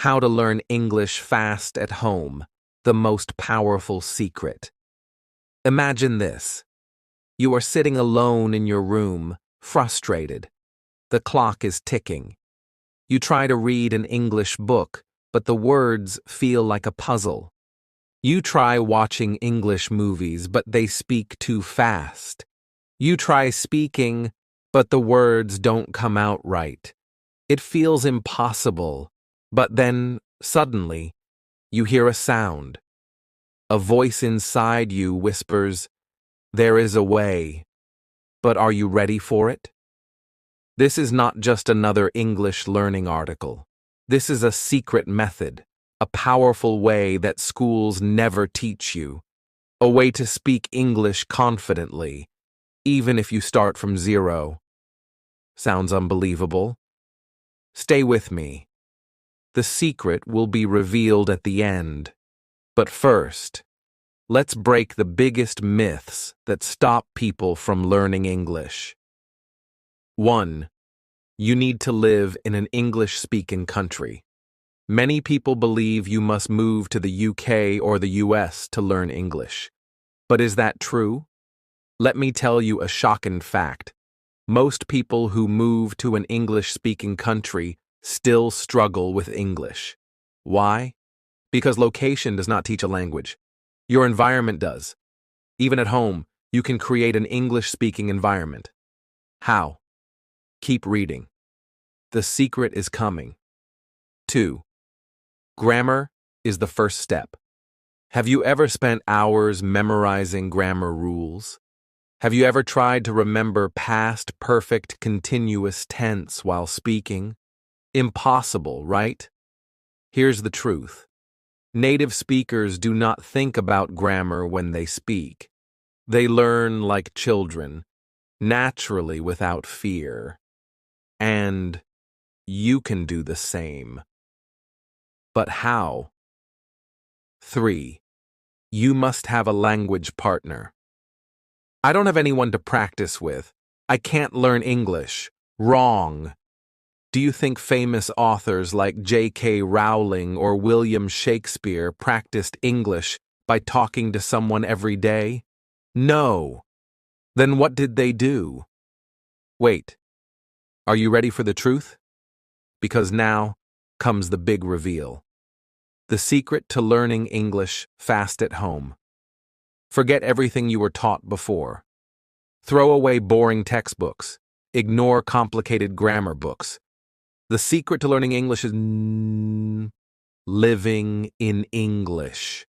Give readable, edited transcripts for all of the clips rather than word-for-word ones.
How to learn English fast at home, the most powerful secret. Imagine this. You are sitting alone in your room, frustrated. The clock is ticking. You try to read an English book, but the words feel like a puzzle. You try watching English movies, but they speak too fast. You try speaking, but the words don't come out right. It feels impossible. But then, suddenly, you hear a sound. A voice inside you whispers, "There is a way." But are you ready for it? This is not just another English learning article. This is a secret method, a powerful way that schools never teach you. A way to speak English confidently, even if you start from zero. Sounds unbelievable? Stay with me. The secret will be revealed at the end. But first, let's break the biggest myths that stop people from learning English. 1. You need to live in an English-speaking country. Many people believe you must move to the UK or the US to learn English. But is that true? Let me tell you a shocking fact. Most people who move to an English-speaking country still struggle with English. Why? Because location does not teach a language. Your environment does. Even at home, you can create an English-speaking environment. How? Keep reading. The secret is coming. 2. Grammar is the first step. Have you ever spent hours memorizing grammar rules? Have you ever tried to remember past perfect continuous tense while speaking? Impossible, right? Here's the truth. Native speakers do not think about grammar when they speak. They learn like children, naturally without fear. And you can do the same. But how? 3. You must have a language partner. I don't have anyone to practice with. I can't learn English. Wrong. Do you think famous authors like J.K. Rowling or William Shakespeare practiced English by talking to someone every day? No. Then what did they do? Wait. Are you ready for the truth? Because now comes the big reveal. The secret to learning English fast at home. Forget everything you were taught before. Throw away boring textbooks. Ignore complicated grammar books. The secret to learning English is living in English.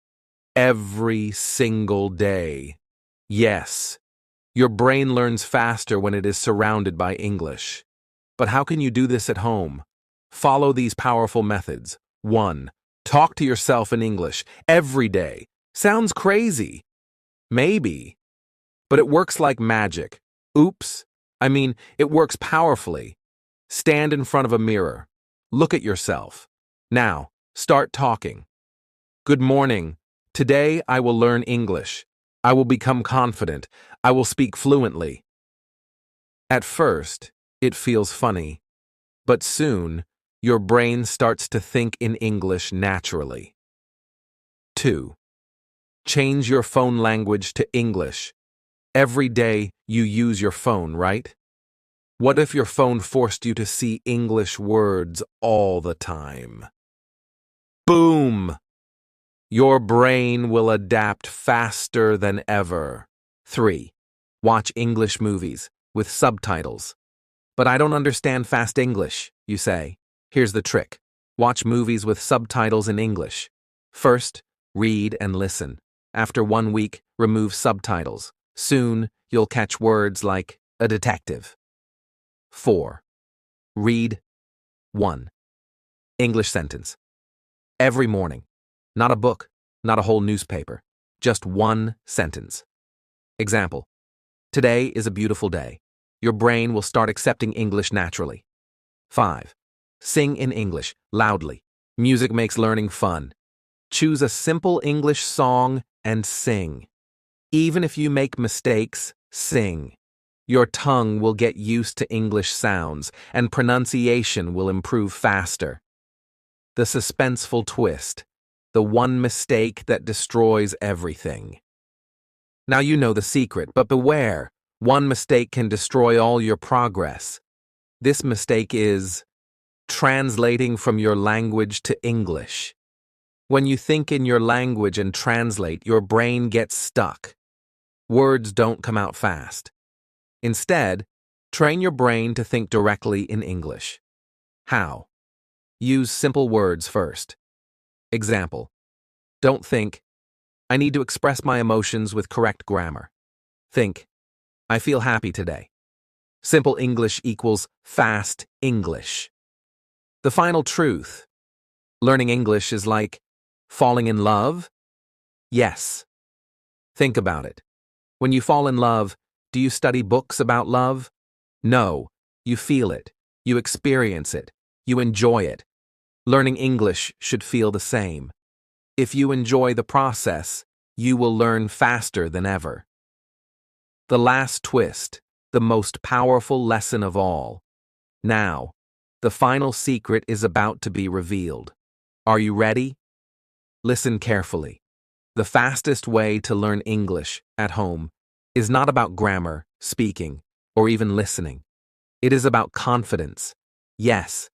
Every single day. Yes, your brain learns faster when it is surrounded by English. But how can you do this at home? Follow these powerful methods. 1. Talk to yourself in English every day. Sounds crazy. Maybe. But it works like magic. Oops. It works powerfully. Stand in front of a mirror. Look at yourself. Now, start talking. Good morning. Today I will learn English. I will become confident. I will speak fluently. At first, it feels funny. But soon, your brain starts to think in English naturally. 2. Change your phone language to English. Every day you use your phone, right? What if your phone forced you to see English words all the time? Boom! Your brain will adapt faster than ever. 3. Watch English movies with subtitles. But I don't understand fast English, you say. Here's the trick. Watch movies with subtitles in English. First, read and listen. After 1 week, remove subtitles. Soon, you'll catch words like a detective. 4. Read 1. English sentence. Every morning. Not a book, not a whole newspaper. Just 1 sentence. Example. Today is a beautiful day. Your brain will start accepting English naturally. 5. Sing in English, loudly. Music makes learning fun. Choose a simple English song and sing. Even if you make mistakes, sing. Your tongue will get used to English sounds, and pronunciation will improve faster. the suspenseful twist, the one mistake that destroys everything. Now you know the secret, but beware. One mistake can destroy all your progress. This mistake is translating from your language to English. When you think in your language and translate, your brain gets stuck. Words don't come out fast. Instead, train your brain to think directly in English. How? Use simple words first. Example. Don't think, I need to express my emotions with correct grammar. Think, I feel happy today. Simple English equals fast English. The final truth. Learning English is like falling in love? Yes. Think about it. When you fall in love, do you study books about love? No. You feel it. You experience it. You enjoy it. Learning English should feel the same. If you enjoy the process, you will learn faster than ever. The last twist, the most powerful lesson of all. Now, the final secret is about to be revealed. Are you ready? Listen carefully. The fastest way to learn English at home is not about grammar, speaking, or even listening. It is about confidence. Yes,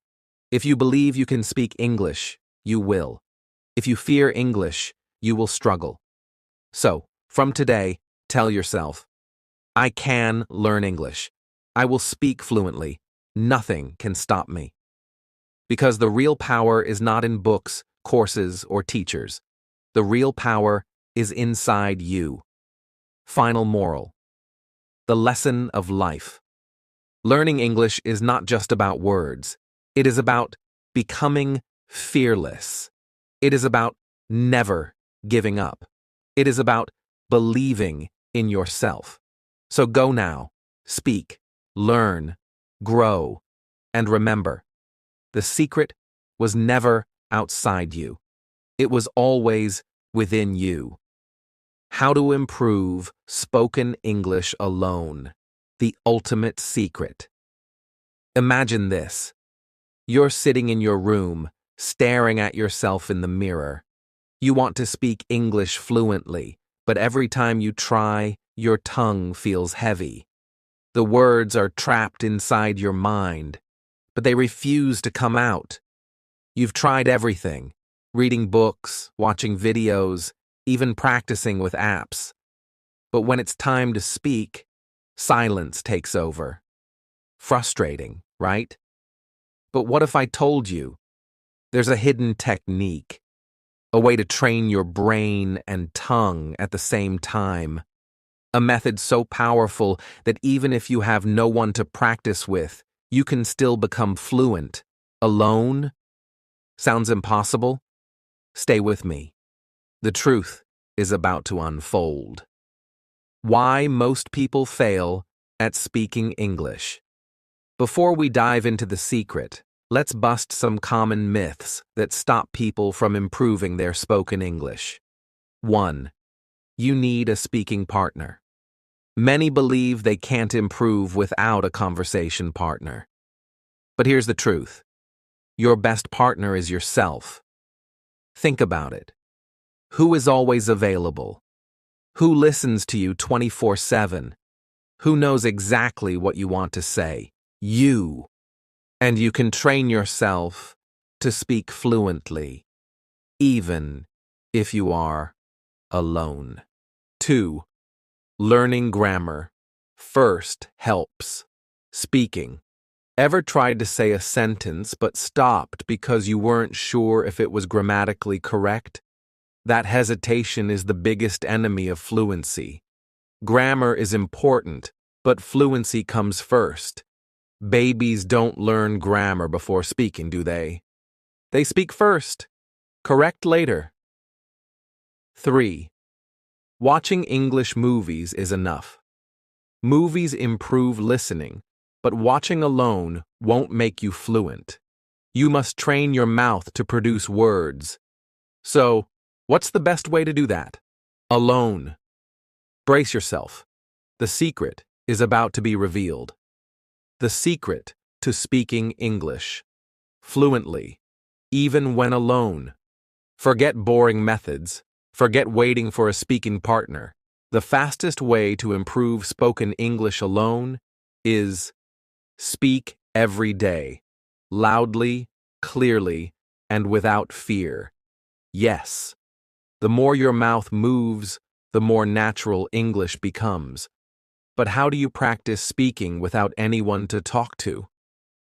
if you believe you can speak English, you will. If you fear English, you will struggle. So, from today, tell yourself, I can learn English. I will speak fluently. Nothing can stop me. Because the real power is not in books, courses, or teachers. The real power is inside you. Final moral. The lesson of life. Learning English is not just about words. It is about becoming fearless. It is about never giving up. It is about believing in yourself. So go now, speak, learn, grow, and remember, the secret was never outside you. It was always within you. How to improve spoken English alone. The ultimate secret. Imagine this. You're sitting in your room, staring at yourself in the mirror. You want to speak English fluently, but every time you try, your tongue feels heavy. The words are trapped inside your mind, but they refuse to come out. You've tried everything, reading books, watching videos, even practicing with apps. But when it's time to speak, silence takes over. Frustrating, right? But what if I told you there's a hidden technique, a way to train your brain and tongue at the same time? A method so powerful that even if you have no one to practice with, you can still become fluent. Alone? Sounds impossible? Stay with me. The truth is about to unfold. Why most people fail at speaking English. Before we dive into the secret, let's bust some common myths that stop people from improving their spoken English. 1. You need a speaking partner. Many believe they can't improve without a conversation partner. But here's the truth. Your best partner is yourself. Think about it. Who is always available? Who listens to you 24/7? Who knows exactly what you want to say? You. And you can train yourself to speak fluently, even if you are alone. 2. Learning grammar first helps. Speaking. Ever tried to say a sentence but stopped because you weren't sure if it was grammatically correct? That hesitation is the biggest enemy of fluency. Grammar is important, but fluency comes first. Babies don't learn grammar before speaking, do they? They speak first. Correct later. 3. Watching English movies is enough. Movies improve listening, but watching alone won't make you fluent. You must train your mouth to produce words. So, what's the best way to do that? Alone. Brace yourself. The secret is about to be revealed. The secret to speaking English fluently, even when alone. Forget boring methods. Forget waiting for a speaking partner. The fastest way to improve spoken English alone is speak every day, loudly, clearly, and without fear. Yes, the more your mouth moves, the more natural English becomes. But how do you practice speaking without anyone to talk to?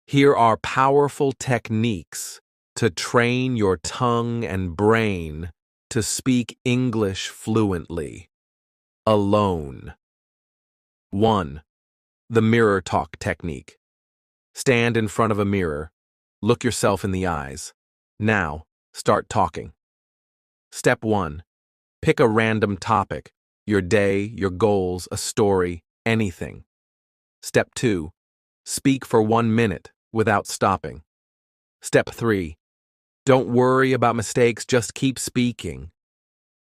Here are powerful techniques to train your tongue and brain to speak English fluently. Alone. 1. The mirror talk technique. Stand in front of a mirror. Look yourself in the eyes. Now, start talking. Step 1. Pick a random topic, your day, your goals, a story, anything. Step 2. Speak for 1 minute without stopping. Step 3. Don't worry about mistakes, just keep speaking.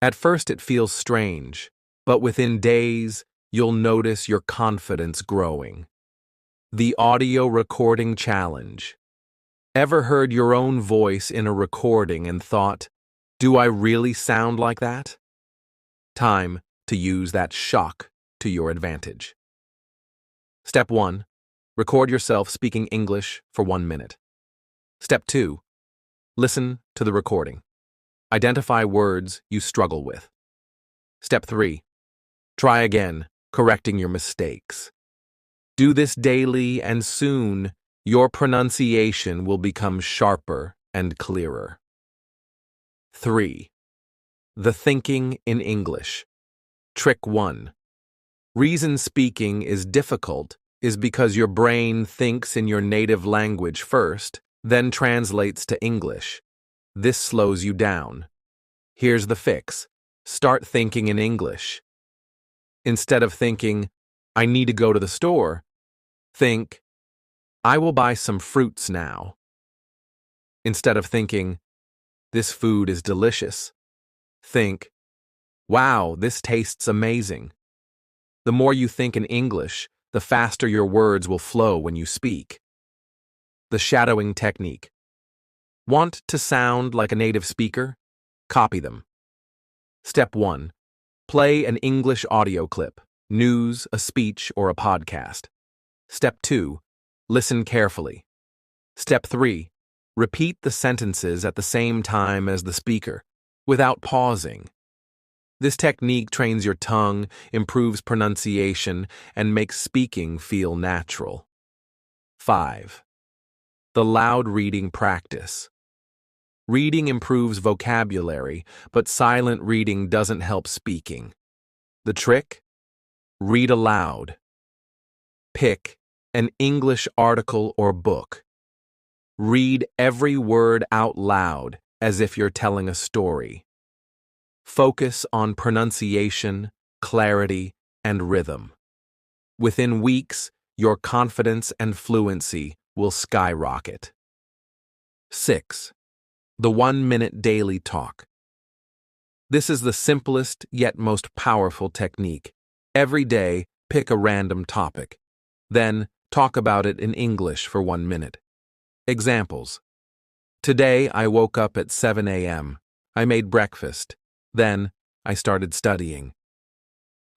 At first it feels strange, but within days, you'll notice your confidence growing. The audio recording challenge. Ever heard your own voice in a recording and thought, do I really sound like that? Time to use that shock to your advantage. Step 1. Record yourself speaking English for 1 minute. Step 2. Listen to the recording. Identify words you struggle with. Step 3. Try again, correcting your mistakes. Do this daily, and soon your pronunciation will become sharper and clearer. 3. The thinking in English. Trick 1. Reason speaking is difficult is because your brain thinks in your native language first, then translates to English. This slows you down. Here's the fix. Start thinking in English. Instead of thinking, I need to go to the store, think, I will buy some fruits now. Instead of thinking, this food is delicious, think, wow, this tastes amazing. The more you think in English, the faster your words will flow when you speak. The shadowing technique. Want to sound like a native speaker? Copy them. Step 1. Play an English audio clip, news, a speech, or a podcast. Step 2. Listen carefully. Step 3. Repeat the sentences at the same time as the speaker, without pausing. This technique trains your tongue, improves pronunciation, and makes speaking feel natural. 5. The loud reading practice. Reading improves vocabulary, but silent reading doesn't help speaking. The trick? Read aloud. Pick an English article or book. Read every word out loud as if you're telling a story. Focus on pronunciation, clarity, and rhythm. Within weeks, your confidence and fluency will skyrocket. 6. The 1-minute daily talk. This is the simplest yet most powerful technique. Every day, pick a random topic. Then, talk about it in English for 1 minute. Examples. Today, I woke up at 7 a.m. I made breakfast. Then, I started studying.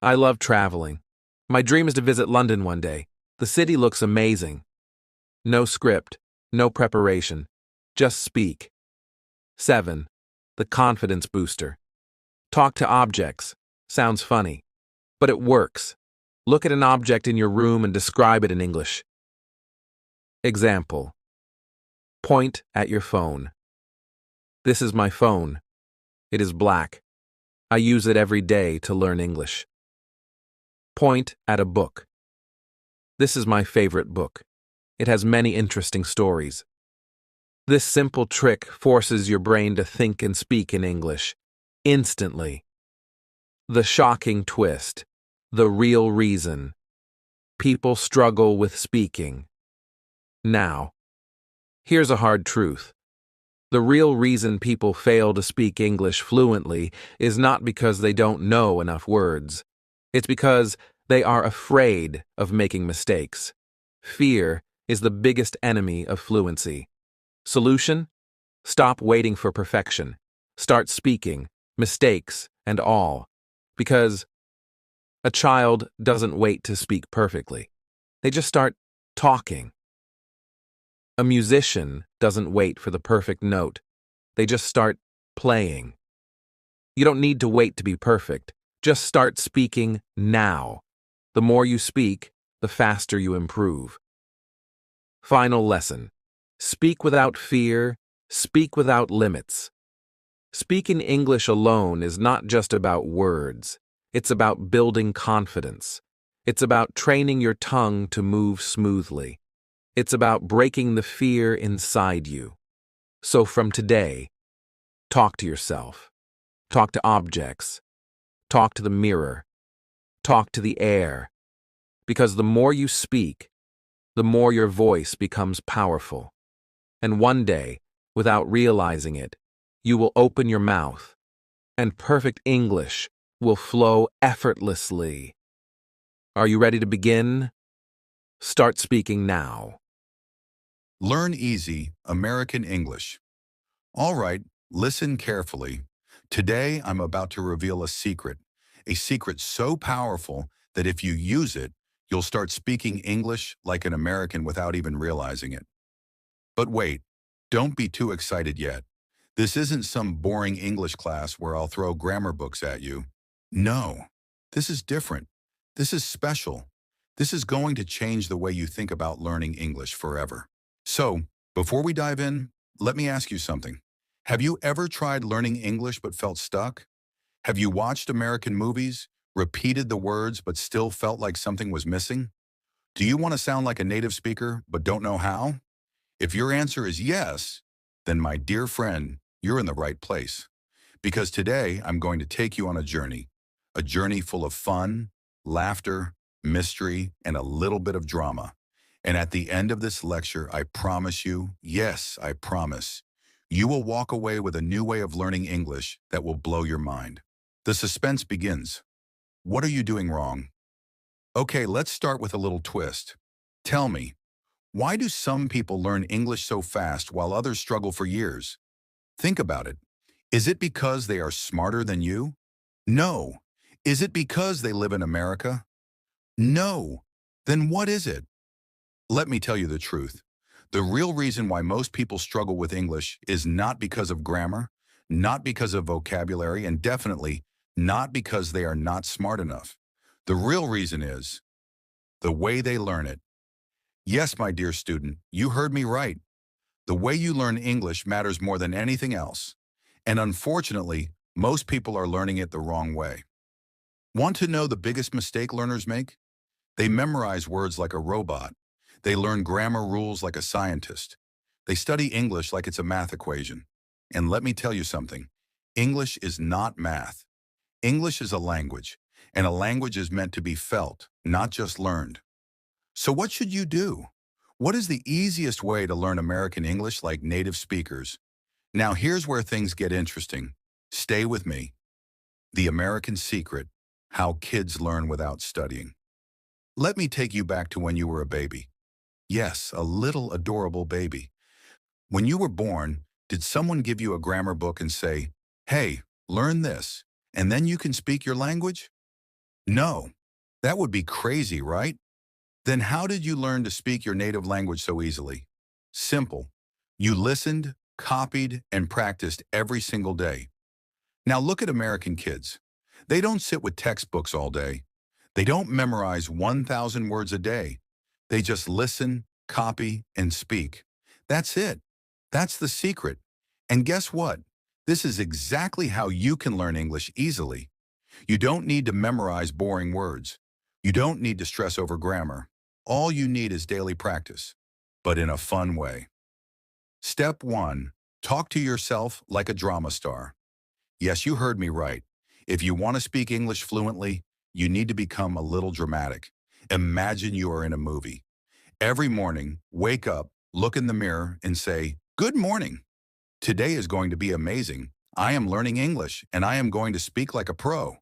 I love traveling. My dream is to visit London one day. The city looks amazing. No script, no preparation. Just speak. 7. The confidence booster. Talk to objects. Sounds funny, but it works. Look at an object in your room and describe it in English. Example. Point at your phone. This is my phone. It is black. I use it every day to learn English. Point at a book. This is my favorite book. It has many interesting stories. This simple trick forces your brain to think and speak in English instantly. The shocking twist. The real reason. People struggle with speaking. Now, here's a hard truth. The real reason people fail to speak English fluently is not because they don't know enough words. It's because they are afraid of making mistakes. Fear is the biggest enemy of fluency. Solution? Stop waiting for perfection. Start speaking, mistakes and all. Because a child doesn't wait to speak perfectly. They just start talking. A musician doesn't wait for the perfect note. They just start playing. You don't need to wait to be perfect. Just start speaking now. The more you speak, the faster you improve. Final lesson. Speak without fear. Speak without limits. Speaking English alone is not just about words. It's about building confidence. It's about training your tongue to move smoothly. It's about breaking the fear inside you. So from today, talk to yourself. Talk to objects. Talk to the mirror. Talk to the air. Because the more you speak, the more your voice becomes powerful. And one day, without realizing it, you will open your mouth, and perfect English will flow effortlessly. Are you ready to begin? Start speaking now. Learn easy American English. All right, listen carefully. Today, I'm about to reveal a secret so powerful that if you use it, you'll start speaking English like an American without even realizing it. But wait, don't be too excited yet. This isn't some boring English class where I'll throw grammar books at you. No, this is different. This is special. This is going to change the way you think about learning English forever. So, before we dive in, let me ask you something. Have you ever tried learning English but felt stuck? Have you watched American movies, repeated the words but still felt like something was missing? Do you want to sound like a native speaker but don't know how? If your answer is yes, then my dear friend, you're in the right place. Because today I'm going to take you on a journey full of fun, laughter, mystery, and a little bit of drama. And at the end of this lecture, I promise you, yes, I promise, you will walk away with a new way of learning English that will blow your mind. The suspense begins. What are you doing wrong? Okay, let's start with a little twist. Tell me, why do some people learn English so fast while others struggle for years? Think about it. Is it because they are smarter than you? No. Is it because they live in America? No. Then what is it? Let me tell you the truth. The real reason why most people struggle with English is not because of grammar, not because of vocabulary, and definitely not because they are not smart enough. The real reason is the way they learn it. Yes, my dear student, you heard me right. The way you learn English matters more than anything else. And unfortunately, most people are learning it the wrong way. Want to know the biggest mistake learners make? They memorize words like a robot. They learn grammar rules like a scientist. They study English like it's a math equation. And let me tell you something. English is not math. English is a language, and a language is meant to be felt, not just learned. So what should you do? What is the easiest way to learn American English like native speakers? Now here's where things get interesting. Stay with me. The American Secret: How Kids Learn Without Studying. Let me take you back to when you were a baby. Yes, a little adorable baby. When you were born, did someone give you a grammar book and say, "Hey, learn this, and then you can speak your language"? No. That would be crazy, right? Then how did you learn to speak your native language so easily? Simple. You listened, copied, and practiced every single day. Now look at American kids. They don't sit with textbooks all day. They don't memorize 1,000 words a day. They just listen, copy, and speak. That's it. That's the secret. And guess what? This is exactly how you can learn English easily. You don't need to memorize boring words. You don't need to stress over grammar. All you need is daily practice, but in a fun way. Step 1. Talk to yourself like a drama star. Yes, you heard me right. If you want to speak English fluently, you need to become a little dramatic. Imagine you are in a movie. Every morning, wake up, look in the mirror, and say, "Good morning. Today is going to be amazing. I am learning English, and I am going to speak like a pro."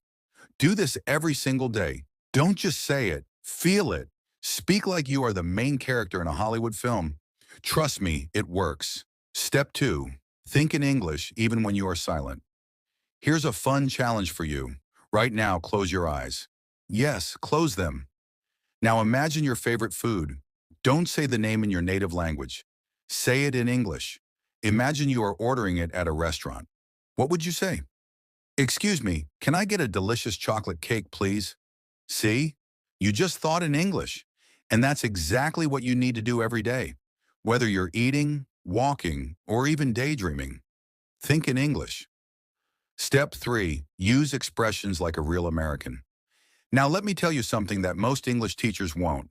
Do this every single day. Don't just say it, feel it. Speak like you are the main character in a Hollywood film. Trust me, it works. Step 2. Think in English even when you are silent. Here's a fun challenge for you. Right now, close your eyes. Yes, close them. Now imagine your favorite food. Don't say the name in your native language. Say it in English. Imagine you are ordering it at a restaurant. What would you say? Excuse me, can I get a delicious chocolate cake, please? See? You just thought in English. And that's exactly what you need to do every day. Whether you're eating, walking, or even daydreaming, think in English. Step 3. Use expressions like a real American. Now let me tell you something that most English teachers won't.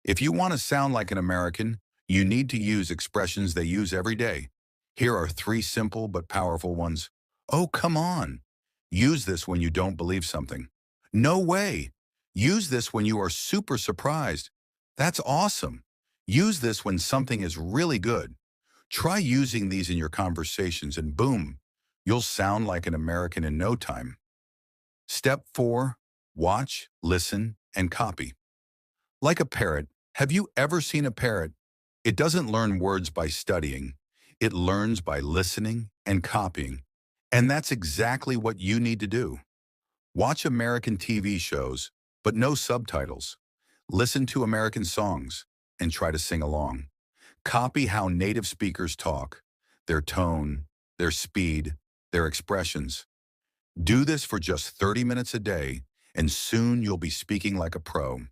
If you want to sound like an American, you need to use expressions they use every day. Here are 3 simple but powerful ones. Oh, come on. Use this when you don't believe something. No way. Use this when you are super surprised. That's awesome. Use this when something is really good. Try using these in your conversations and boom, you'll sound like an American in no time. Step 4. Watch, listen, and copy. Like a parrot, have you ever seen a parrot? It doesn't learn words by studying. It learns by listening and copying. And that's exactly what you need to do. Watch American TV shows, but no subtitles. Listen to American songs and try to sing along. Copy how native speakers talk, their tone, their speed, their expressions. Do this for just 30 minutes a day, and soon you'll be speaking like a pro.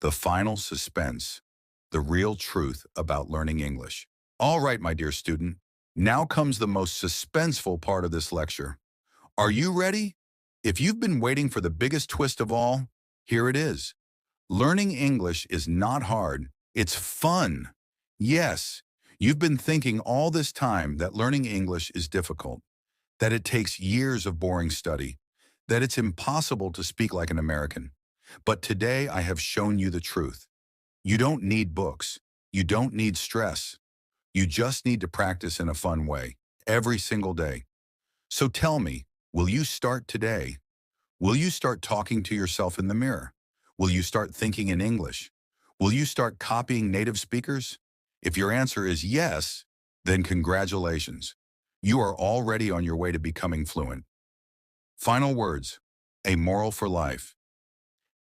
The final suspense, the real truth about learning English. All right, my dear student, now comes the most suspenseful part of this lecture. Are you ready? If you've been waiting for the biggest twist of all, here it is. Learning English is not hard, it's fun. Yes, you've been thinking all this time that learning English is difficult, that it takes years of boring study, that it's impossible to speak like an American. But today I have shown you the truth. You don't need books. You don't need stress. You just need to practice in a fun way, every single day. So tell me, will you start today? Will you start talking to yourself in the mirror? Will you start thinking in English? Will you start copying native speakers? If your answer is yes, then congratulations. You are already on your way to becoming fluent. Final words, a moral for life.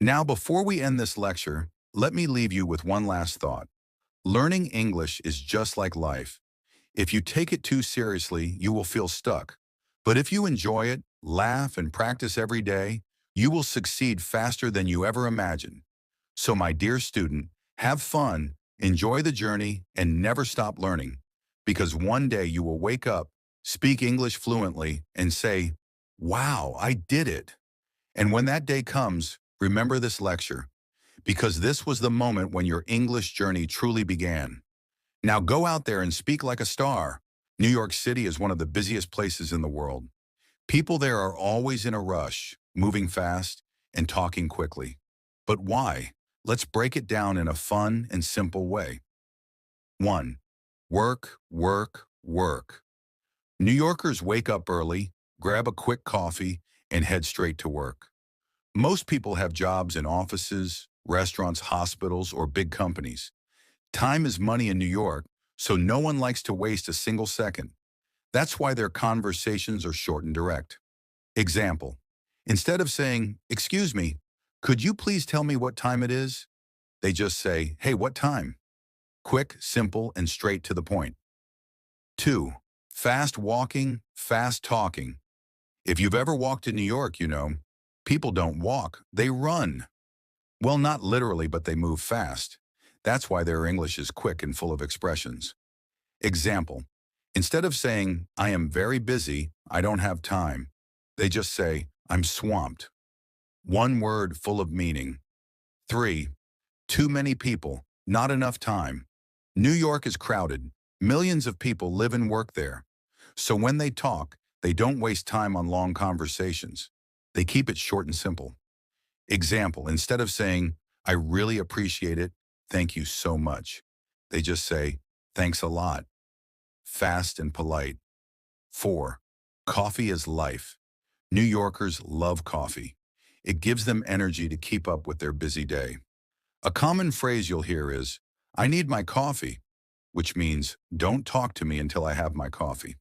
Now, before we end this lecture, let me leave you with one last thought. Learning English is just like life. If you take it too seriously, you will feel stuck. But if you enjoy it, laugh, and practice every day, you will succeed faster than you ever imagined. So, my dear student, have fun, enjoy the journey, and never stop learning. Because one day you will wake up, speak English fluently, and say, "Wow, I did it." And when that day comes, remember this lecture, because this was the moment when your English journey truly began. Now go out there and speak like a star. New York City is one of the busiest places in the world. People there are always in a rush, moving fast and talking quickly. But why? Let's break it down in a fun and simple way. 1. Work, work, work. New Yorkers wake up early, grab a quick coffee, and head straight to work. Most people have jobs in offices, restaurants, hospitals, or big companies. Time is money in New York, so no one likes to waste a single second. That's why their conversations are short and direct. Example, instead of saying, "Excuse me, could you please tell me what time it is?" They just say, "Hey, what time?" Quick, simple, and straight to the point. 2. Fast walking, fast talking. If you've ever walked in New York, you know, people don't walk, they run. Well, not literally, but they move fast. That's why their English is quick and full of expressions. Example, instead of saying, "I am very busy, I don't have time," they just say, "I'm swamped." One word full of meaning. 3. Too many people, not enough time. New York is crowded. Millions of people live and work there. So when they talk, they don't waste time on long conversations. They keep it short and simple. Example, instead of saying, "I really appreciate it, thank you so much," they just say, "Thanks a lot." Fast and polite. 4. Coffee is life. New Yorkers love coffee. It gives them energy to keep up with their busy day. A common phrase you'll hear is, "I need my coffee," which means, "Don't talk to me until I have my coffee."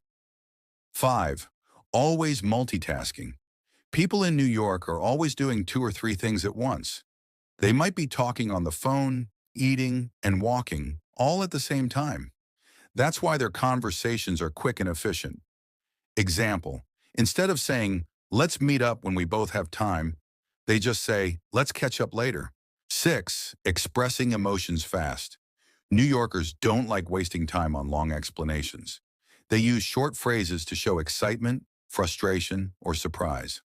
5. Always multitasking. People in New York are always doing 2 or 3 things at once. They might be talking on the phone, eating, and walking, all at the same time. That's why their conversations are quick and efficient. Example, instead of saying, let's meet up when we both have time, they just say, let's catch up later. 6. Expressing emotions fast. New Yorkers don't like wasting time on long explanations. They use short phrases to show excitement, frustration, or surprise.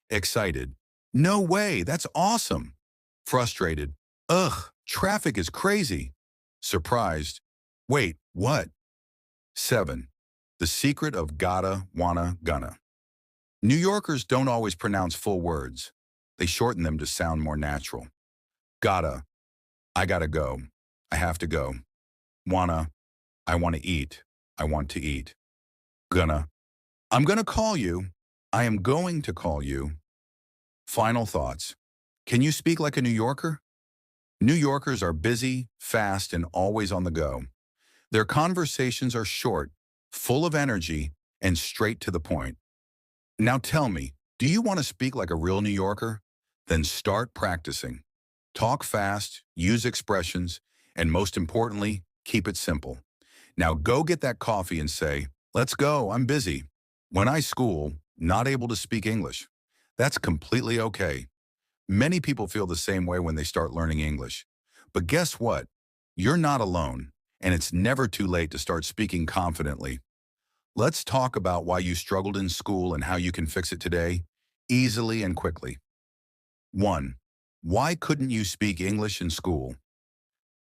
Excited. No way, that's awesome. Frustrated. Ugh, traffic is crazy. Surprised. Wait, what? 7. The secret of gotta, wanna, gonna. New Yorkers don't always pronounce full words. They shorten them to sound more natural. Gotta, I gotta go. I have to go. Wanna, I want to eat. I want to eat. Gonna, I'm gonna call you. I am going to call you. Final thoughts. Can you speak like a New Yorker? New Yorkers are busy, fast, and always on the go. Their conversations are short, full of energy, and straight to the point. Now tell me, do you want to speak like a real New Yorker? Then start practicing. Talk fast, use expressions, and most importantly, keep it simple. Now go get that coffee and say, let's go, I'm busy. When I school, not able to speak English. That's completely okay. Many people feel the same way when they start learning English. But guess what? You're not alone, and it's never too late to start speaking confidently. Let's talk about why you struggled in school and how you can fix it today, easily and quickly. 1. Why couldn't you speak English in school?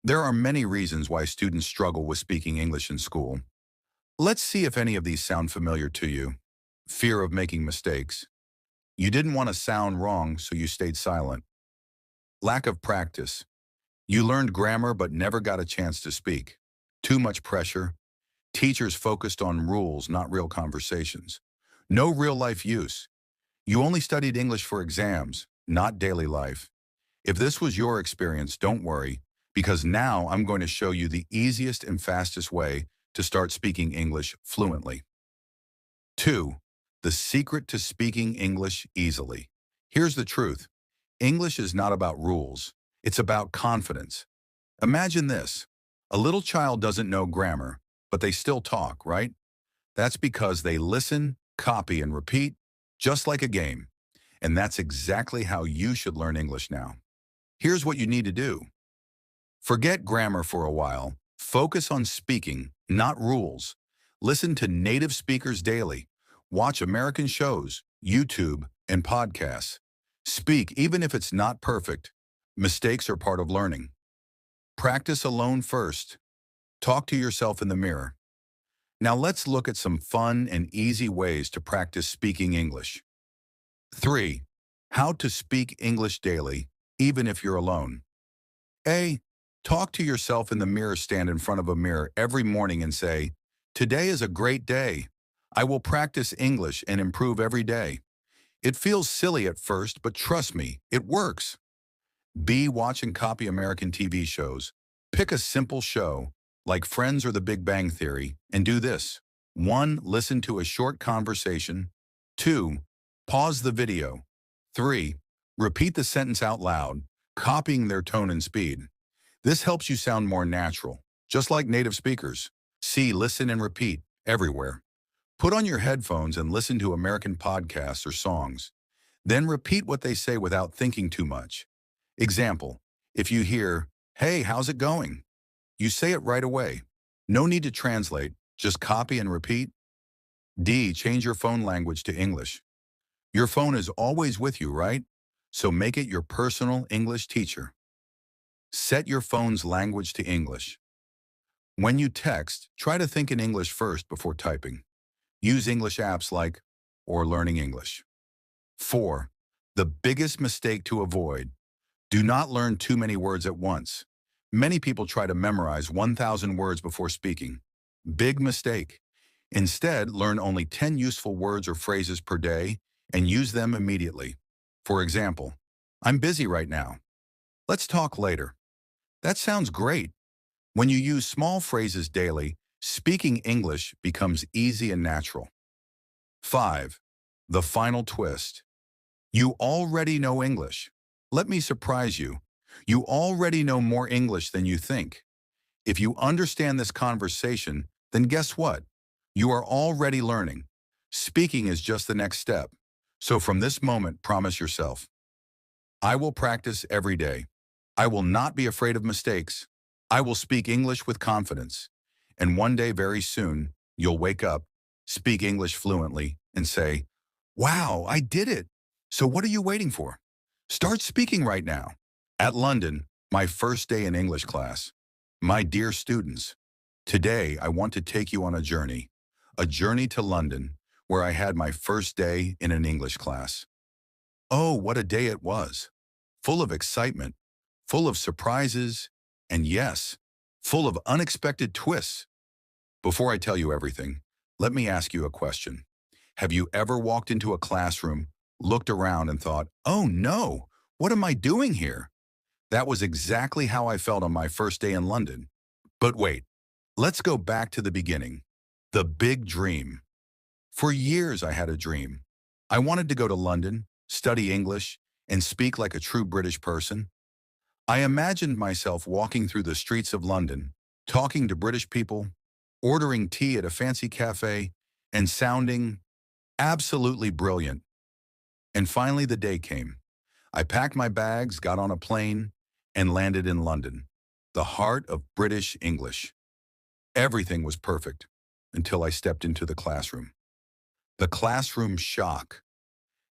There are many reasons why students struggle with speaking English in school. Let's see if any of these sound familiar to you. Fear of making mistakes. You didn't want to sound wrong, so you stayed silent. Lack of practice. You learned grammar but never got a chance to speak. Too much pressure. Teachers focused on rules, not real conversations. No real-life use. You only studied English for exams, not daily life. If this was your experience, don't worry, because now I'm going to show you the easiest and fastest way to start speaking English fluently. 2. The secret to speaking English easily. Here's the truth. English is not about rules. It's about confidence. Imagine this. A little child doesn't know grammar, but they still talk, right? That's because they listen, copy, and repeat, just like a game. And that's exactly how you should learn English now. Here's what you need to do. Forget grammar for a while. Focus on speaking, not rules. Listen to native speakers daily. Watch American shows, YouTube, and podcasts. Speak even if it's not perfect. Mistakes are part of learning. Practice alone first. Talk to yourself in the mirror. Now let's look at some fun and easy ways to practice speaking English. 3. How to speak English daily, even if you're alone. A. Talk to yourself in the mirror. Stand in front of a mirror every morning and say, today is a great day. I will practice English and improve every day. It feels silly at first, but trust me, it works. B. Watch and copy American TV shows. Pick a simple show, like Friends or The Big Bang Theory, and do this. 1. Listen to a short conversation. 2. Pause the video. 3. Repeat the sentence out loud, copying their tone and speed. This helps you sound more natural, just like native speakers. See, listen, and repeat everywhere. Put on your headphones and listen to American podcasts or songs. Then repeat what they say without thinking too much. Example, if you hear, hey, how's it going? You say it right away. No need to translate, just copy and repeat. D. Change your phone language to English. Your phone is always with you, right? So make it your personal English teacher. Set your phone's language to English. When you text, try to think in English first before typing. Use English apps like or Learning English. 4. The biggest mistake to avoid. Do not learn too many words at once. Many people try to memorize 1,000 words before speaking. Big mistake. Instead, learn only 10 useful words or phrases per day and use them immediately. For example, I'm busy right now. Let's talk later. That sounds great. When you use small phrases daily, speaking English becomes easy and natural. 5. The final twist. You already know English. Let me surprise you. You already know more English than you think. If you understand this conversation, then guess what? You are already learning. Speaking is just the next step. So from this moment, promise yourself, I will practice every day. I will not be afraid of mistakes. I will speak English with confidence. And one day, very soon, you'll wake up, speak English fluently, and say, wow, I did it. So what are you waiting for? Start speaking right now. At London, my first day in English class. My dear students, today I want to take you on a journey to London, where I had my first day in an English class. Oh, what a day it was! Full of excitement, full of surprises, and yes, full of unexpected twists. Before I tell you everything, let me ask you a question. Have you ever walked into a classroom, looked around and thought, oh no, what am I doing here? That was exactly how I felt on my first day in London. But wait, let's go back to the beginning. The big dream. For years I had a dream. I wanted to go to London, study English, and speak like a true British person. I imagined myself walking through the streets of London, talking to British people, ordering tea at a fancy cafe, and sounding absolutely brilliant. And finally the day came. I packed my bags, got on a plane, and landed in London, the heart of British English. Everything was perfect until I stepped into the classroom. The classroom shock.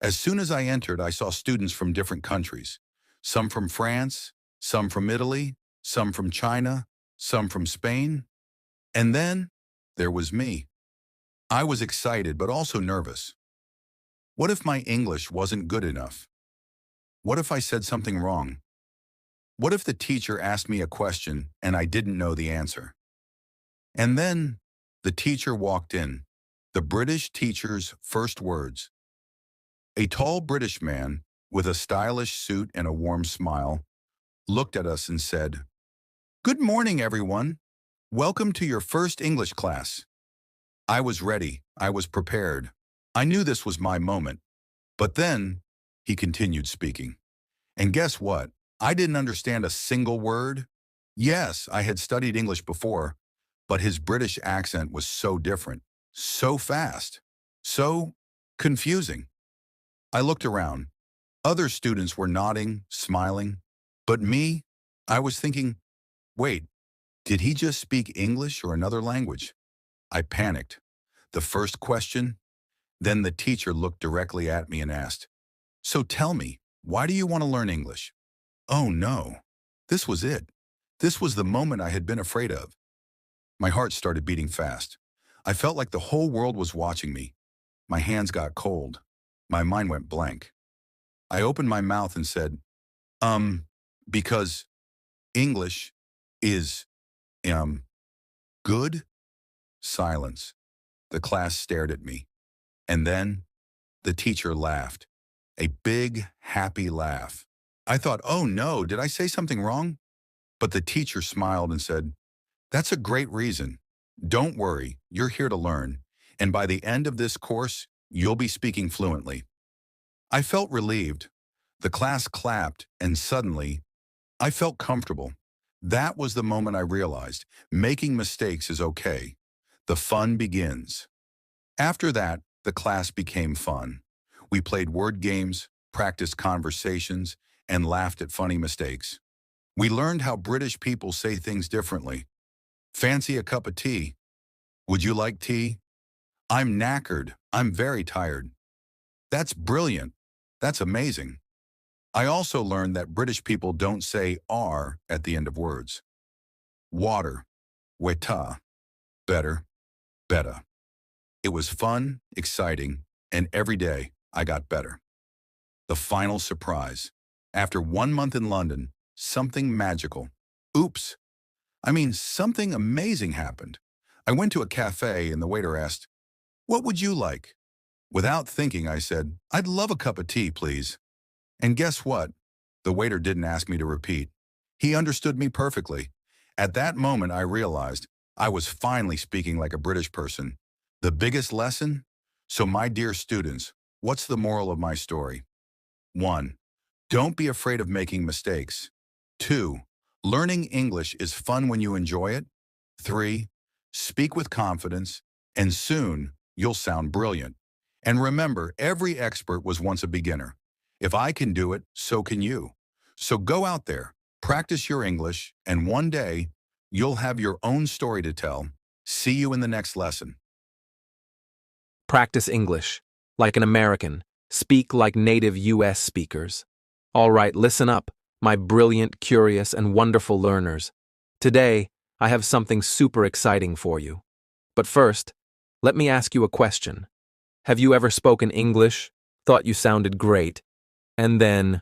As soon as I entered, I saw students from different countries, some from France, some from Italy, some from China, some from Spain. And then there was me. I was excited, but also nervous. What if my English wasn't good enough? What if I said something wrong? What if the teacher asked me a question and I didn't know the answer? And then the teacher walked in, the British teacher's first words. A tall British man with a stylish suit and a warm smile looked at us and said, "Good morning, everyone. Welcome to your first English class." I was ready. I was prepared. I knew this was my moment. But then he continued speaking. And guess what? I didn't understand a single word. Yes, I had studied English before, but his British accent was so different, so fast, so confusing. I looked around. Other students were nodding, smiling. But me, I was thinking, wait, did he just speak English or another language? I panicked. The first question, then the teacher looked directly at me and asked, so tell me, why do you want to learn English? Oh no, this was it. This was the moment I had been afraid of. My heart started beating fast. I felt like the whole world was watching me. My hands got cold. My mind went blank. I opened my mouth and said, because English is, good? Silence. The class stared at me. And then the teacher laughed. A big, happy laugh. I thought, oh no, did I say something wrong? But the teacher smiled and said, that's a great reason. Don't worry, you're here to learn. And by the end of this course, you'll be speaking fluently. I felt relieved. The class clapped, and suddenly, I felt comfortable. That was the moment I realized making mistakes is okay. The fun begins. After that, the class became fun. We played word games, practiced conversations, and laughed at funny mistakes. We learned how British people say things differently. Fancy a cup of tea? Would you like tea? I'm knackered. I'm very tired. That's brilliant. That's amazing. I also learned that British people don't say "are" at the end of words. Water, weta, better, betta. It was fun, exciting, and every day I got better. The final surprise. After 1 month in London, something magical. Oops. Something amazing happened. I went to a cafe and the waiter asked, what would you like? Without thinking, I said, I'd love a cup of tea, please. And guess what? The waiter didn't ask me to repeat. He understood me perfectly. At that moment, I realized I was finally speaking like a British person. The biggest lesson? So my dear students, what's the moral of my story? 1. Don't be afraid of making mistakes. 2. Learning English is fun when you enjoy it. 3. Speak with confidence, and soon you'll sound brilliant. And remember, every expert was once a beginner. If I can do it, so can you. So go out there, practice your English, and one day you'll have your own story to tell. See you in the next lesson. Practice English like an American. Speak like native U.S. speakers. All right, listen up, my brilliant, curious, and wonderful learners. Today, I have something super exciting for you. But first, let me ask you a question. Have you ever spoken English, thought you sounded great, and then,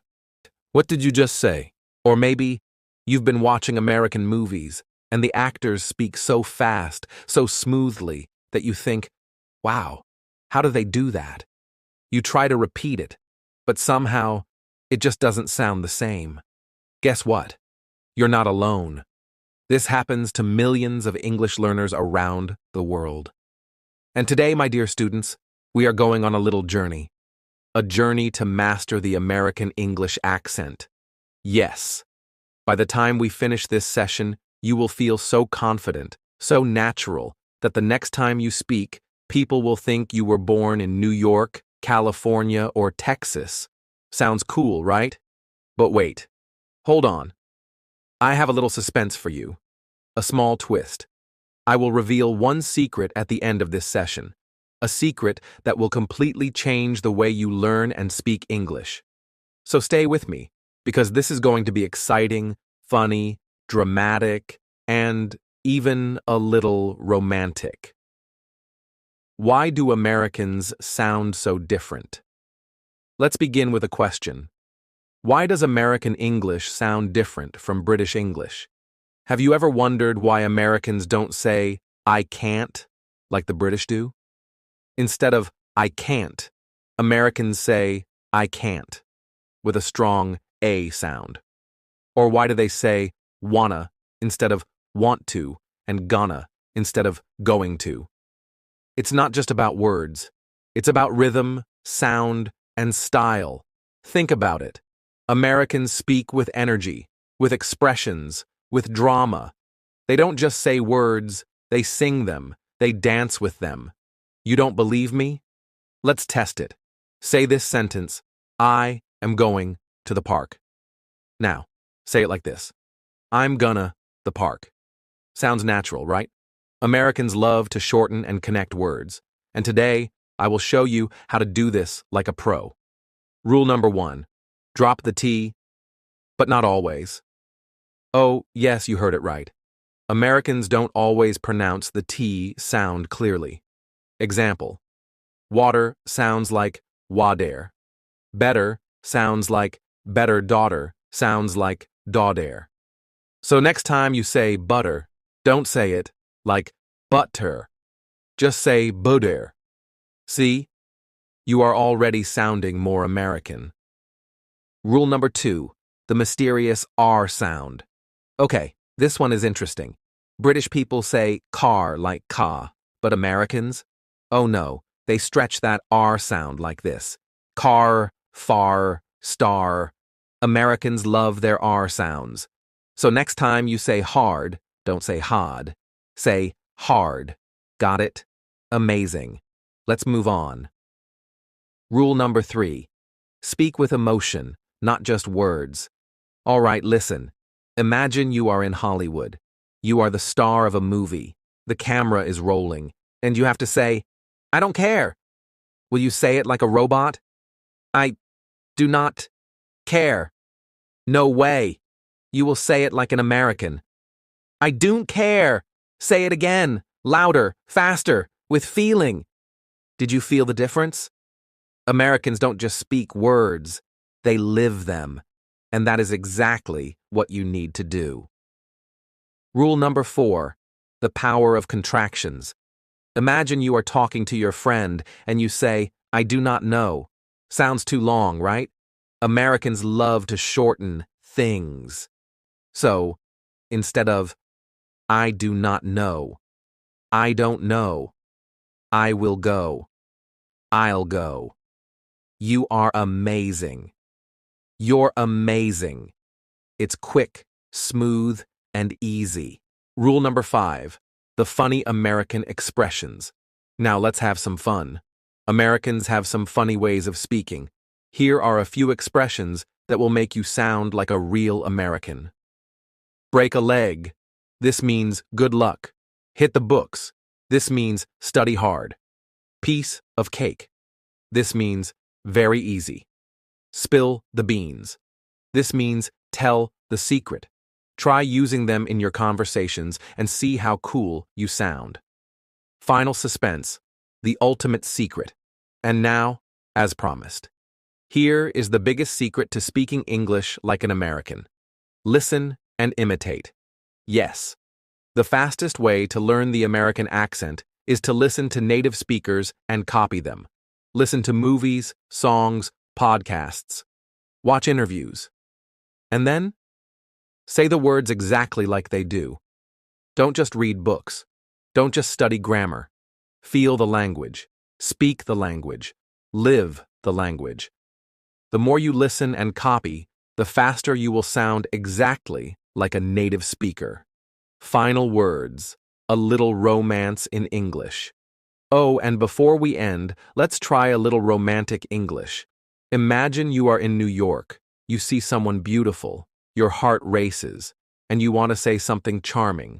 what did you just say? Or maybe you've been watching American movies, and the actors speak so fast, so smoothly, that you think, wow, how do they do that? You try to repeat it, but somehow it just doesn't sound the same. Guess what? You're not alone. This happens to millions of English learners around the world. And today, my dear students, we are going on a little journey. A journey to master the American English accent. Yes. By the time we finish this session, you will feel so confident, so natural, that the next time you speak, people will think you were born in New York, California, or Texas. Sounds cool, right? But wait. Hold on. I have a little suspense for you. A small twist. I will reveal one secret at the end of this session. A secret that will completely change the way you learn and speak English. So stay with me, because this is going to be exciting, funny, dramatic, and even a little romantic. Why do Americans sound so different? Let's begin with a question. Why does American English sound different from British English? Have you ever wondered why Americans don't say, I can't, like the British do? Instead of, I can't, Americans say, I can't, with a strong A sound. Or why do they say, wanna, instead of want to, and gonna, instead of going to? It's not just about words. It's about rhythm, sound, and style. Think about it. Americans speak with energy, with expressions, with drama. They don't just say words, they sing them, they dance with them. You don't believe me? Let's test it. Say this sentence, I am going to the park. Now, say it like this. I'm gonna the park. Sounds natural, right? Americans love to shorten and connect words, and today I will show you how to do this like a pro. Rule number 1, drop the T, but not always. Oh, yes, you heard it right. Americans don't always pronounce the T sound clearly. Example, water sounds like wader. Better sounds like better daughter, sounds like daughter. So next time you say butter, don't say it like butter. Just say butter. See? You are already sounding more American. Rule number 2, the mysterious R sound. Okay, this one is interesting. British people say car like ka, but Americans? Oh no, they stretch that R sound like this. Car, far, star. Americans love their R sounds. So next time you say hard, don't say hod. Say hard. Got it? Amazing. Let's move on. Rule number 3. Speak with emotion, not just words. All right, listen. Imagine you are in Hollywood. You are the star of a movie. The camera is rolling, and you have to say, I don't care. Will you say it like a robot? I do not care. No way. You will say it like an American. I don't care. Say it again, louder, faster, with feeling. Did you feel the difference? Americans don't just speak words, they live them. And that is exactly what you need to do. Rule number 4, the power of contractions. Imagine you are talking to your friend and you say, I do not know. Sounds too long, right? Americans love to shorten things. So, instead of, I do not know, I don't know, I will go. I'll go. You are amazing. You're amazing. It's quick, smooth, and easy. Rule number 5, the funny American expressions. Now let's have some fun. Americans have some funny ways of speaking. Here are a few expressions that will make you sound like a real American. Break a leg. This means good luck. Hit the books. This means study hard. Piece of cake. This means very easy. Spill the beans. This means tell the secret. Try using them in your conversations and see how cool you sound. Final suspense, the ultimate secret. And now, as promised, here is the biggest secret to speaking English like an American. Listen and imitate. Yes, the fastest way to learn the American accent is to listen to native speakers and copy them. Listen to movies, songs, podcasts. Watch interviews. And then, say the words exactly like they do. Don't just read books. Don't just study grammar. Feel the language. Speak the language. Live the language. The more you listen and copy, the faster you will sound exactly like a native speaker. Final words, a little romance in English. Oh, and before we end, let's try a little romantic English. Imagine you are in New York. You see someone beautiful. Your heart races, and you want to say something charming.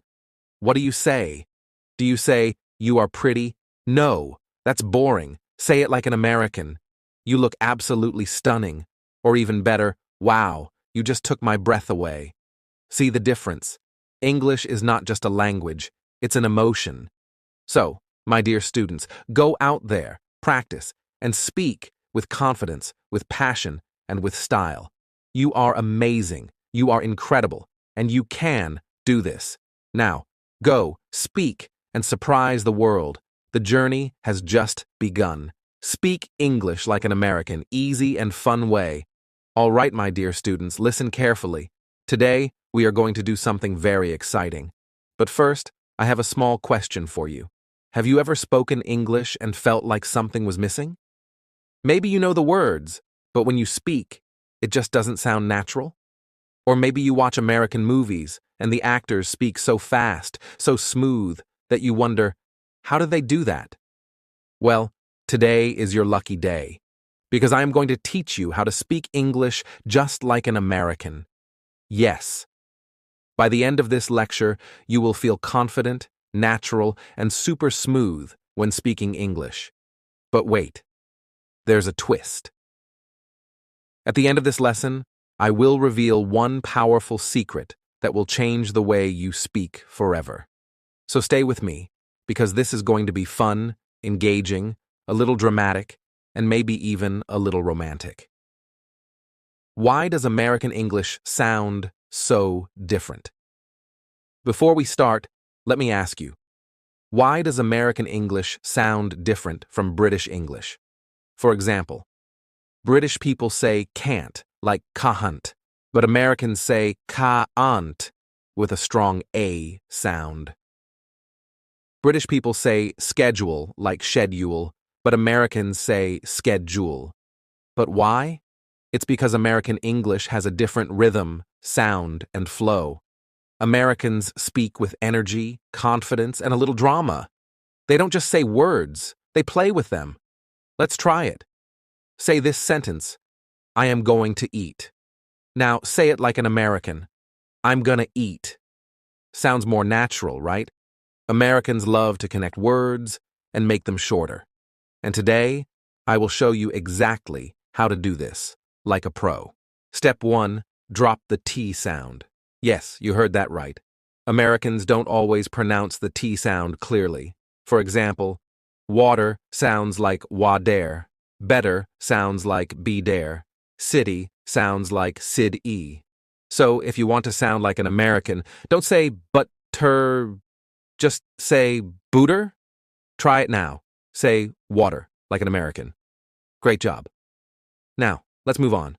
What do you say? Do you say, "You are pretty"? No, that's boring. Say it like an American. "You look absolutely stunning." Or even better, "Wow, you just took my breath away." See the difference? English is not just a language, it's an emotion. So, my dear students, go out there, practice, and speak with confidence, with passion, and with style. You are amazing. You are incredible, and you can do this. Now, go, speak, and surprise the world. The journey has just begun. Speak English like an American, easy and fun way. All right, my dear students, listen carefully. Today, we are going to do something very exciting. But first, I have a small question for you. Have you ever spoken English and felt like something was missing? Maybe you know the words, but when you speak, it just doesn't sound natural? Or maybe you watch American movies and the actors speak so fast, so smooth, that you wonder, how do they do that? Well, today is your lucky day, because I am going to teach you how to speak English just like an American. Yes. By the end of this lecture, you will feel confident, natural, and super smooth when speaking English. But wait, there's a twist. At the end of this lesson, I will reveal one powerful secret that will change the way you speak forever. So stay with me, because this is going to be fun, engaging, a little dramatic, and maybe even a little romantic. Why does American English sound so different? Before we start, let me ask you, why does American English sound different from British English? For example, British people say can't, like can't, but Americans say can't with a strong A sound. British people say schedule, like schedule, but Americans say schedule. But why? It's because American English has a different rhythm, sound, and flow. Americans speak with energy, confidence, and a little drama. They don't just say words, they play with them. Let's try it. Say this sentence, I am going to eat. Now, say it like an American. I'm gonna eat. Sounds more natural, right? Americans love to connect words and make them shorter. And today, I will show you exactly how to do this, like a pro. Step 1, drop the T sound. Yes, you heard that right. Americans don't always pronounce the T sound clearly. For example, water sounds like wader, better sounds like be dare, city sounds like sid-e. So if you want to sound like an American, don't say but-ter, just say booter. Try it now. Say water like an American. Great job. Now, let's move on.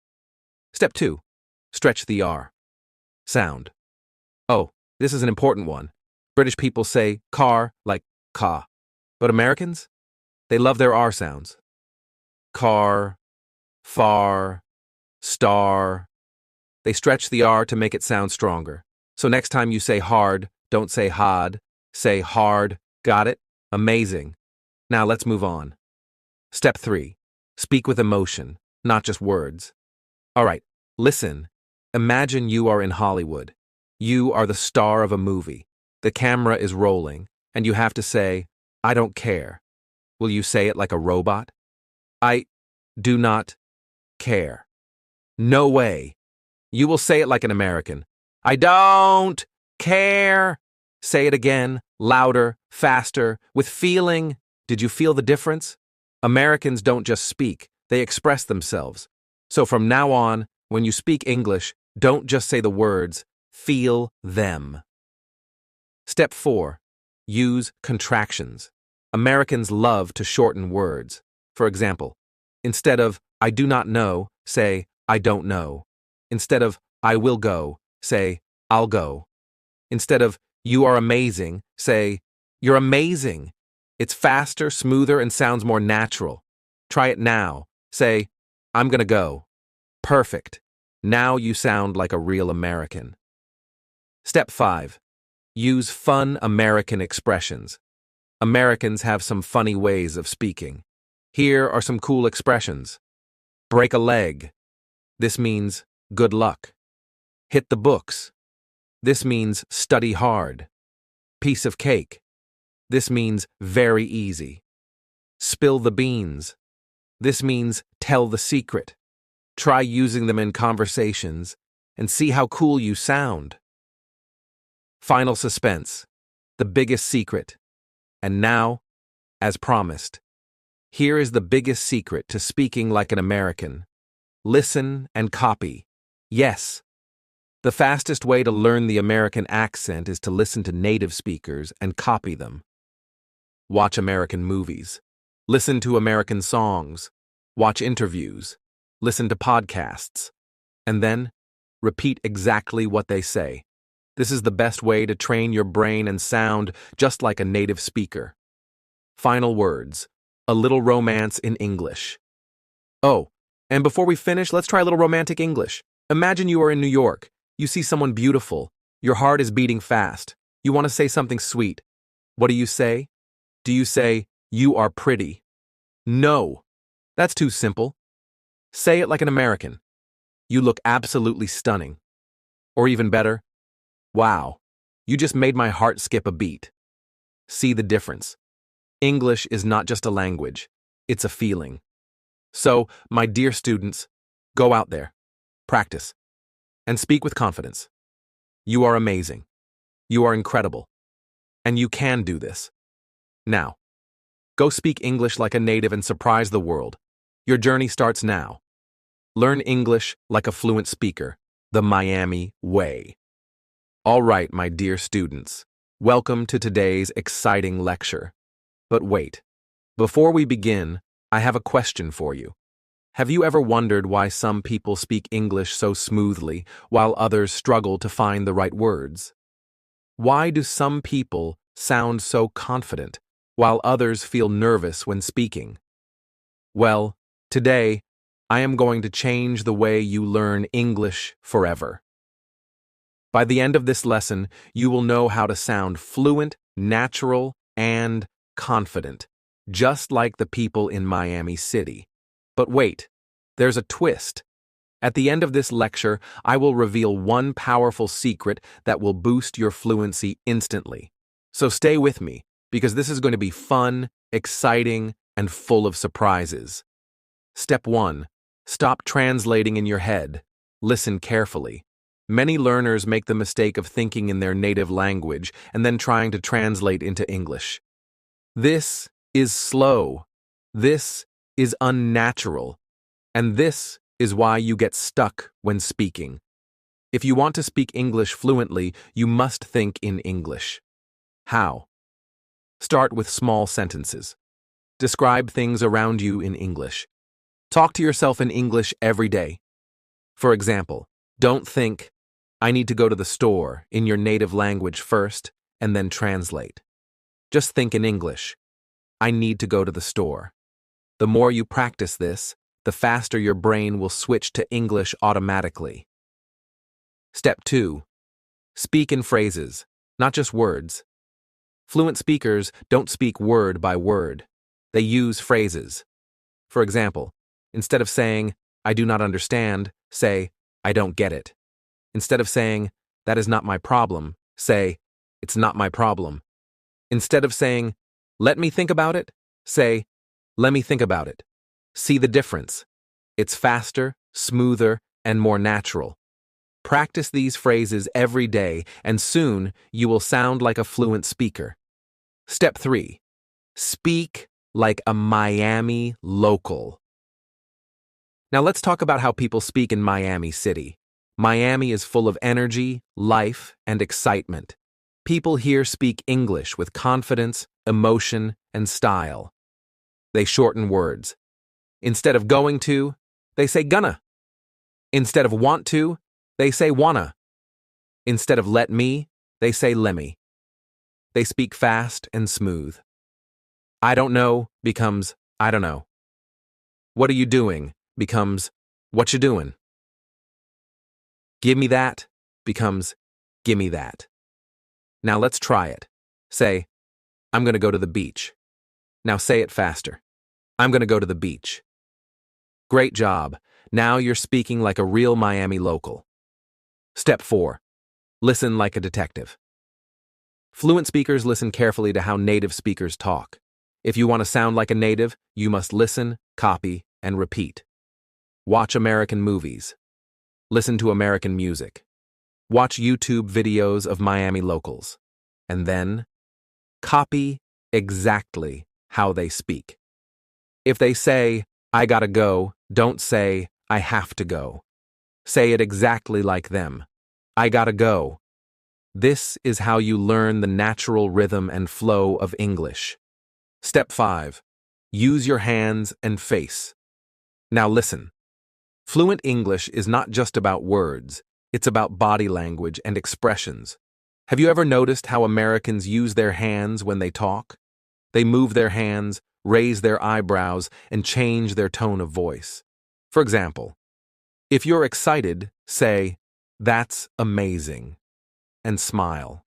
Step 2, stretch the R. Sound. Oh, this is an important one. British people say car like ka, but Americans? They love their R sounds. car, far, star. They stretch the R to make it sound stronger. So next time you say hard, don't say hard, say hard. Got it? Amazing. Now let's move on. Step 3. Speak with emotion, not just words. All right, listen. Imagine you are in Hollywood. You are the star of a movie. The camera is rolling, and you have to say, I don't care. Will you say it like a robot? I do not care. No way. You will say it like an American. I don't care. Say it again, louder, faster, with feeling. Did you feel the difference? Americans don't just speak, they express themselves. So from now on, when you speak English, don't just say the words, feel them. Step 4. Use contractions. Americans love to shorten words. For example, instead of I do not know, say I don't know. Instead of I will go, say I'll go. Instead of you are amazing, say you're amazing. It's faster, smoother, and sounds more natural. Try it now. Say, I'm gonna go. Perfect. Now you sound like a real American. Step 5. Use fun American expressions. Americans have some funny ways of speaking. Here are some cool expressions. Break a leg. This means good luck. Hit the books. This means study hard. Piece of cake. This means very easy. Spill the beans. This means tell the secret. Try using them in conversations and see how cool you sound. Final suspense. The biggest secret. And now, as promised, here is the biggest secret to speaking like an American. Listen and copy. Yes. The fastest way to learn the American accent is to listen to native speakers and copy them. Watch American movies. Listen to American songs. Watch interviews. Listen to podcasts. And then, repeat exactly what they say. This is the best way to train your brain and sound just like a native speaker. Final words. A little romance in English. Oh, and before we finish, let's try a little romantic English. Imagine you are in New York. You see someone beautiful. Your heart is beating fast. You want to say something sweet. What do you say? Do you say, you are pretty? No. That's too simple. Say it like an American. You look absolutely stunning. Or even better, wow, you just made my heart skip a beat. See the difference. English is not just a language, it's a feeling. So, my dear students, go out there, practice, and speak with confidence. You are amazing. You are incredible. And you can do this. Now, go speak English like a native and surprise the world. Your journey starts now. Learn English like a fluent speaker, the Miami way. All right, my dear students, welcome to today's exciting lecture. But wait, before we begin, I have a question for you. Have you ever wondered why some people speak English so smoothly while others struggle to find the right words? Why do some people sound so confident while others feel nervous when speaking? Well, today, I am going to change the way you learn English forever. By the end of this lesson, you will know how to sound fluent, natural, and confident, just like the people in Miami City. But wait, there's a twist. At the end of this lecture, I will reveal one powerful secret that will boost your fluency instantly. So stay with me, because this is going to be fun, exciting, and full of surprises. Step 1. Stop translating in your head. Listen carefully. Many learners make the mistake of thinking in their native language and then trying to translate into English. This is slow. This is unnatural. And this is why you get stuck when speaking. If you want to speak English fluently, you must think in English. How? Start with small sentences. Describe things around you in English. Talk to yourself in English every day. For example, don't think, I need to go to the store in your native language first and then translate. Just think in English. I need to go to the store. The more you practice this, the faster your brain will switch to English automatically. Step 2. Speak in phrases, not just words. Fluent speakers don't speak word by word. They use phrases. For example, instead of saying, "I do not understand," say, "I don't get it." Instead of saying, "That is not my problem," say, "It's not my problem." Instead of saying, "Let me think about it," say, "Let me think about it." See the difference? It's faster, smoother, and more natural. Practice these phrases every day, and soon you will sound like a fluent speaker. Step 3. Speak like a Miami local. Now let's talk about how people speak in Miami City. Miami is full of energy, life, and excitement. People here speak English with confidence, emotion, and style. They shorten words. Instead of going to, they say gonna. Instead of want to, they say wanna. Instead of let me, they say lemme. They speak fast and smooth. I don't know becomes I don't know. What are you doing becomes what you doing. Give me that becomes gimme that. Now let's try it. Say, I'm going to go to the beach. Now say it faster. I'm going to go to the beach. Great job. Now you're speaking like a real Miami local. Step 4. Listen like a detective. Fluent speakers listen carefully to how native speakers talk. If you want to sound like a native, you must listen, copy, and repeat. Watch American movies. Listen to American music. Watch YouTube videos of Miami locals. And then, copy exactly how they speak. If they say, "I gotta go," don't say, "I have to go." Say it exactly like them. I gotta go. This is how you learn the natural rhythm and flow of English. Step 5. Use your hands and face. Now listen. Fluent English is not just about words, it's about body language and expressions. Have you ever noticed how Americans use their hands when they talk? They move their hands, raise their eyebrows, and change their tone of voice. For example, if you're excited, say, "That's amazing," and smile.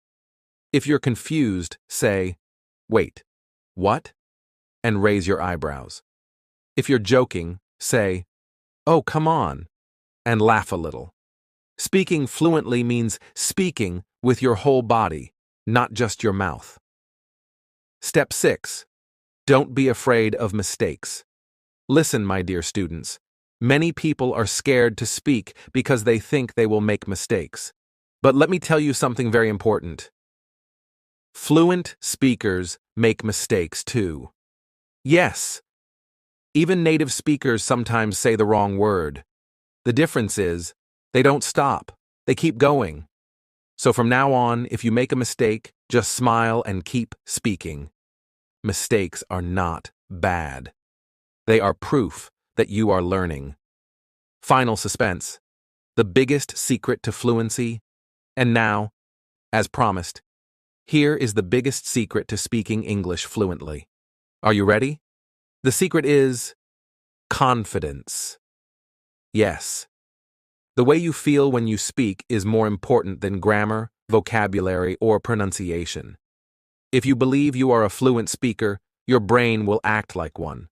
If you're confused, say, "Wait, what?" and raise your eyebrows. If you're joking, say, "Oh, come on," and laugh a little. Speaking fluently means speaking with your whole body, not just your mouth. Step 6. Don't be afraid of mistakes. Listen, my dear students. Many people are scared to speak because they think they will make mistakes. But let me tell you something very important. Fluent speakers make mistakes too. Yes, even native speakers sometimes say the wrong word. The difference is, they don't stop, they keep going. So from now on, if you make a mistake, just smile and keep speaking. Mistakes are not bad. They are proof that you are learning. Final suspense. The biggest secret to fluency. And now, as promised, here is the biggest secret to speaking English fluently. Are you ready? The secret is confidence. Yes. The way you feel when you speak is more important than grammar, vocabulary, or pronunciation. If you believe you are a fluent speaker, your brain will act like one.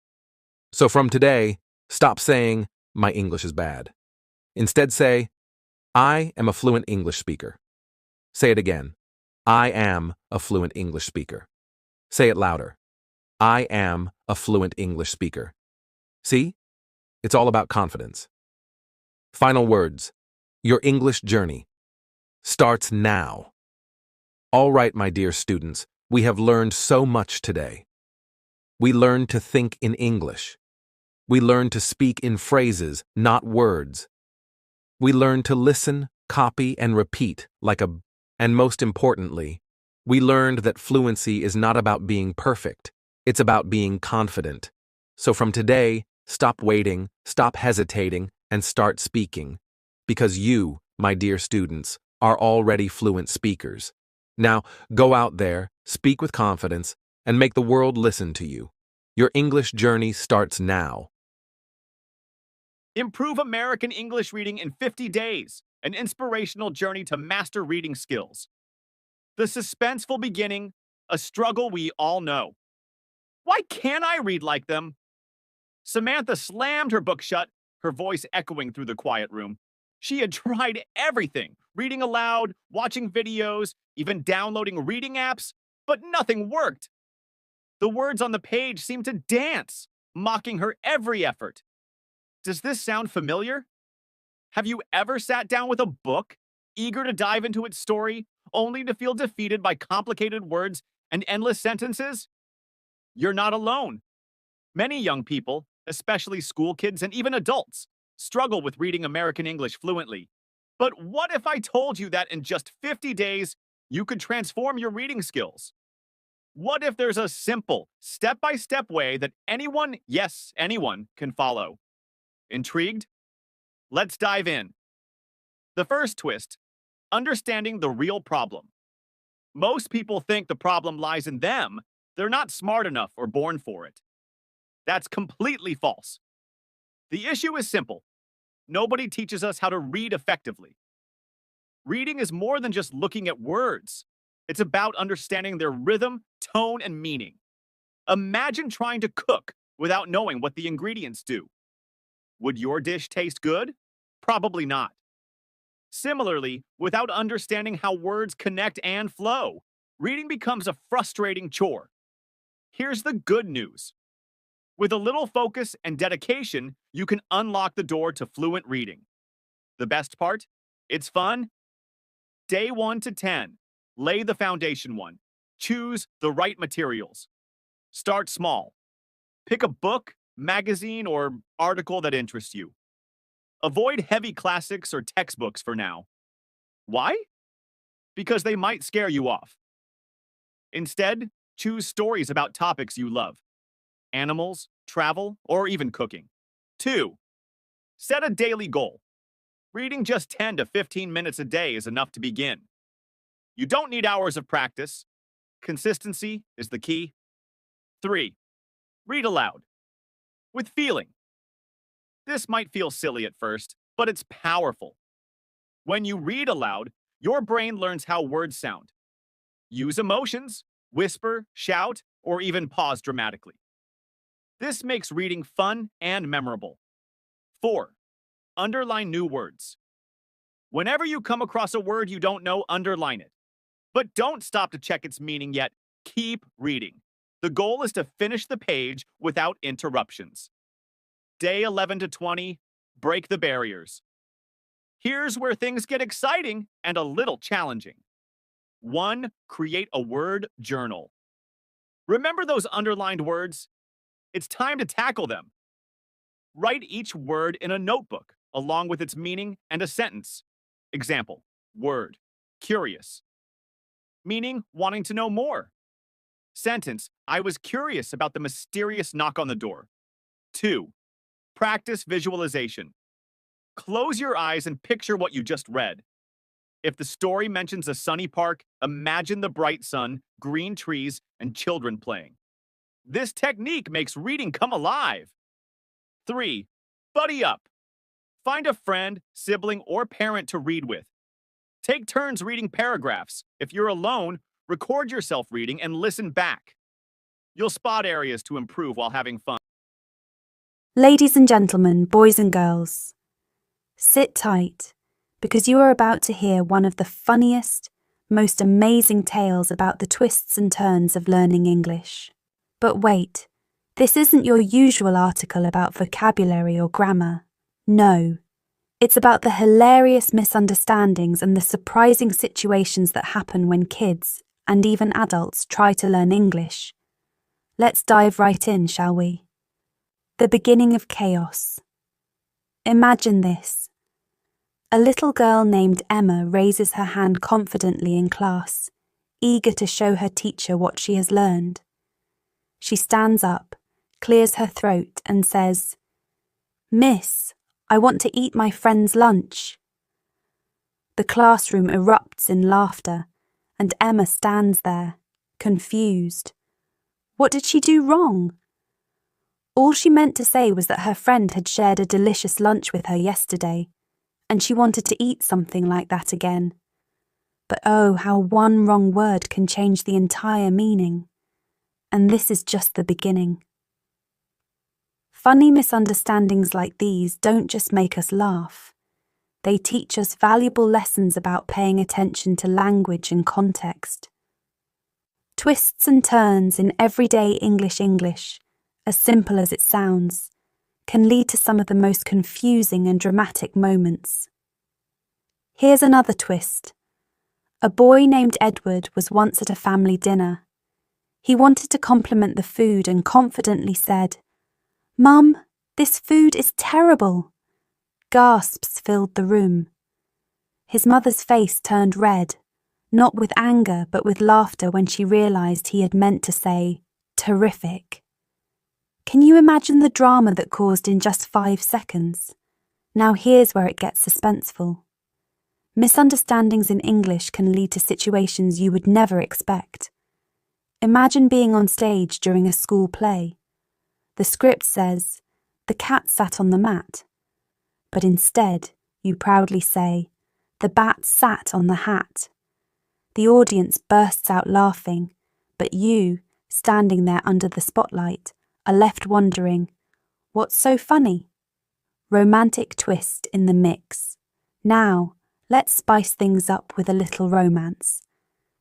So from today, stop saying, "My English is bad." Instead say, "I am a fluent English speaker." Say it again. I am a fluent English speaker. Say it louder. I am a fluent English speaker. See? It's all about confidence. Final words. Your English journey starts now. All right, my dear students, we have learned so much today. We learned to think in English. We learned to speak in phrases, not words. We learned to listen, copy, and repeat and most importantly, we learned that fluency is not about being perfect. It's about being confident. So from today, stop waiting, stop hesitating, and start speaking. Because you, my dear students, are already fluent speakers. Now, go out there, speak with confidence, and make the world listen to you. Your English journey starts now. Improve American English reading in 50 days, an inspirational journey to master reading skills. The suspenseful beginning, a struggle we all know. Why can't I read like them? Samantha slammed her book shut, her voice echoing through the quiet room. She had tried everything, reading aloud, watching videos, even downloading reading apps, but nothing worked. The words on the page seemed to dance, mocking her every effort. Does this sound familiar? Have you ever sat down with a book, eager to dive into its story, only to feel defeated by complicated words and endless sentences? You're not alone. Many young people, especially school kids and even adults, struggle with reading American English fluently. But what if I told you that in just 50 days, you could transform your reading skills? What if there's a simple, step-by-step way that anyone, yes, anyone, can follow? Intrigued? Let's dive in. The first twist, understanding the real problem. Most people think the problem lies in them. They're not smart enough or born for it. That's completely false. The issue is simple. Nobody teaches us how to read effectively. Reading is more than just looking at words. It's about understanding their rhythm, tone, and meaning. Imagine trying to cook without knowing what the ingredients do. Would your dish taste good? Probably not. Similarly, without understanding how words connect and flow, reading becomes a frustrating chore. Here's the good news. With a little focus and dedication, you can unlock the door to fluent reading. The best part? It's fun. Day 1 to 10. Lay the foundation one. Choose the right materials. Start small. Pick a book, magazine, or article that interests you. Avoid heavy classics or textbooks for now. Why? Because they might scare you off. Instead, choose stories about topics you love. Animals, travel, or even cooking. 2. Set a daily goal. Reading just 10 to 15 minutes a day is enough to begin. You don't need hours of practice. Consistency is the key. 3. Read aloud. With feeling. This might feel silly at first, but it's powerful. When you read aloud, your brain learns how words sound. Use emotions, whisper, shout, or even pause dramatically. This makes reading fun and memorable. 4. Underline new words. Whenever you come across a word you don't know, underline it. But don't stop to check its meaning yet. Keep reading. The goal is to finish the page without interruptions. Day 11 to 20, break the barriers. Here's where things get exciting and a little challenging. 1. Create a word journal. Remember those underlined words? It's time to tackle them. Write each word in a notebook, along with its meaning and a sentence. Example, word, curious. Meaning, wanting to know more. Sentence, I was curious about the mysterious knock on the door. 2. Practice visualization. Close your eyes and picture what you just read. If the story mentions a sunny park, imagine the bright sun, green trees, and children playing. This technique makes reading come alive. 3. Buddy up. Find a friend, sibling, or parent to read with. Take turns reading paragraphs. If you're alone, record yourself reading and listen back. You'll spot areas to improve while having fun. Ladies and gentlemen, boys and girls, sit tight, because you are about to hear one of the funniest, most amazing tales about the twists and turns of learning English. But wait, this isn't your usual article about vocabulary or grammar. No, it's about the hilarious misunderstandings and the surprising situations that happen when kids, and even adults, try to learn English. Let's dive right in, shall we? The beginning of chaos. Imagine this. A little girl named Emma raises her hand confidently in class, eager to show her teacher what she has learned. She stands up, clears her throat, and says, "Miss, I want to eat my friend's lunch." The classroom erupts in laughter, and Emma stands there, confused. What did she do wrong? All she meant to say was that her friend had shared a delicious lunch with her yesterday, and she wanted to eat something like that again. But oh, how one wrong word can change the entire meaning. And this is just the beginning. Funny misunderstandings like these don't just make us laugh. They teach us valuable lessons about paying attention to language and context. Twists and turns in everyday English, as simple as it sounds, can lead to some of the most confusing and dramatic moments. Here's another twist. A boy named Edward was once at a family dinner. He wanted to compliment the food and confidently said, "Mum, this food is terrible." Gasps filled the room. His mother's face turned red, not with anger but with laughter when she realised he had meant to say, "terrific." Can you imagine the drama that caused in just 5 seconds? Now here's where it gets suspenseful. Misunderstandings in English can lead to situations you would never expect. Imagine being on stage during a school play. The script says, "The cat sat on the mat." But instead, you proudly say, "The bat sat on the hat." The audience bursts out laughing, but you, standing there under the spotlight, are left wondering, what's so funny? Romantic twist in the mix. Now, let's spice things up with a little romance.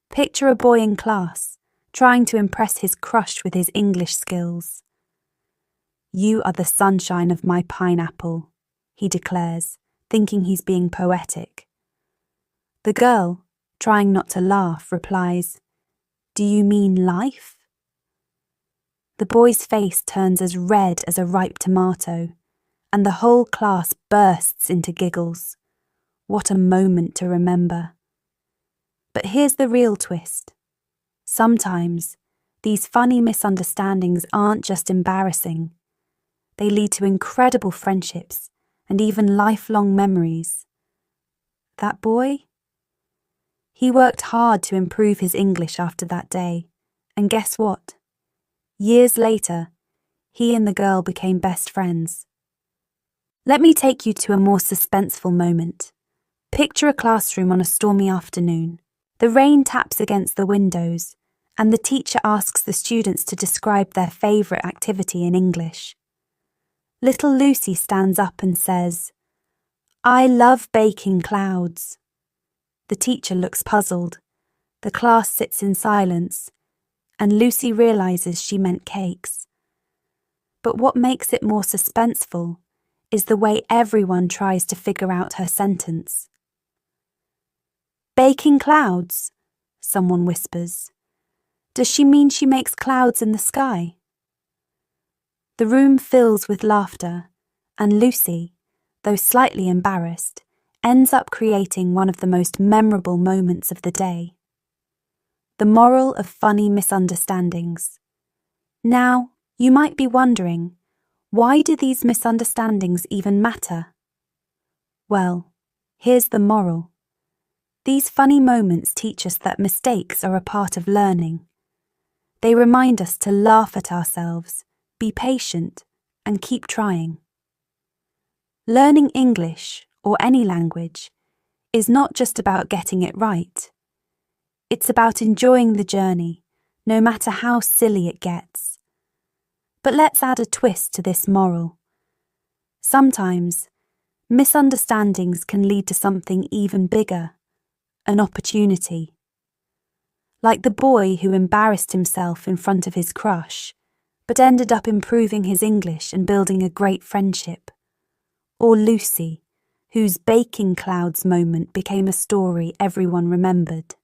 Picture a boy in class, trying to impress his crush with his English skills. "You are the sunshine of my pineapple," he declares, thinking he's being poetic. The girl, trying not to laugh, replies, "Do you mean life?" The boy's face turns as red as a ripe tomato, and the whole class bursts into giggles. What a moment to remember. But here's the real twist. Sometimes, these funny misunderstandings aren't just embarrassing. They lead to incredible friendships and even lifelong memories. That boy? He worked hard to improve his English after that day, and guess what? Years later, he and the girl became best friends. Let me take you to a more suspenseful moment. Picture a classroom on a stormy afternoon. The rain taps against the windows, and the teacher asks the students to describe their favourite activity in English. Little Lucy stands up and says, "I love baking clouds." The teacher looks puzzled. The class sits in silence, and Lucy realises she meant cakes. But what makes it more suspenseful is the way everyone tries to figure out her sentence. "Baking clouds," someone whispers. Does she mean she makes clouds in the sky? The room fills with laughter, and Lucy, though slightly embarrassed, ends up creating one of the most memorable moments of the day. The moral of funny misunderstandings. Now, you might be wondering, why do these misunderstandings even matter? Well, here's the moral. These funny moments teach us that mistakes are a part of learning. They remind us to laugh at ourselves, be patient, and keep trying. Learning English, or any language, is not just about getting it right. It's about enjoying the journey, no matter how silly it gets. But let's add a twist to this moral. Sometimes, misunderstandings can lead to something even bigger, an opportunity. Like the boy who embarrassed himself in front of his crush, but ended up improving his English and building a great friendship. Or Lucy, whose baking clouds moment became a story everyone remembered.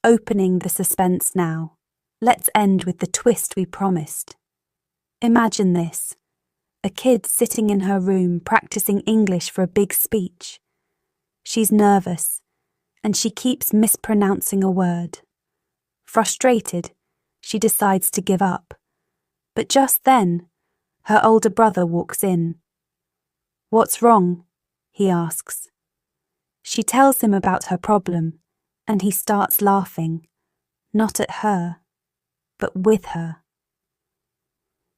Opening the suspense now, let's end with the twist we promised. Imagine this, a kid sitting in her room practicing English for a big speech. She's nervous, and she keeps mispronouncing a word. Frustrated, she decides to give up. But just then, her older brother walks in. "What's wrong?" he asks. She tells him about her problem, and he starts laughing, not at her, but with her.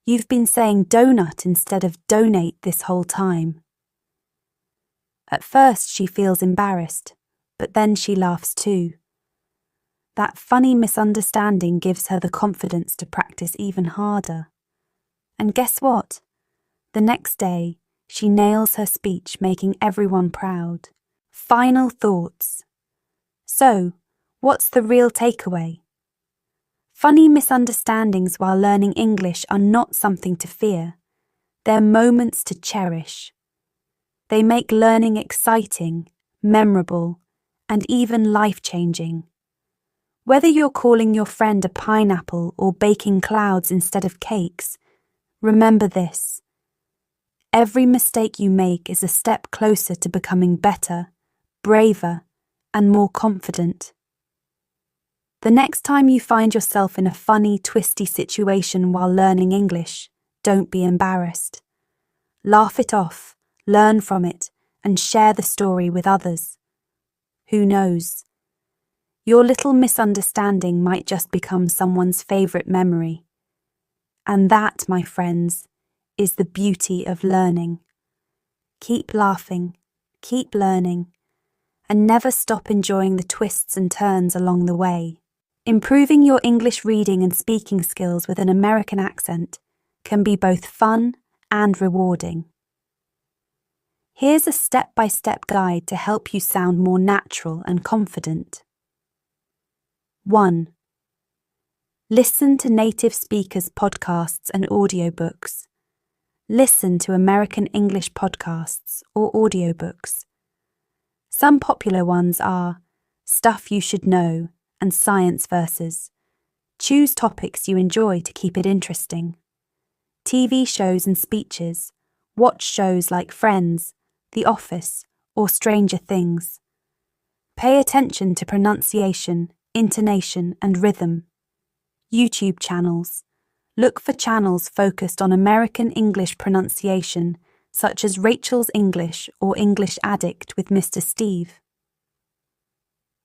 You've been saying donut instead of donate this whole time. At first she feels embarrassed, but then she laughs too. That funny misunderstanding gives her the confidence to practice even harder. And guess what? The next day, she nails her speech, making everyone proud. Final thoughts. So, what's the real takeaway? Funny misunderstandings while learning English are not something to fear. They're moments to cherish. They make learning exciting, memorable, and even life-changing. Whether you're calling your friend a pineapple or baking clouds instead of cakes, remember this. Every mistake you make is a step closer to becoming better, braver, and more confident. The next time you find yourself in a funny, twisty situation while learning English, don't be embarrassed. Laugh it off, learn from it, and share the story with others. Who knows? Your little misunderstanding might just become someone's favourite memory. And that, my friends, is the beauty of learning. Keep laughing, keep learning, and never stop enjoying the twists and turns along the way. Improving your English reading and speaking skills with an American accent can be both fun and rewarding. Here's a step-by-step guide to help you sound more natural and confident. 1. Listen to native speakers' podcasts and audiobooks. Listen to American English podcasts or audiobooks. Some popular ones are Stuff You Should Know and Science Verses. Choose topics you enjoy to keep it interesting. TV shows and speeches. Watch shows like Friends, The Office, or Stranger Things. Pay attention to pronunciation, intonation, and rhythm. YouTube channels. Look for channels focused on American English pronunciation, such as Rachel's English or English Addict with Mr. Steve.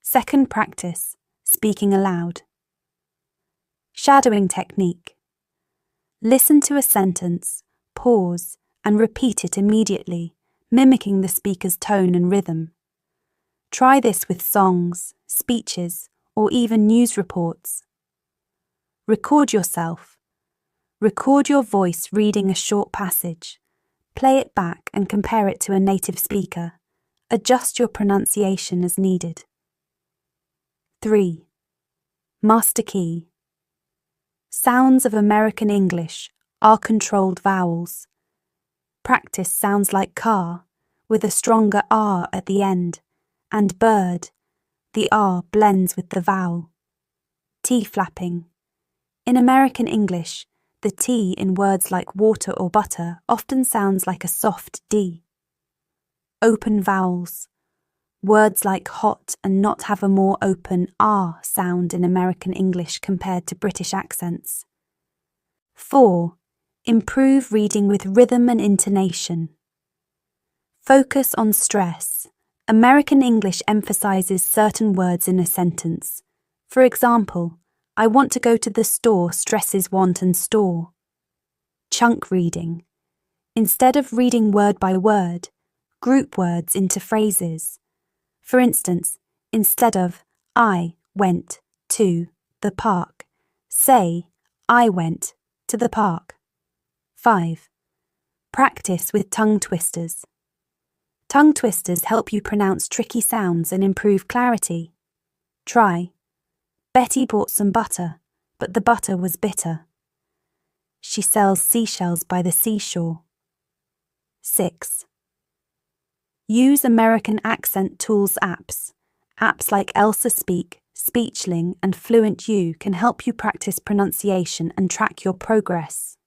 Second practice, speaking aloud. Shadowing technique. Listen to a sentence, pause, and repeat it immediately, mimicking the speaker's tone and rhythm. Try this with songs, speeches, or even news reports. Record yourself. Record your voice reading a short passage. Play it back and compare it to a native speaker. Adjust your pronunciation as needed. 3. Master key. Sounds of American English are controlled vowels. Practice sounds like car, with a stronger R at the end, and bird. The R blends with the vowel. T flapping. In American English, the T in words like water or butter often sounds like a soft D. Open vowels. Words like hot and not have a more open R sound in American English compared to British accents. 4. Improve reading with rhythm and intonation. Focus on stress. American English emphasizes certain words in a sentence. For example, I want to go to the store stresses want and store. Chunk reading. Instead of reading word by word, group words into phrases. For instance, instead of I went to the park, say I went to the park. 5. Practice with tongue twisters. Tongue twisters help you pronounce tricky sounds and improve clarity. Try. Betty bought some butter, but the butter was bitter. She sells seashells by the seashore. 6. Use American Accent Tools apps. Apps like Elsa Speak, Speechling, and Fluent U can help you practice pronunciation and track your progress.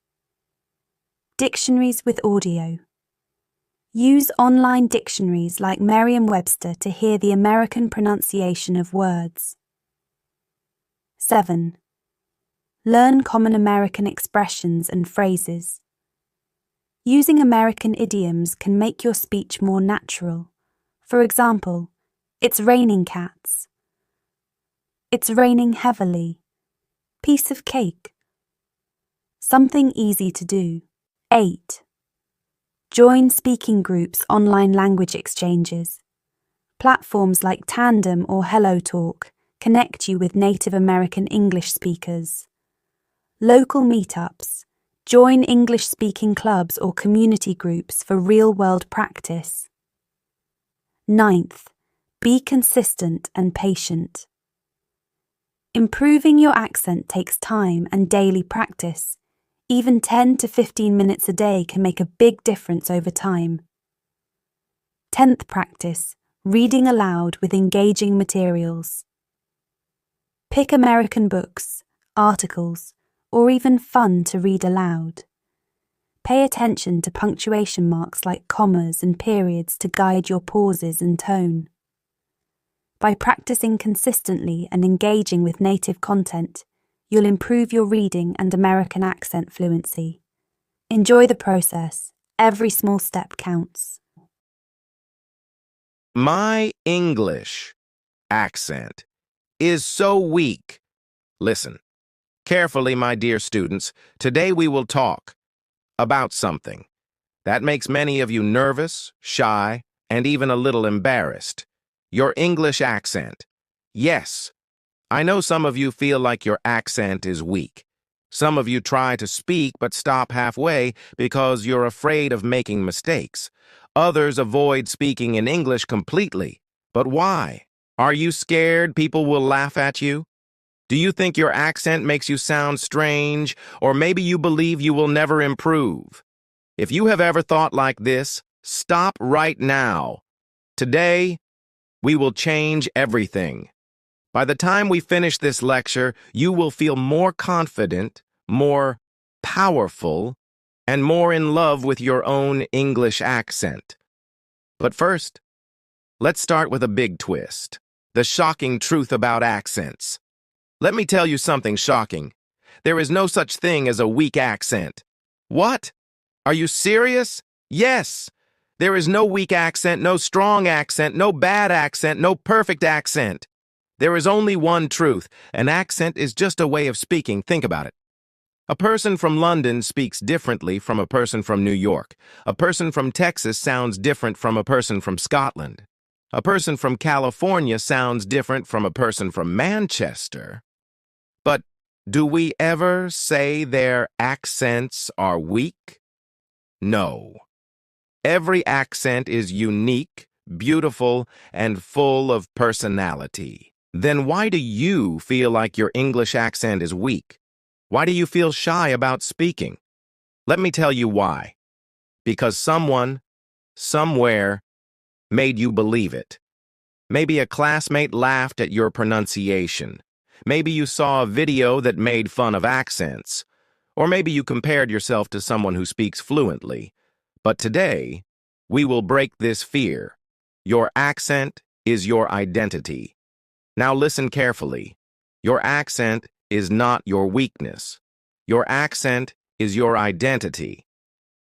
Dictionaries with audio. Use online dictionaries like Merriam-Webster to hear the American pronunciation of words. 7. Learn common American expressions and phrases. Using American idioms can make your speech more natural. For example, it's raining cats. It's raining heavily. Piece of cake. Something easy to do. 8. Join speaking groups, online language exchanges. Platforms like Tandem or HelloTalk connect you with native American English speakers. Local meetups. Join English-speaking clubs or community groups for real-world practice. 9th, be consistent and patient. Improving your accent takes time and daily practice. Even 10 to 15 minutes a day can make a big difference over time. 10th practice, reading aloud with engaging materials. Pick American books, articles, or even fun to read aloud. Pay attention to punctuation marks like commas and periods to guide your pauses and tone. By practicing consistently and engaging with native content, you'll improve your reading and American accent fluency. Enjoy the process. Every small step counts. My English accent is so weak. Listen carefully, my dear students. Today we will talk about something that makes many of you nervous, shy, and even a little embarrassed. Your English accent. Yes, I know some of you feel like your accent is weak. Some of you try to speak but stop halfway because you're afraid of making mistakes. Others avoid speaking in English completely. But why? Are you scared people will laugh at you? Do you think your accent makes you sound strange, or maybe you believe you will never improve? If you have ever thought like this, stop right now. Today, we will change everything. By the time we finish this lecture, you will feel more confident, more powerful, and more in love with your own English accent. But first, let's start with a big twist. The shocking truth about accents. Let me tell you something shocking. There is no such thing as a weak accent. What? Are you serious? Yes. There is no weak accent, no strong accent, no bad accent, no perfect accent. There is only one truth. An accent is just a way of speaking. Think about it. A person from London speaks differently from a person from New York. A person from Texas sounds different from a person from Scotland. A person from California sounds different from a person from Manchester. But do we ever say their accents are weak? No. Every accent is unique, beautiful, and full of personality. Then why do you feel like your English accent is weak? Why do you feel shy about speaking? Let me tell you why. Because someone, somewhere, made you believe it. Maybe a classmate laughed at your pronunciation. Maybe you saw a video that made fun of accents. Or maybe you compared yourself to someone who speaks fluently. But today, we will break this fear. Your accent is your identity. Now listen carefully. Your accent is not your weakness. Your accent is your identity.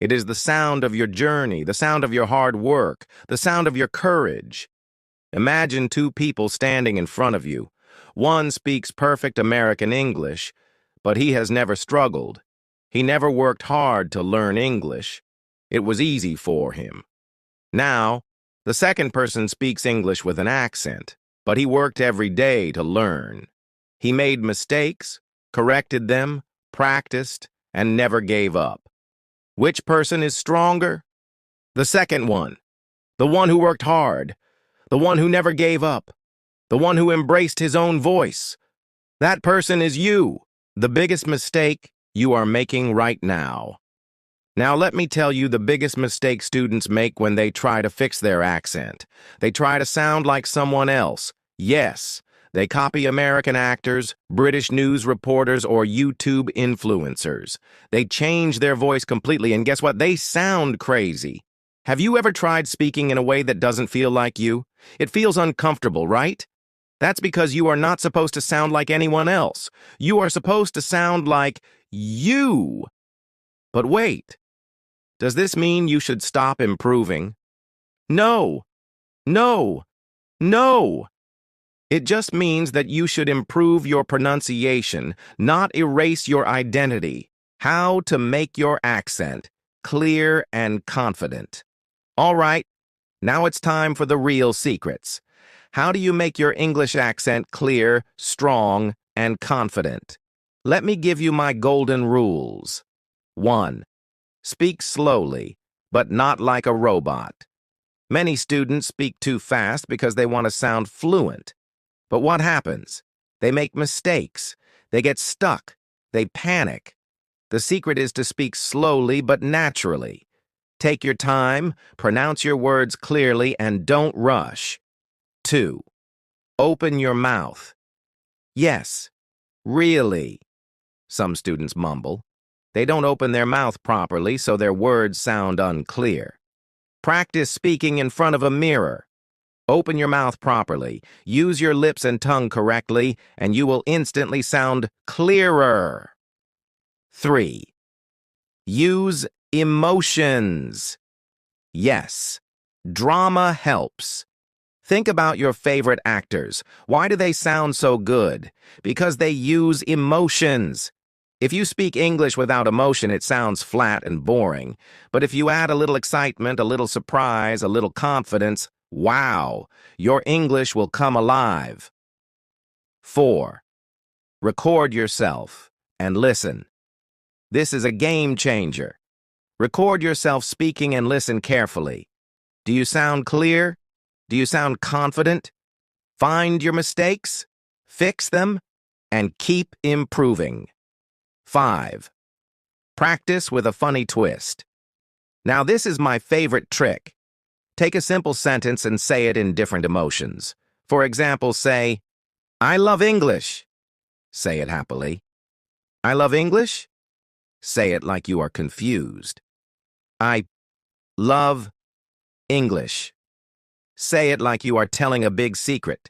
It is the sound of your journey, the sound of your hard work, the sound of your courage. Imagine two people standing in front of you. One speaks perfect American English, but he has never struggled. He never worked hard to learn English. It was easy for him. Now, the second person speaks English with an accent, but he worked every day to learn. He made mistakes, corrected them, practiced, and never gave up. Which person is stronger? The second one. The one who worked hard. The one who never gave up. The one who embraced his own voice. That person is you, the biggest mistake you are making right now. Now let me tell you the biggest mistake students make when they try to fix their accent. They try to sound like someone else. Yes, they copy American actors, British news reporters, or YouTube influencers. They change their voice completely, and guess what? They sound crazy. Have you ever tried speaking in a way that doesn't feel like you? It feels uncomfortable, right? That's because you are not supposed to sound like anyone else. You are supposed to sound like you. But wait, does this mean you should stop improving? No, no, no. It just means that you should improve your pronunciation, not erase your identity. How to make your accent clear and confident. All right, now it's time for the real secrets. How do you make your English accent clear, strong, and confident? Let me give you my golden rules. 1. Speak slowly, but not like a robot. Many students speak too fast because they want to sound fluent. But what happens? They make mistakes. They get stuck. They panic. The secret is to speak slowly but naturally. Take your time, pronounce your words clearly, and don't rush. 2. Open your mouth. Yes, really. Some students mumble. They don't open their mouth properly, so their words sound unclear. Practice speaking in front of a mirror. Open your mouth properly, use your lips and tongue correctly, and you will instantly sound clearer. 3. Use emotions. Yes, drama helps. Think about your favorite actors. Why do they sound so good? Because they use emotions. If you speak English without emotion, it sounds flat and boring. But if you add a little excitement, a little surprise, a little confidence, wow, your English will come alive. 4. Record yourself and listen. This is a game changer. Record yourself speaking and listen carefully. Do you sound clear? Do you sound confident? Find your mistakes, fix them, and keep improving. 5. Practice with a funny twist. Now this is my favorite trick. Take a simple sentence and say it in different emotions. For example, say, I love English. Say it happily. I love English? Say it like you are confused. I love English. Say it like you are telling a big secret.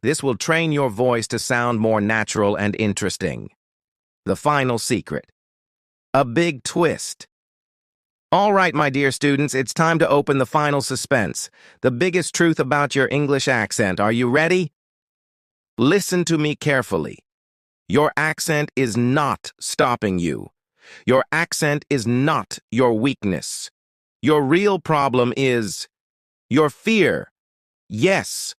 This will train your voice to sound more natural and interesting. The final secret. A big twist. All right, my dear students, it's time to open the final suspense. The biggest truth about your English accent. Are you ready? Listen to me carefully. Your accent is not stopping you. Your accent is not your weakness. Your real problem is your fear. Yes.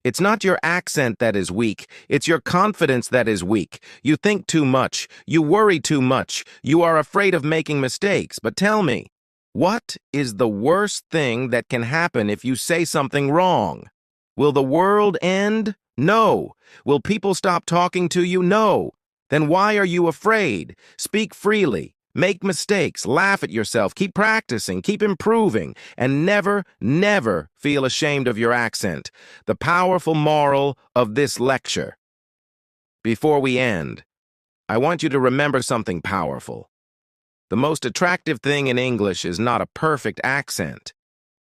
It's not your accent that is weak. It's your confidence that is weak. You think too much. You worry too much. You are afraid of making mistakes. But tell me, what is the worst thing that can happen if you say something wrong? Will the world end? No. Will people stop talking to you? No. Then why are you afraid? Speak freely. Make mistakes. Laugh at yourself. Keep practicing. Keep improving. And never, never feel ashamed of your accent. The powerful moral of this lecture. Before we end, I want you to remember something powerful. The most attractive thing in English is not a perfect accent.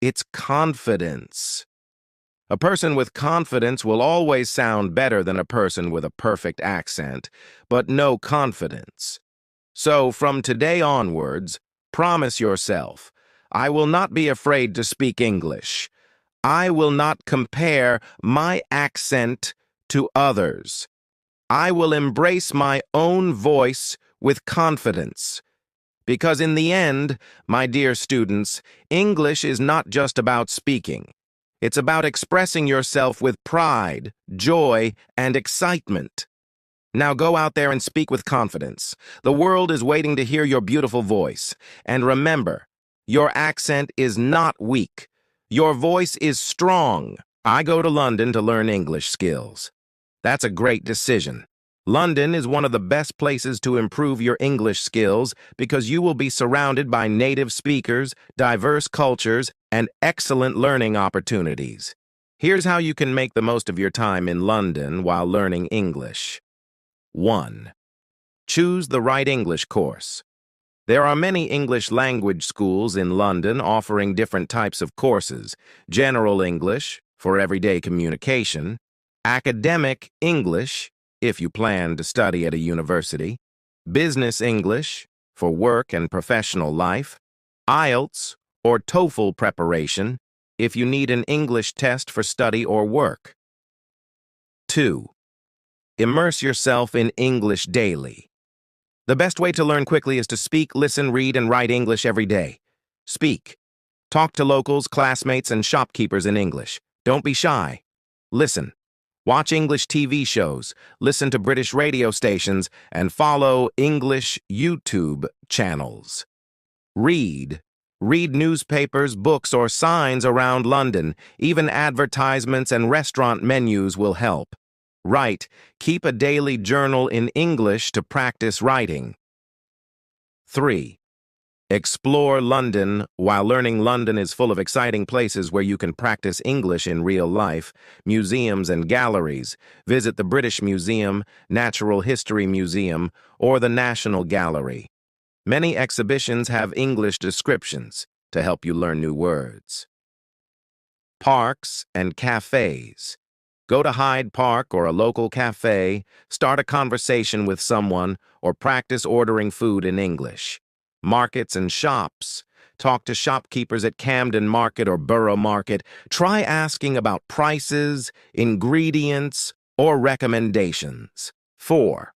It's confidence. A person with confidence will always sound better than a person with a perfect accent, but no confidence. So, from today onwards, promise yourself, I will not be afraid to speak English. I will not compare my accent to others. I will embrace my own voice with confidence. Because in the end, my dear students, English is not just about speaking. It's about expressing yourself with pride, joy, and excitement. Now go out there and speak with confidence. The world is waiting to hear your beautiful voice. And remember, your accent is not weak. Your voice is strong. I go to London to learn English skills. That's a great decision. London is one of the best places to improve your English skills because you will be surrounded by native speakers, diverse cultures, and excellent learning opportunities. Here's how you can make the most of your time in London while learning English. 1. Choose the right English course. There are many English language schools in London offering different types of courses: general English, for everyday communication; academic English, if you plan to study at a university; business English, for work and professional life; IELTS or TOEFL preparation, if you need an English test for study or work. 2. Immerse yourself in English daily. The best way to learn quickly is to speak, listen, read, and write English every day. Speak. Talk to locals, classmates, and shopkeepers in English. Don't be shy. Listen. Watch English TV shows, listen to British radio stations, and follow English YouTube channels. Read. Read newspapers, books, or signs around London. Even advertisements and restaurant menus will help. Write. Keep a daily journal in English to practice writing. 3. Explore London. While learning, London is full of exciting places where you can practice English in real life, museums and galleries. Visit the British Museum, Natural History Museum, or the National Gallery. Many exhibitions have English descriptions to help you learn new words. Parks and cafes. Go to Hyde Park or a local cafe, start a conversation with someone, or practice ordering food in English. Markets and shops. Talk to shopkeepers at Camden Market or Borough Market. Try asking about prices, ingredients, or recommendations. 4.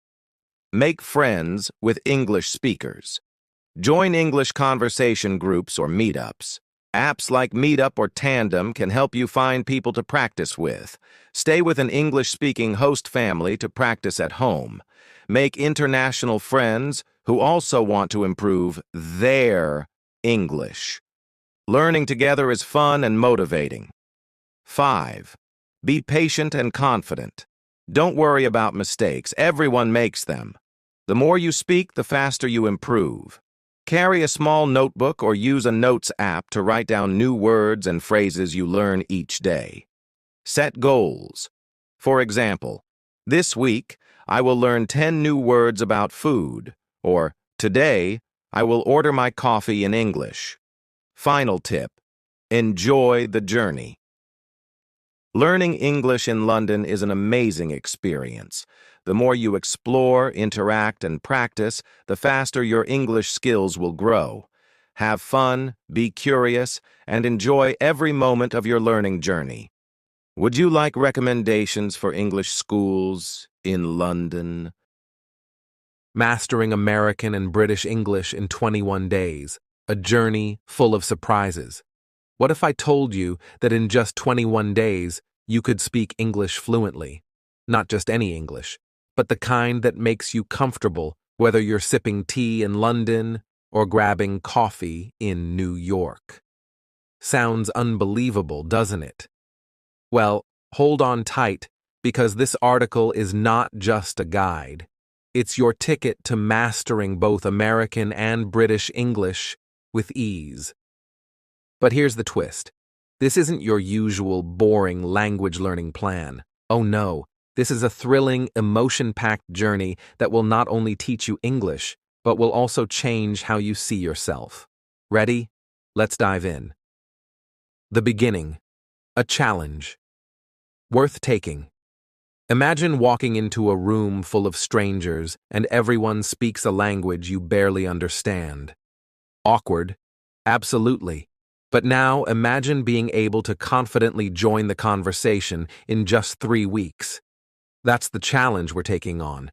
Make friends with English speakers. Join English conversation groups or meetups. Apps like Meetup or Tandem can help you find people to practice with. Stay with an English-speaking host family to practice at home. Make international friends who also want to improve their English. Learning together is fun and motivating. 5. Be patient and confident. Don't worry about mistakes. Everyone makes them. The more you speak, the faster you improve. Carry a small notebook or use a notes app to write down new words and phrases you learn each day. Set goals. For example, this week, I will learn 10 new words about food, or today, I will order my coffee in English. Final tip: enjoy the journey. Learning English in London is an amazing experience. The more you explore, interact, and practice, the faster your English skills will grow. Have fun, be curious, and enjoy every moment of your learning journey. Would you like recommendations for English schools in London? Mastering American and British English in 21 days, a journey full of surprises. What if I told you that in just 21 days, you could speak English fluently? Not just any English, but the kind that makes you comfortable, whether you're sipping tea in London or grabbing coffee in New York. Sounds unbelievable, doesn't it? Well, hold on tight, because this article is not just a guide. It's your ticket to mastering both American and British English with ease. But here's the twist. This isn't your usual boring language learning plan. Oh no, this is a thrilling, emotion-packed journey that will not only teach you English, but will also change how you see yourself. Ready? Let's dive in. The beginning. A challenge. Worth taking. Imagine walking into a room full of strangers and everyone speaks a language you barely understand. Awkward? Absolutely. But now imagine being able to confidently join the conversation in just 3 weeks. That's the challenge we're taking on.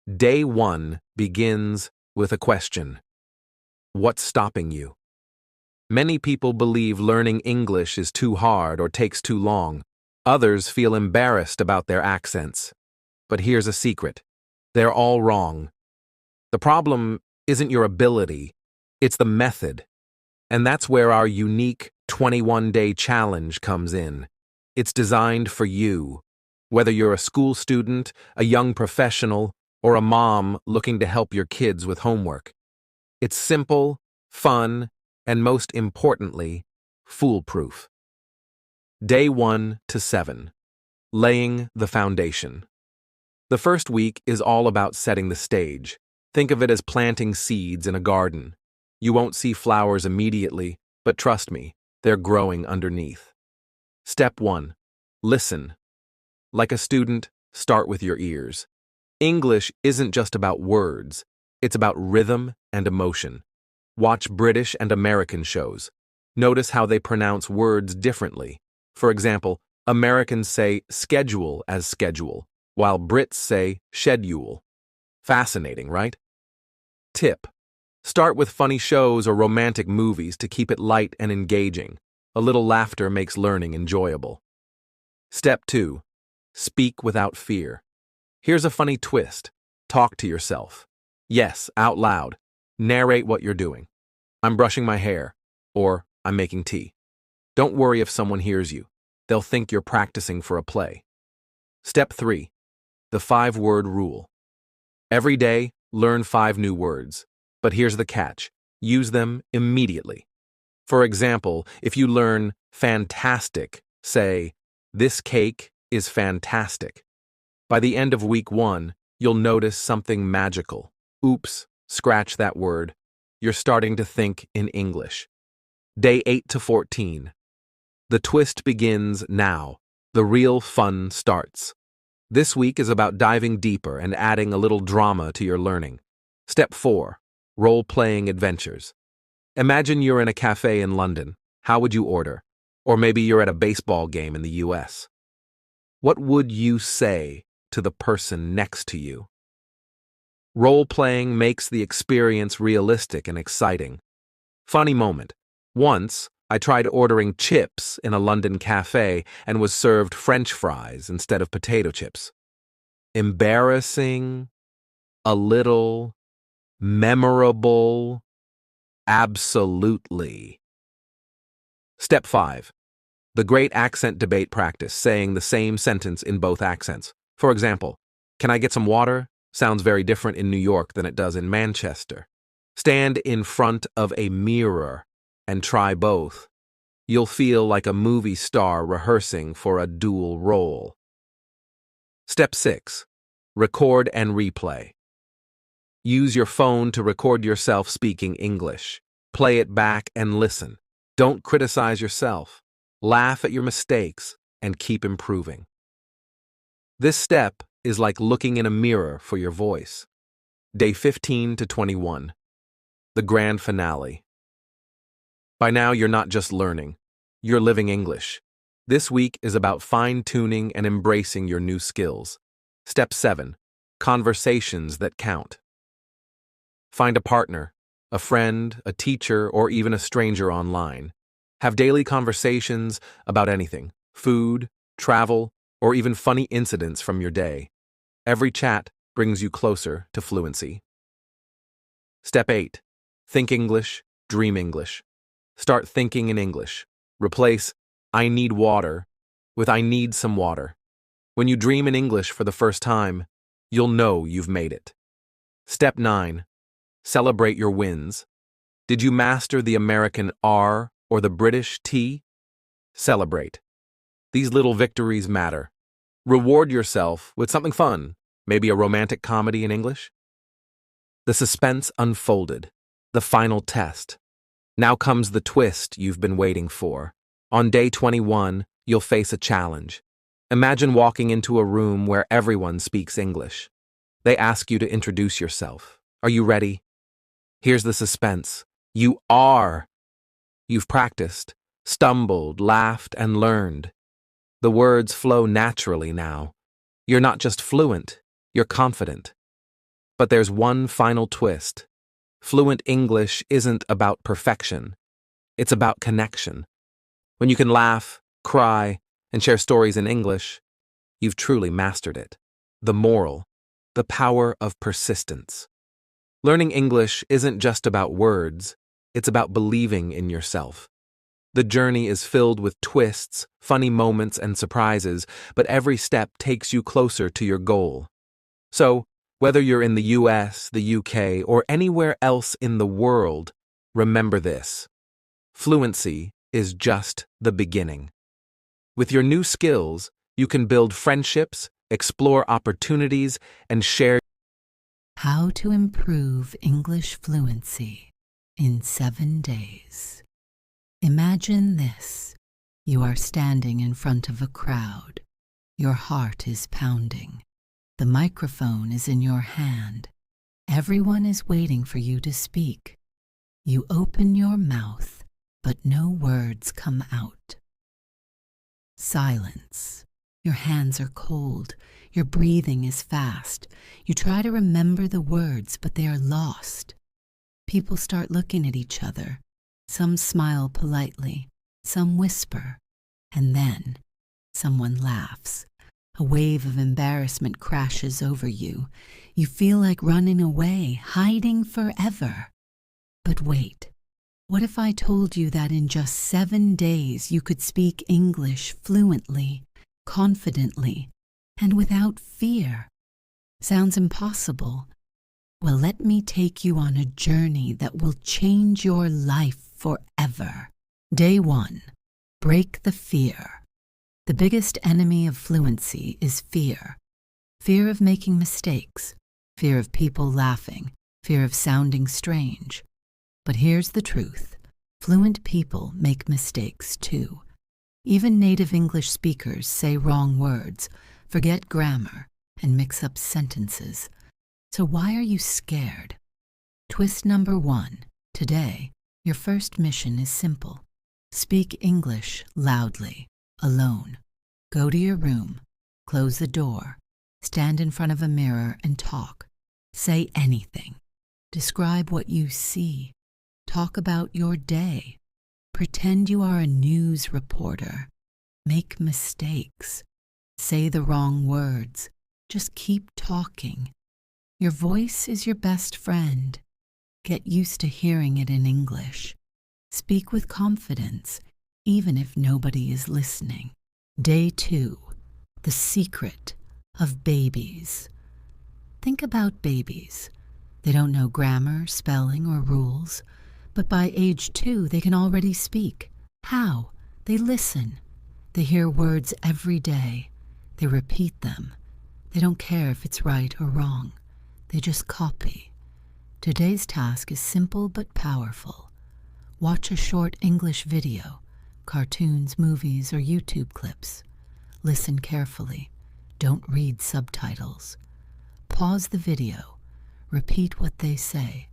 Day 1 begins with a question. What's stopping you? Many people believe learning English is too hard or takes too long. Others feel embarrassed about their accents. But here's a secret. They're all wrong. The problem isn't your ability, it's the method. And that's where our unique 21-day challenge comes in. It's designed for you, whether you're a school student, a young professional, or a mom looking to help your kids with homework. It's simple, fun, and most importantly, foolproof. Day 1 to 7. Laying the foundation. The first week is all about setting the stage. Think of it as planting seeds in a garden. You won't see flowers immediately, but trust me, they're growing underneath. Step 1. Listen. Like a student, start with your ears. English isn't just about words, it's about rhythm and emotion. Watch British and American shows. Notice how they pronounce words differently. For example, Americans say schedule as schedule, while Brits say schedule. Fascinating, right? Tip: start with funny shows or romantic movies to keep it light and engaging. A little laughter makes learning enjoyable. Step 2. Speak without fear. Here's a funny twist. Talk to yourself. Yes, out loud. Narrate what you're doing. I'm brushing my hair, or I'm making tea. Don't worry if someone hears you. They'll think you're practicing for a play. Step 3. The 5-word rule. Every day, learn 5 new words. But here's the catch. Use them immediately. For example, if you learn fantastic, say, "This cake is fantastic." By the end of week 1, you'll notice something magical. Oops, scratch that word. You're starting to think in English. Day 8 to 14. The twist begins now. The real fun starts. This week is about diving deeper and adding a little drama to your learning. Step 4. Role-playing adventures. Imagine you're in a cafe in London. How would you order? Or maybe you're at a baseball game in the US. What would you say to the person next to you? Role-playing makes the experience realistic and exciting. Funny moment. Once, I tried ordering chips in a London cafe and was served French fries instead of potato chips. Embarrassing, a little, memorable, absolutely. Step 5. The great accent debate practice, saying the same sentence in both accents. For example, "Can I get some water?" sounds very different in New York than it does in Manchester. Stand in front of a mirror and try both. You'll feel like a movie star rehearsing for a dual role. Step 6. Record and replay. Use your phone to record yourself speaking English. Play it back and listen. Don't criticize yourself. Laugh at your mistakes and keep improving. This step is like looking in a mirror for your voice. Day 15 to 21. The grand finale. By now, you're not just learning. You're living English. This week is about fine-tuning and embracing your new skills. Step 7. Conversations that count. Find a partner, a friend, a teacher, or even a stranger online. Have daily conversations about anything: food, travel, or even funny incidents from your day. Every chat brings you closer to fluency. Step 8. Think English, dream English. Start thinking in English. Replace "I need water" with "I need some water." When you dream in English for the first time, you'll know you've made it. Step 9. Celebrate your wins. Did you master the American R or the British T? Celebrate. These little victories matter. Reward yourself with something fun, maybe a romantic comedy in English. The suspense unfolded. The final test. Now comes the twist you've been waiting for. On day 21, you'll face a challenge. Imagine walking into a room where everyone speaks English. They ask you to introduce yourself. Are you ready? Here's the suspense. You are. You've practiced, stumbled, laughed, and learned. The words flow naturally now. You're not just fluent, you're confident. But there's one final twist. Fluent English isn't about perfection. It's about connection. When you can laugh, cry, and share stories in English, you've truly mastered it. The moral, the power of persistence. Learning English isn't just about words, it's about believing in yourself. The journey is filled with twists, funny moments, and surprises, but every step takes you closer to your goal. So, whether you're in the US, the UK, or anywhere else in the world, remember this. Fluency is just the beginning. With your new skills, you can build friendships, explore opportunities, and share. How to improve English fluency in 7 days. Imagine this. You are standing in front of a crowd. Your heart is pounding. The microphone is in your hand. Everyone is waiting for you to speak. You open your mouth, but no words come out. Silence. Your hands are cold. Your breathing is fast. You try to remember the words, but they are lost. People start looking at each other. Some smile politely, some whisper, and then someone laughs. A wave of embarrassment crashes over you. You feel like running away, hiding forever. But wait, what if I told you that in just 7 days you could speak English fluently, confidently, and without fear? Sounds impossible. Well, let me take you on a journey that will change your life forever. Day 1. Break the fear. The biggest enemy of fluency is fear. Fear of making mistakes, fear of people laughing, fear of sounding strange. But here's the truth. Fluent people make mistakes too. Even native English speakers say wrong words, forget grammar, and mix up sentences. So why are you scared? Twist number 1. Today, your first mission is simple. Speak English loudly, alone. Go to your room, close the door, stand in front of a mirror and talk. Say anything. Describe what you see. Talk about your day. Pretend you are a news reporter. Make mistakes. Say the wrong words. Just keep talking. Your voice is your best friend. Get used to hearing it in English. Speak with confidence, even if nobody is listening. Day 2. The secret of babies. Think about babies. They don't know grammar, spelling, or rules, but by age 2 they can already speak. How? They listen. They hear words every day. They repeat them. They don't care if it's right or wrong. They just copy. Today's task is simple but powerful. Watch a short English video, cartoons, movies, or YouTube clips. Listen carefully. Don't read subtitles. Pause the video. Repeat what they say.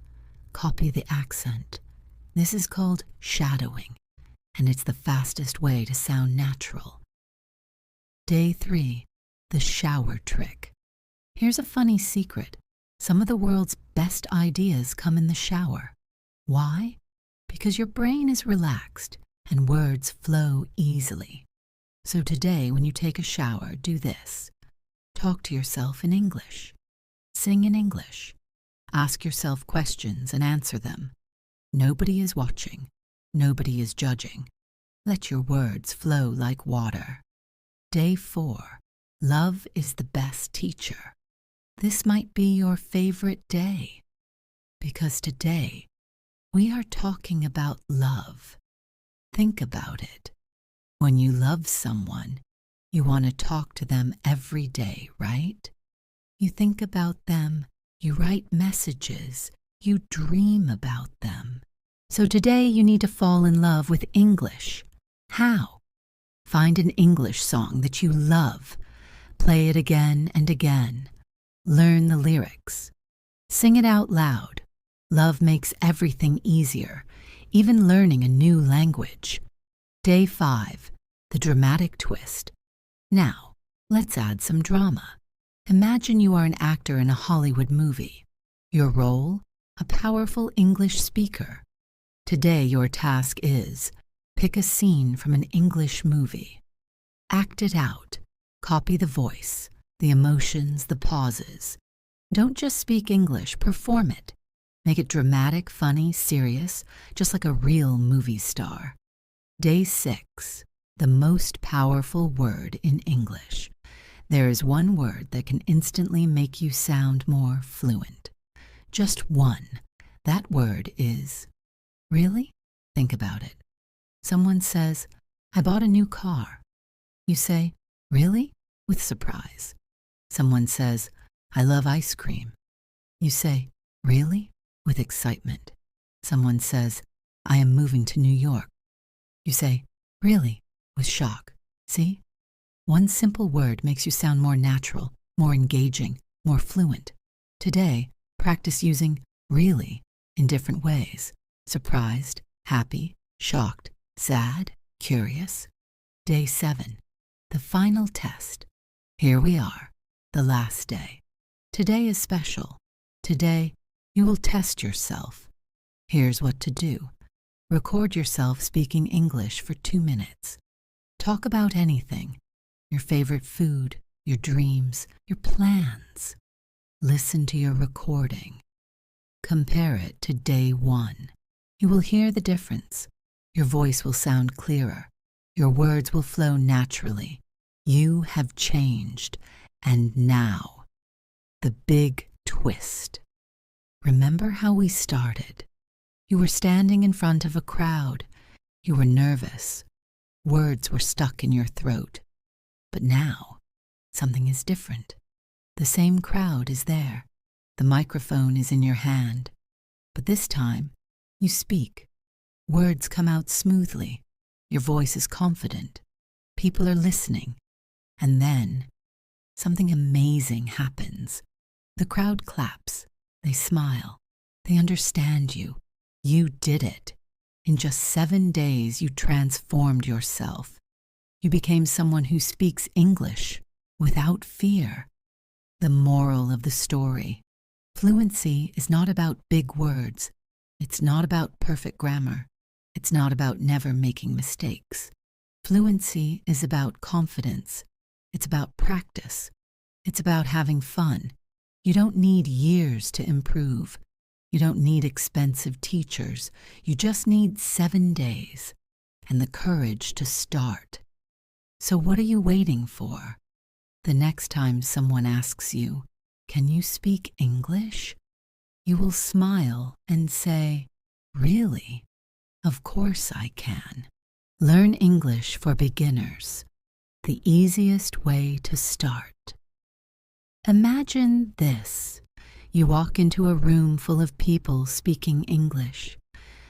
Copy the accent. This is called shadowing, and it's the fastest way to sound natural. Day 3. The shower trick. Here's a funny secret. Some of the world's best ideas come in the shower. Why? Because your brain is relaxed and words flow easily. So today, when you take a shower, do this. Talk to yourself in English. Sing in English. Ask yourself questions and answer them. Nobody is watching. Nobody is judging. Let your words flow like water. Day 4. Love is the best teacher. This might be your favorite day, because today we are talking about love. Think about it. When you love someone, you want to talk to them every day, right? You think about them, you write messages, you dream about them. So today you need to fall in love with English. How? Find an English song that you love. Play it again and again. Learn the lyrics. Sing it out loud. Love makes everything easier, even learning a new language. Day 5. The dramatic twist. Now, let's add some drama. Imagine you are an actor in a Hollywood movie. Your role? A powerful English speaker. Today your task is, pick a scene from an English movie. Act it out. Copy the voice, the emotions, the pauses. Don't just speak English, perform it. Make it dramatic, funny, serious, just like a real movie star. Day 6. The most powerful word in English. There is one word that can instantly make you sound more fluent. Just one. That word is, really? Think about it. Someone says, I bought a new car. You say, really? With surprise. Someone says, I love ice cream. You say, really? With excitement. Someone says, I am moving to New York. You say, really? With shock. See? One simple word makes you sound more natural, more engaging, more fluent. Today, practice using really in different ways. Surprised, happy, shocked, sad, curious. Day 7. The final test. Here we are, the last day. Today is special. Today, you will test yourself. Here's what to do. Record yourself speaking English for 2 minutes. Talk about anything, your favorite food, your dreams, your plans. Listen to your recording. Compare it to day 1. You will hear the difference. Your voice will sound clearer. Your words will flow naturally. You have changed. And now, the big twist. Remember how we started? You were standing in front of a crowd. You were nervous. Words were stuck in your throat. But now, something is different. The same crowd is there. The microphone is in your hand. But this time, you speak. Words come out smoothly. Your voice is confident. People are listening. And then, something amazing happens. The crowd claps. They smile. They understand you. You did it. In just 7 days, you transformed yourself. You became someone who speaks English without fear. The moral of the story: fluency is not about big words. It's not about perfect grammar. It's not about never making mistakes. Fluency is about confidence. It's about practice. It's about having fun. You don't need years to improve. You don't need expensive teachers. You just need 7 days and the courage to start. So what are you waiting for? The next time someone asks you, "Can you speak English?" you will smile and say, "Really? Of course I can." Learn English for beginners. The easiest way to start. Imagine this. You walk into a room full of people speaking English.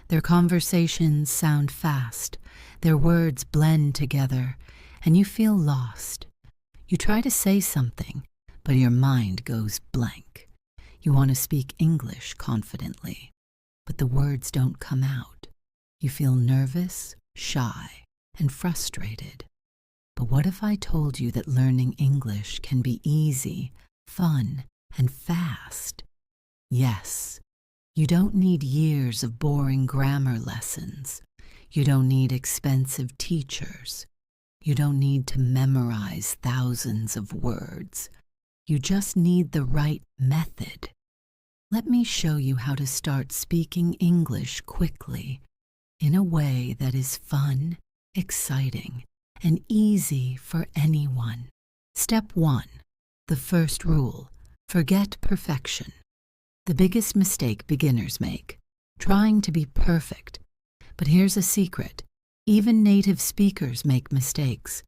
Their conversations sound fast. Their words blend together, and you feel lost. You try to say something, but your mind goes blank. You want to speak English confidently, but the words don't come out. You feel nervous, shy, and frustrated. But what if I told you that learning English can be easy, fun, and fast? Yes, you don't need years of boring grammar lessons. You don't need expensive teachers. You don't need to memorize thousands of words. You just need the right method. Let me show you how to start speaking English quickly, in a way that is fun, exciting, and easy for anyone. Step 1. The first rule: forget perfection. The biggest mistake beginners make: trying to be perfect. But here's a secret: even native speakers make mistakes.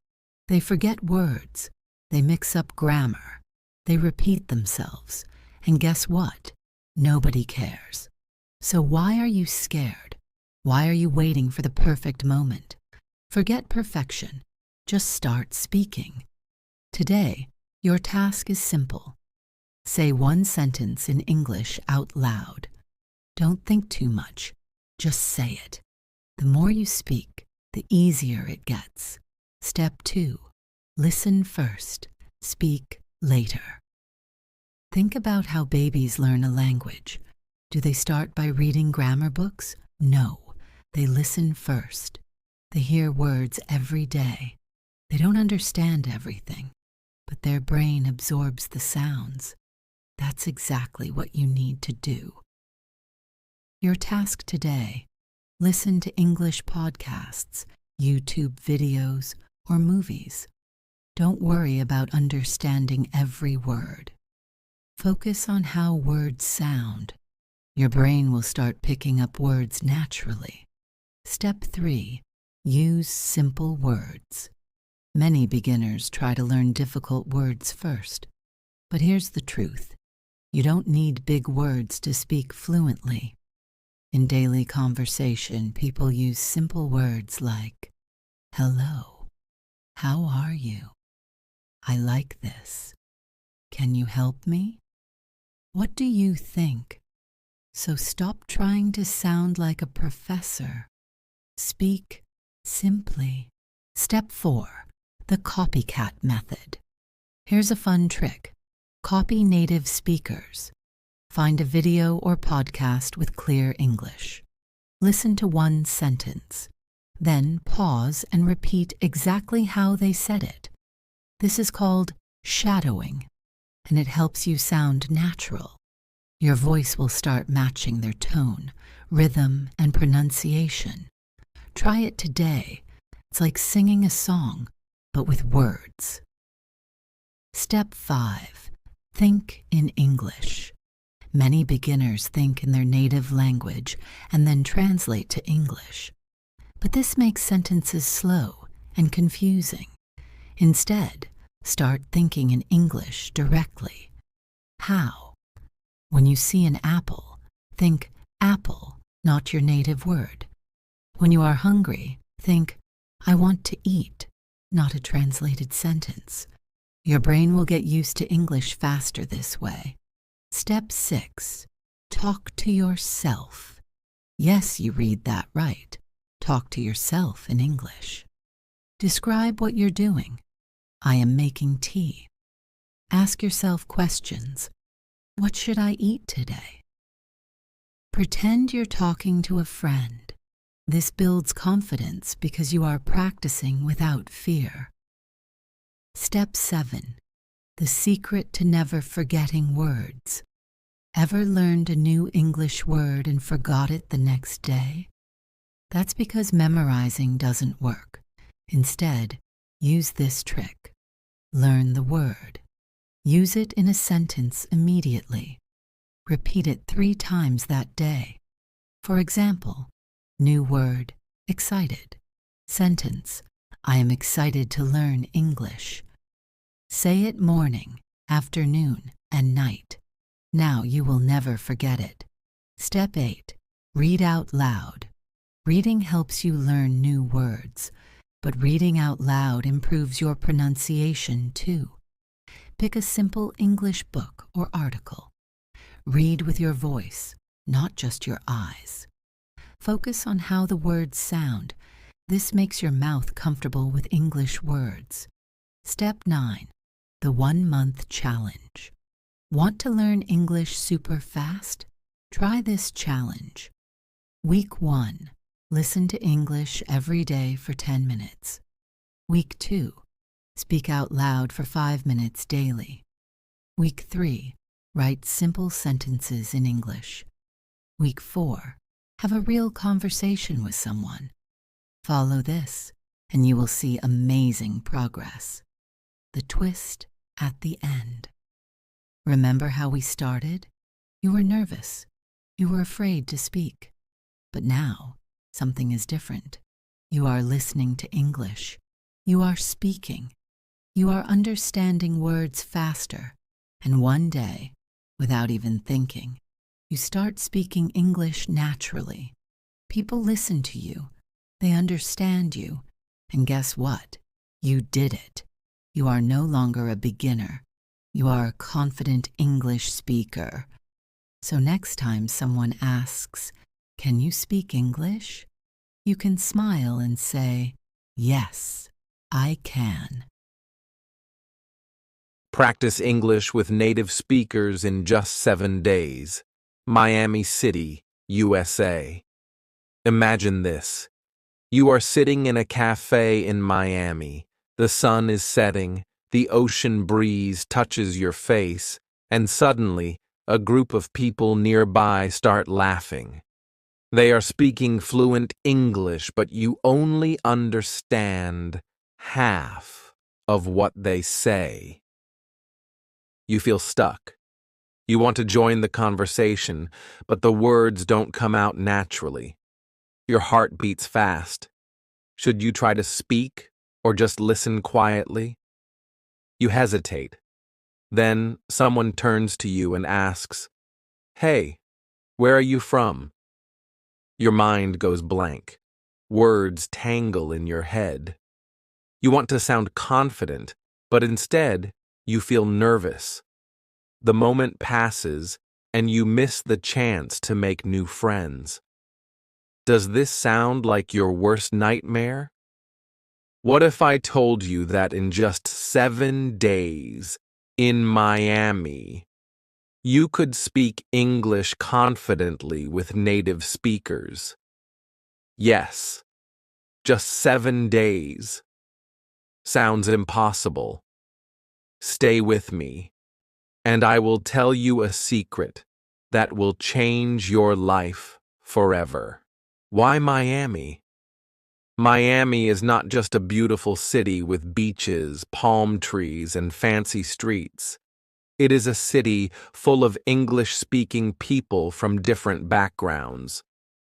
They forget words. They mix up grammar. They repeat themselves. And guess what? Nobody cares. So why are you scared? Why are you waiting for the perfect moment? Forget perfection. Just start speaking. Today, your task is simple. Say 1 sentence in English out loud. Don't think too much. Just say it. The more you speak, the easier it gets. Step 2. Listen first. Speak later. Think about how babies learn a language. Do they start by reading grammar books? No. They listen first. They hear words every day. They don't understand everything, but their brain absorbs the sounds. That's exactly what you need to do. Your task today: listen to English podcasts, YouTube videos, or movies. Don't worry about understanding every word. Focus on how words sound. Your brain will start picking up words naturally. Step 3. Use simple words. Many beginners try to learn difficult words first. But here's the truth. You don't need big words to speak fluently. In daily conversation, people use simple words like, "Hello, how are you? I like this. Can you help me? What do you think?" So stop trying to sound like a professor. Speak simply. Step 4. The copycat method. Here's a fun trick. Copy native speakers. Find a video or podcast with clear English. Listen to one sentence. Then pause and repeat exactly how they said it. This is called shadowing, and it helps you sound natural. Your voice will start matching their tone, rhythm, and pronunciation. Try it today. It's like singing a song, but with words. Step 5. Think in English. Many beginners think in their native language and then translate to English. But this makes sentences slow and confusing. Instead, start thinking in English directly. How? When you see an apple, think apple, not your native word. When you are hungry, think, I want to eat, not a translated sentence. Your brain will get used to English faster this way. Step 6. Talk to yourself. Yes, you read that right. Talk to yourself in English. Describe what you're doing. I am making tea. Ask yourself questions. What should I eat today? Pretend you're talking to a friend. This builds confidence because you are practicing without fear. Step 7. The secret to never forgetting words. Ever learned a new English word and forgot it the next day? That's because memorizing doesn't work. Instead, use this trick. Learn the word. Use it in a sentence immediately. Repeat it 3 times that day. For example, new word, excited. Sentence, I am excited to learn English. Say it morning, afternoon, and night. Now you will never forget it. Step 8. Read out loud. Reading helps you learn new words, but reading out loud improves your pronunciation too. Pick a simple English book or article. Read with your voice, not just your eyes. Focus on how the words sound. This makes your mouth comfortable with English words. Step 9. The 1-month challenge. Want to learn English super fast? Try this challenge. Week 1. Listen to English every day for 10 minutes. Week 2. Speak out loud for 5 minutes daily. Week 3. Write simple sentences in English. Week 4. Have a real conversation with someone. Follow this, and you will see amazing progress. The twist at the end. Remember how we started? You were nervous. You were afraid to speak. But now, something is different. You are listening to English. You are speaking. You are understanding words faster. And one day, without even thinking, you start speaking English naturally. People listen to you. They understand you. And guess what? You did it. You are no longer a beginner. You are a confident English speaker. So next time someone asks, "Can you speak English?" you can smile and say, "Yes, I can." Practice English with native speakers in just 7 days. Miami City, USA. Imagine this. You are sitting in a cafe in Miami. The sun is setting, the ocean breeze touches your face, and suddenly, a group of people nearby start laughing. They are speaking fluent English, but you only understand half of what they say. You feel stuck. You want to join the conversation, but the words don't come out naturally. Your heart beats fast. Should you try to speak or just listen quietly? You hesitate. Then someone turns to you and asks, "Hey, where are you from?" Your mind goes blank. Words tangle in your head. You want to sound confident, but instead, you feel nervous. The moment passes, and you miss the chance to make new friends. Does this sound like your worst nightmare? What if I told you that in just 7 days, in Miami, You could speak English confidently with native speakers. Yes, just 7 days. Sounds impossible. Stay with me, and I will tell you a secret that will change your life forever. Why Miami? Miami is not just a beautiful city with beaches, palm trees, and fancy streets. It is a city full of English-speaking people from different backgrounds.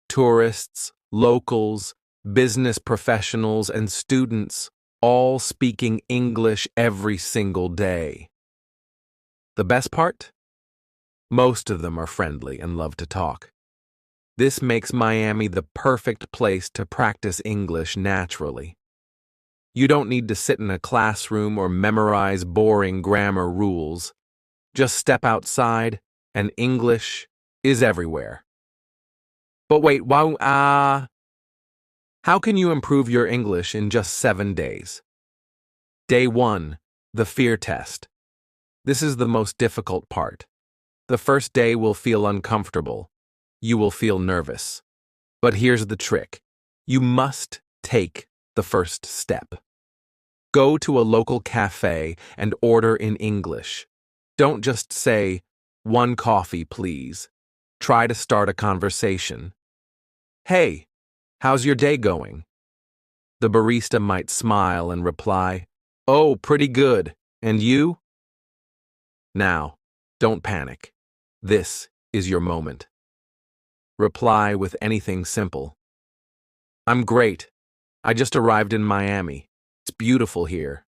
Tourists, locals, business professionals, and students, all speaking English every single day. The best part? Most of them are friendly and love to talk. This makes Miami the perfect place to practice English naturally. You don't need to sit in a classroom or memorize boring grammar rules. Just step outside, and English is everywhere. But wait, how can you improve your English in just 7 days? Day 1, the fear test. This is the most difficult part. The first day will feel uncomfortable. You will feel nervous. But here's the trick. You must take the first step. Go to a local cafe and order in English. Don't just say, "1 coffee, please." Try to start a conversation. "Hey, how's your day going?" The barista might smile and reply, "Oh, pretty good. And you?" Now, don't panic. This is your moment. Reply with anything simple. "I'm great. I just arrived in Miami. It's beautiful here."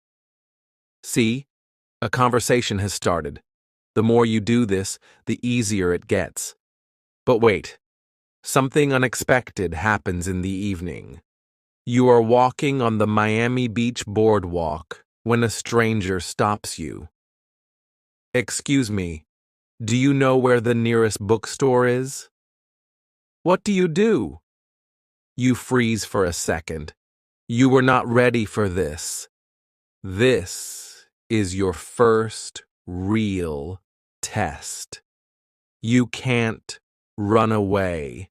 See, a conversation has started. The more you do this, the easier it gets. But wait, something unexpected happens in the evening. You are walking on the Miami Beach boardwalk when a stranger stops you. "Excuse me, do you know where the nearest bookstore is?" What do? You freeze for a second. You were not ready for this. This is your first real test. You can't run away.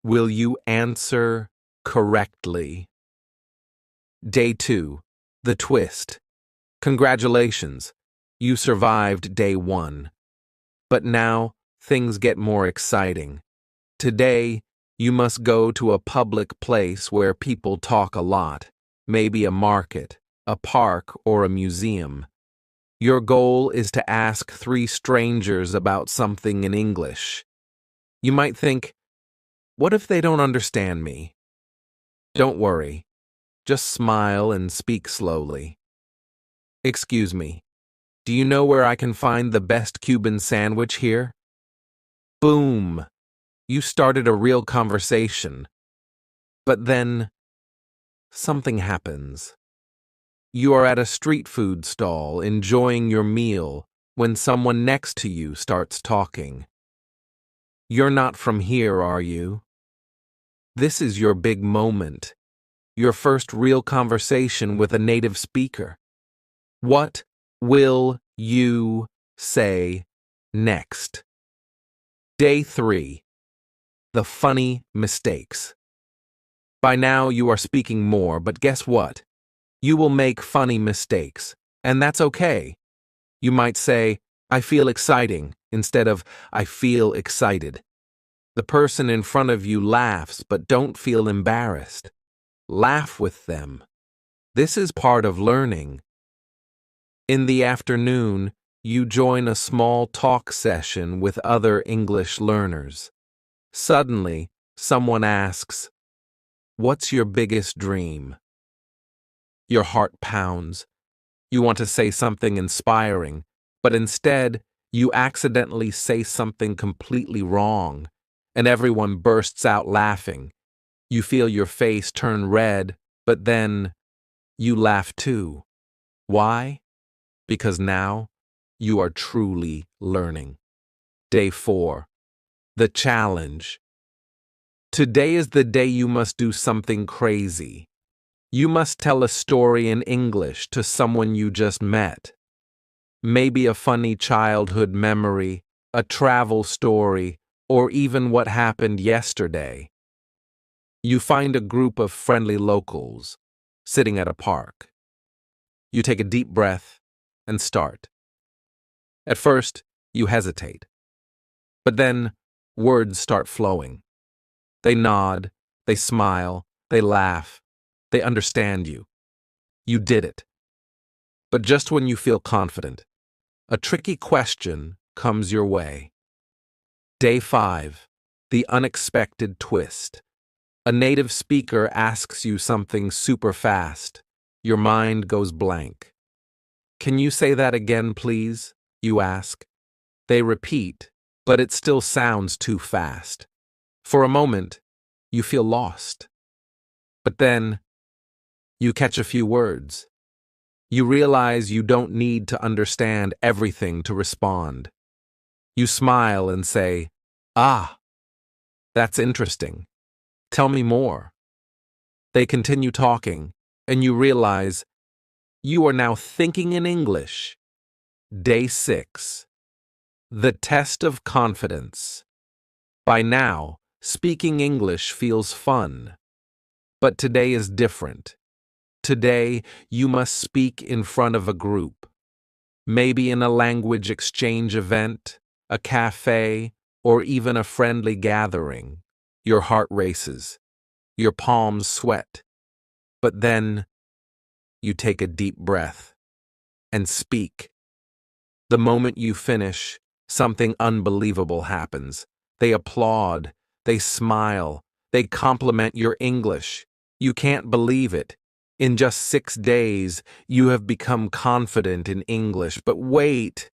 Will you answer correctly? Day 2, the twist. Congratulations, you survived day 1. But now things get more exciting. Today, you must go to a public place where people talk a lot, maybe a market, a park, or a museum. Your goal is to ask 3 strangers about something in English. You might think, what if they don't understand me? Don't worry. Just smile and speak slowly. "Excuse me, do you know where I can find the best Cuban sandwich here?" Boom! You started a real conversation. But then, something happens. You are at a street food stall enjoying your meal when someone next to you starts talking. "You're not from here, are you?" This is your big moment. Your first real conversation with a native speaker. What will you say next? Day 3. The funny mistakes. By now you are speaking more, but guess what? You will make funny mistakes, and that's okay. You might say, "I feel exciting," instead of "I feel excited." The person in front of you laughs, but don't feel embarrassed. Laugh with them. This is part of learning. In the afternoon, you join a small talk session with other English learners. Suddenly, someone asks, "What's your biggest dream?" Your heart pounds. You want to say something inspiring, but instead, you accidentally say something completely wrong, and everyone bursts out laughing. You feel your face turn red, but then you laugh too. Why? Because now you are truly learning. Day 4. The challenge. Today is the day you must do something crazy. You must tell a story in English to someone you just met. Maybe a funny childhood memory, a travel story, or even what happened yesterday. You find a group of friendly locals sitting at a park. You take a deep breath and start. At first, you hesitate. But then, words start flowing. They nod, they smile, they laugh, they understand you. You did it. But just when you feel confident, a tricky question comes your way. Day 5, the unexpected twist. A native speaker asks you something super fast. Your mind goes blank. Can you say that again, please? You ask. They repeat, but it still sounds too fast. For a moment, you feel lost. But then, you catch a few words. You realize you don't need to understand everything to respond. You smile and say, "Ah, that's interesting. Tell me more." They continue talking, and you realize you are now thinking in English. Day 6. The test of confidence. By now, speaking English feels fun. But today is different. Today, you must speak in front of a group. Maybe in a language exchange event, a cafe, or even a friendly gathering. Your heart races. Your palms sweat. But then, you take a deep breath and speak. The moment you finish, something unbelievable happens. They applaud, they smile, they compliment your English. You can't believe it. In just 6 days, you have become confident in English. But wait!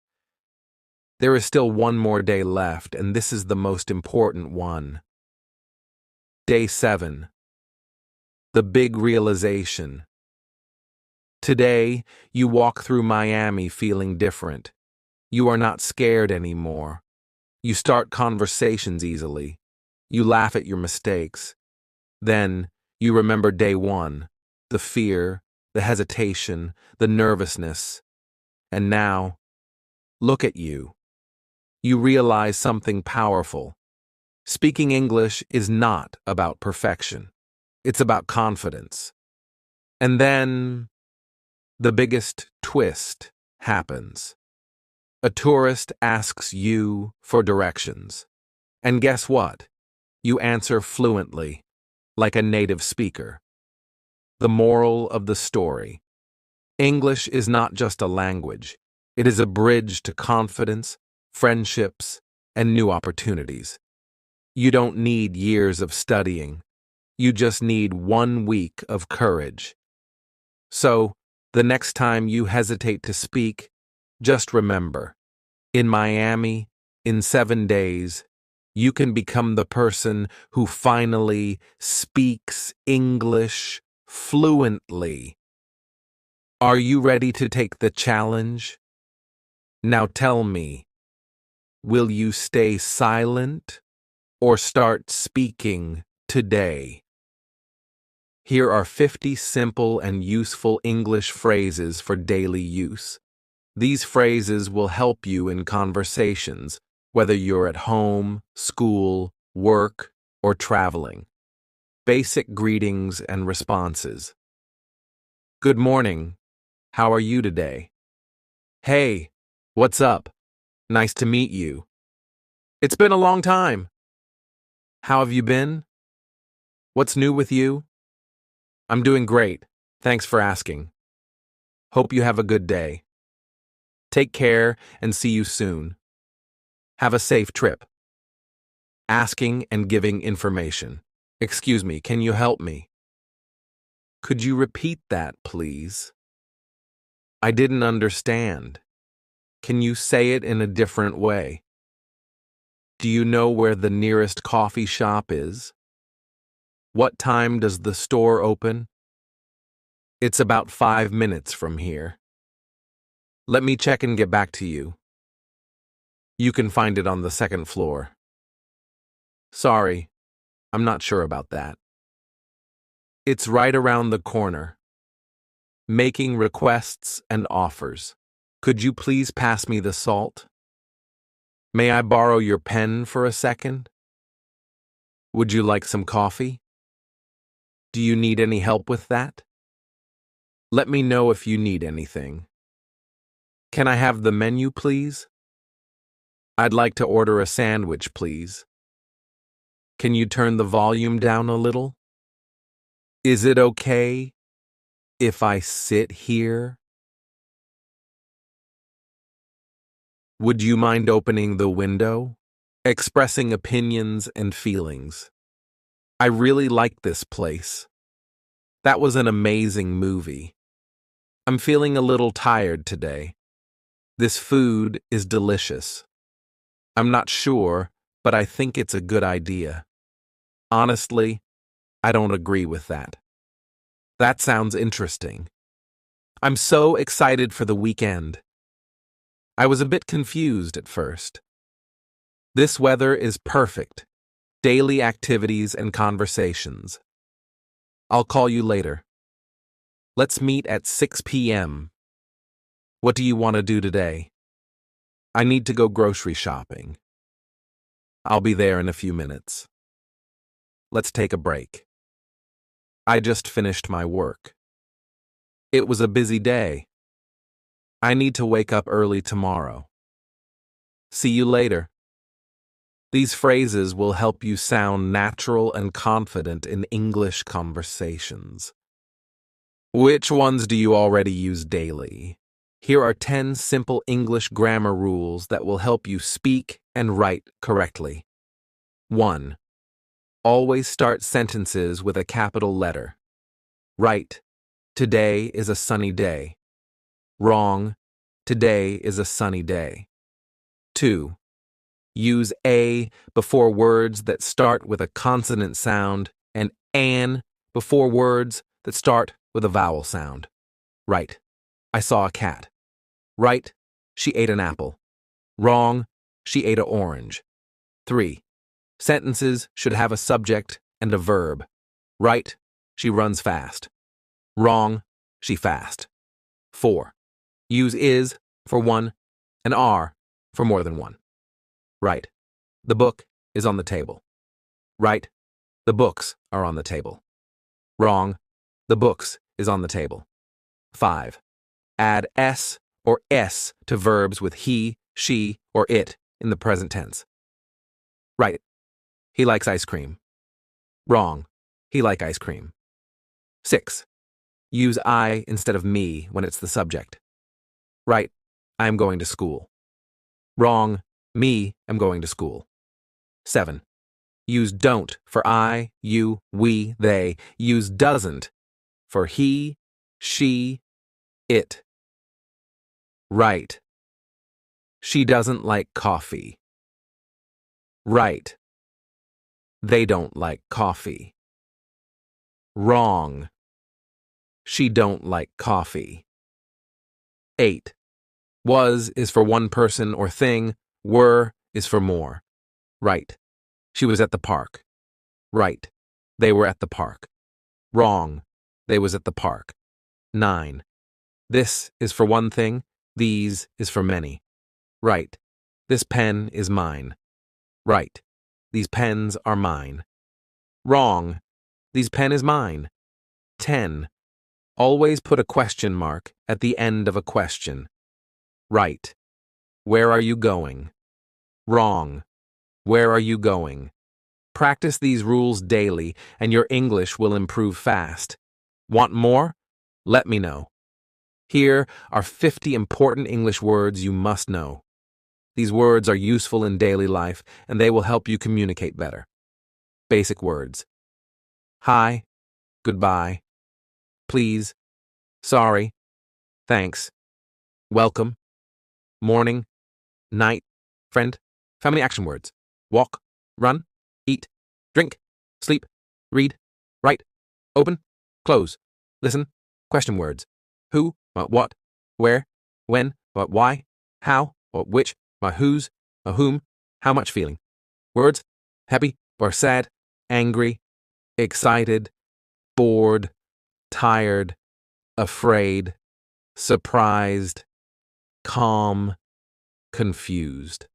There is still one more day left, and this is the most important one. Day 7. The big realization. Today, you walk through Miami feeling different. You are not scared anymore. You start conversations easily. You laugh at your mistakes. Then, you remember day 1, the fear, the hesitation, the nervousness. And now, look at you. You realize something powerful. Speaking English is not about perfection. It's about confidence. And then, the biggest twist happens. A tourist asks you for directions. And guess what? You answer fluently, like a native speaker. The moral of the story. English is not just a language. It is a bridge to confidence, friendships, and new opportunities. You don't need years of studying. You just need 1 week of courage. So, the next time you hesitate to speak, just remember, in Miami, in 7 days, you can become the person who finally speaks English fluently. Are you ready to take the challenge? Now tell me, will you stay silent or start speaking today? Here are 50 simple and useful English phrases for daily use. These phrases will help you in conversations, whether you're at home, school, work, or traveling. Basic greetings and responses. Good morning. How are you today? Hey, what's up? Nice to meet you. It's been a long time. How have you been? What's new with you? I'm doing great. Thanks for asking. Hope you have a good day. Take care and see you soon. Have a safe trip. Asking and giving information. Excuse me, can you help me? Could you repeat that, please? I didn't understand. Can you say it in a different way? Do you know where the nearest coffee shop is? What time does the store open? It's about 5 minutes from here. Let me check and get back to you. You can find it on the 2nd floor. Sorry, I'm not sure about that. It's right around the corner. Making requests and offers. Could you please pass me the salt? May I borrow your pen for a second? Would you like some coffee? Do you need any help with that? Let me know if you need anything. Can I have the menu, please? I'd like to order a sandwich, please. Can you turn the volume down a little? Is it okay if I sit here? Would you mind opening the window? Expressing opinions and feelings. I really like this place. That was an amazing movie. I'm feeling a little tired today. This food is delicious. I'm not sure, but I think it's a good idea. Honestly, I don't agree with that. That sounds interesting. I'm so excited for the weekend. I was a bit confused at first. This weather is perfect. Daily activities and conversations. I'll call you later. Let's meet at 6 p.m. What do you want to do today? I need to go grocery shopping. I'll be there in a few minutes. Let's take a break. I just finished my work. It was a busy day. I need to wake up early tomorrow. See you later. These phrases will help you sound natural and confident in English conversations. Which ones do you already use daily? Here are 10 simple English grammar rules that will help you speak and write correctly. 1. Always start sentences with a capital letter. Right. Today is a sunny day. Wrong. Today is a sunny day. 2. Use a before words that start with a consonant sound and an before words that start with a vowel sound. Right. I saw a cat. Right. She ate an apple. Wrong. She ate an orange. 3. Sentences should have a subject and a verb. Right. She runs fast. Wrong. She fast. 4. Use is for one and are for more than one. Right. The book is on the table. Right. The books are on the table. Wrong. The books is on the table. 5. Add s or s to verbs with he, she, or it in the present tense. Right. He likes ice cream. Wrong. He like ice cream. 6. Use I instead of me when it's the subject. Right. I am going to school. Wrong. Me am going to school. 7. Use don't for I, you, we, they. Use doesn't for he, she, it. Right. She doesn't like coffee. Right. They don't like coffee. Wrong. She don't like coffee. 8. Was is for one person or thing. Were is for more. Right. She was at the park. Right. They were at the park. Wrong. They was at the park. 9. This is for one thing. These is for many. Right. This pen is mine. Right. These pens are mine. Wrong. These pen is mine. 10. Always put a question mark at the end of a question. Right. Where are you going? Wrong. Where are you going? Practice these rules daily and your English will improve fast. Want more? Let me know. Here are 50 important English words you must know. These words are useful in daily life and they will help you communicate better. Basic words. Hi, goodbye, please, sorry, thanks, welcome, morning, night, friend. Family action words. Walk, run, eat, drink, sleep, read, write, open, close, listen, question words. Who, what, where, when, why, how, which, whose, whom, how much feeling. Words, happy or sad, angry, excited, bored, tired, afraid, surprised, calm, confused.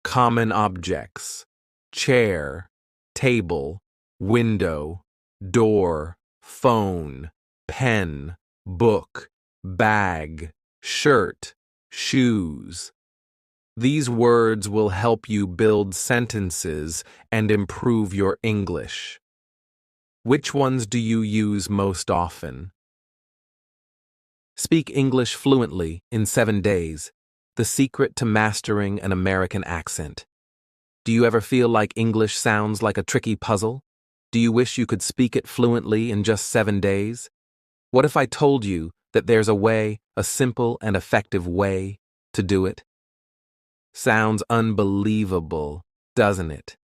Common objects: chair, table, window, door, phone, pen, book, bag, shirt, shoes. These words will help you build sentences and improve your English. Which ones do you use most often? Speak English fluently in 7 days. The secret to mastering an American accent. Do you ever feel like English sounds like a tricky puzzle? Do you wish you could speak it fluently in just 7 days? What if I told you that there's a way, a simple and effective way, to do it? Sounds unbelievable, doesn't it?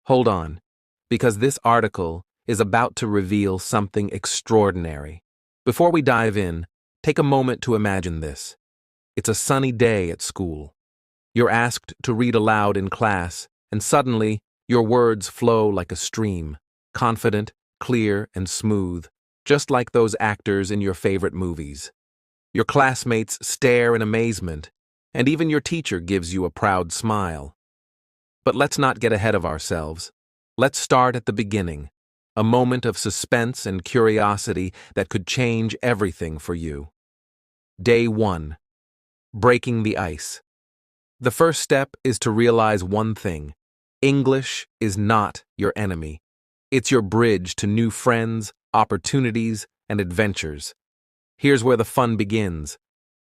Hold on, because this article is about to reveal something extraordinary. Before we dive in, take a moment to imagine this. It's a sunny day at school. You're asked to read aloud in class, and suddenly your words flow like a stream, confident, clear, and smooth, just like those actors in your favorite movies. Your classmates stare in amazement, and even your teacher gives you a proud smile. But let's not get ahead of ourselves. Let's start at the beginning, a moment of suspense and curiosity that could change everything for you. Day 1. Breaking the ice. The first step is to realize one thing: English is not your enemy. It's your bridge to new friends, opportunities, and adventures. Here's where the fun begins.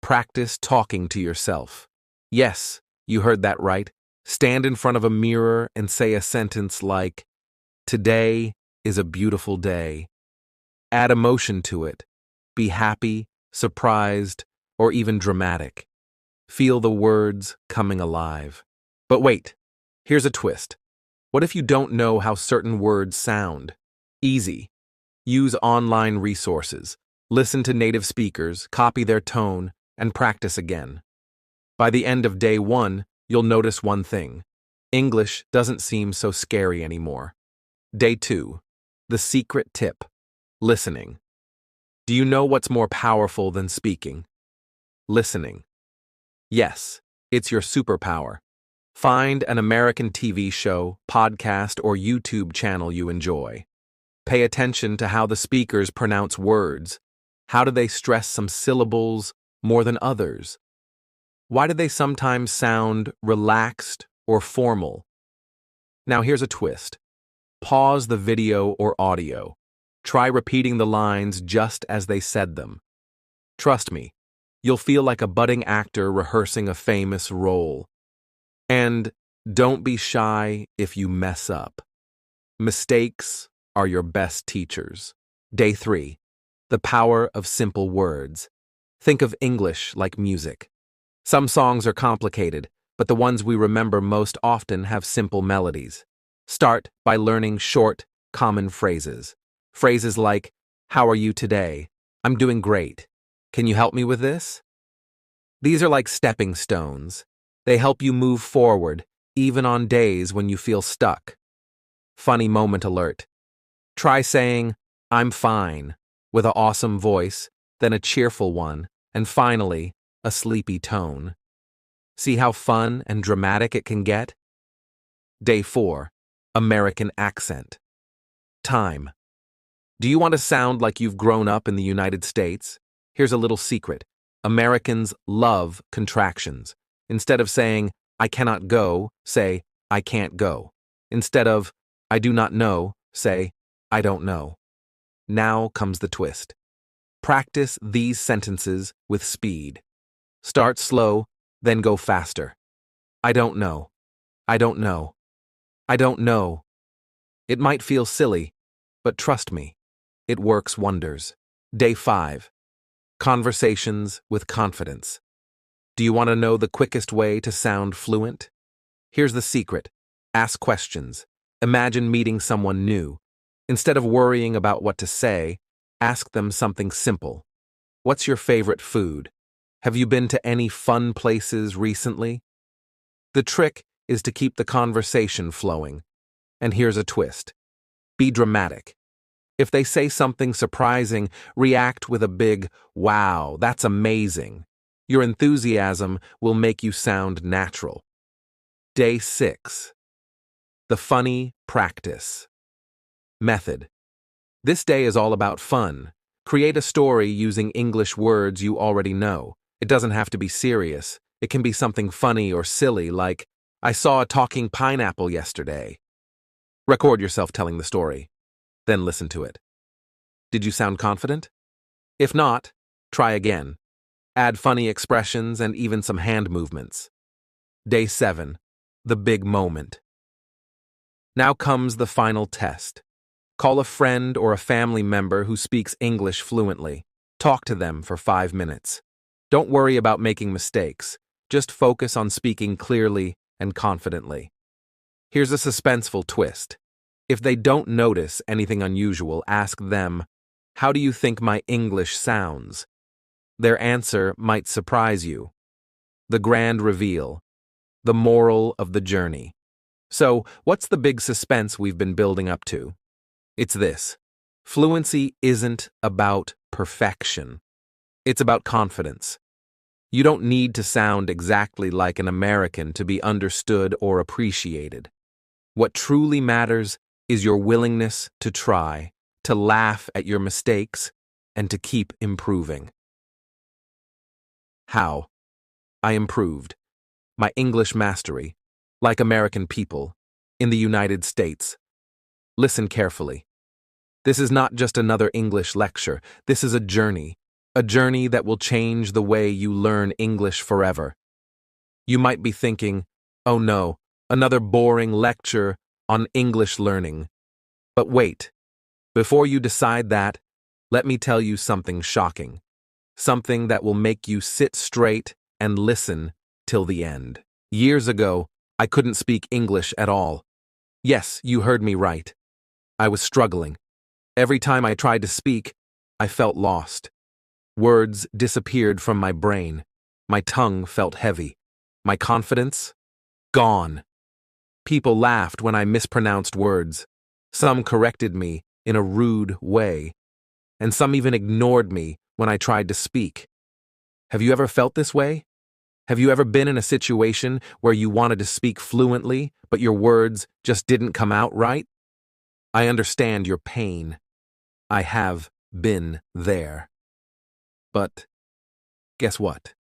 Practice talking to yourself. Yes, you heard that right. Stand in front of a mirror and say a sentence like, "Today is a beautiful day." Add emotion to it. Be happy, surprised, or even dramatic. Feel the words coming alive. But wait, here's a twist. What if you don't know how certain words sound? Easy. Use online resources. Listen to native speakers, copy their tone, and practice again. By the end of day 1, you'll notice one thing: English doesn't seem so scary anymore. Day 2. The secret tip: listening. Do you know what's more powerful than speaking? Listening. Yes, it's your superpower. Find an American TV show, podcast, or YouTube channel you enjoy. Pay attention to how the speakers pronounce words. How do they stress some syllables more than others? Why do they sometimes sound relaxed or formal? Now here's a twist. Pause the video or audio. Try repeating the lines just as they said them. Trust me, you'll feel like a budding actor rehearsing a famous role. And don't be shy if you mess up. Mistakes are your best teachers. Day 3. The power of simple words. Think of English like music. Some songs are complicated, but the ones we remember most often have simple melodies. Start by learning short, common phrases. Phrases like, "How are you today? I'm doing great. Can you help me with this?" These are like stepping stones. They help you move forward, even on days when you feel stuck. Funny moment alert. Try saying, "I'm fine," with an awesome voice, then a cheerful one, and finally, a sleepy tone. See how fun and dramatic it can get? Day 4. American accent. Time. Do you want to sound like you've grown up in the United States? Here's a little secret. Americans love contractions. Instead of saying, "I cannot go," say, "I can't go." Instead of, "I do not know," say, "I don't know." Now comes the twist. Practice these sentences with speed. Start slow, then go faster. I don't know. I don't know. I don't know. It might feel silly, but trust me, it works wonders. Day 5. Conversations with confidence. Do you want to know the quickest way to sound fluent? Here's the secret. Ask questions. Imagine meeting someone new. Instead of worrying about what to say, ask them something simple. What's your favorite food? Have you been to any fun places recently? The trick is to keep the conversation flowing. And here's a twist. Be dramatic. If they say something surprising, react with a big, "Wow, that's amazing." Your enthusiasm will make you sound natural. Day 6. The funny practice. Method. This day is all about fun. Create a story using English words you already know. It doesn't have to be serious. It can be something funny or silly like, "I saw a talking pineapple yesterday." Record yourself telling the story. Then listen to it. Did you sound confident? If not, try again. Add funny expressions and even some hand movements. Day 7. The big moment. Now comes the final test. Call a friend or a family member who speaks English fluently. Talk to them for 5 minutes. Don't worry about making mistakes. Just focus on speaking clearly and confidently. Here's a suspenseful twist. If they don't notice anything unusual, ask them, "How do you think my English sounds?" Their answer might surprise you. The grand reveal. The moral of the journey. So, what's the big suspense we've been building up to? It's this. Fluency isn't about perfection. It's about confidence. You don't need to sound exactly like an American to be understood or appreciated. What truly matters is your willingness to try, to laugh at your mistakes, and to keep improving. How? I improved. My English mastery, like American people, in the United States. Listen carefully. This is not just another English lecture. This is a journey that will change the way you learn English forever. You might be thinking, "Oh no, another boring lecture on English learning." But wait, before you decide that, let me tell you something shocking. Something that will make you sit straight and listen till the end. Years ago, I couldn't speak English at all. Yes, you heard me right. I was struggling. Every time I tried to speak, I felt lost. Words disappeared from my brain. My tongue felt heavy. My confidence? Gone. People laughed when I mispronounced words. Some corrected me in a rude way. And some even ignored me when I tried to speak. Have you ever felt this way? Have you ever been in a situation where you wanted to speak fluently, but your words just didn't come out right? I understand your pain. I have been there. But guess what?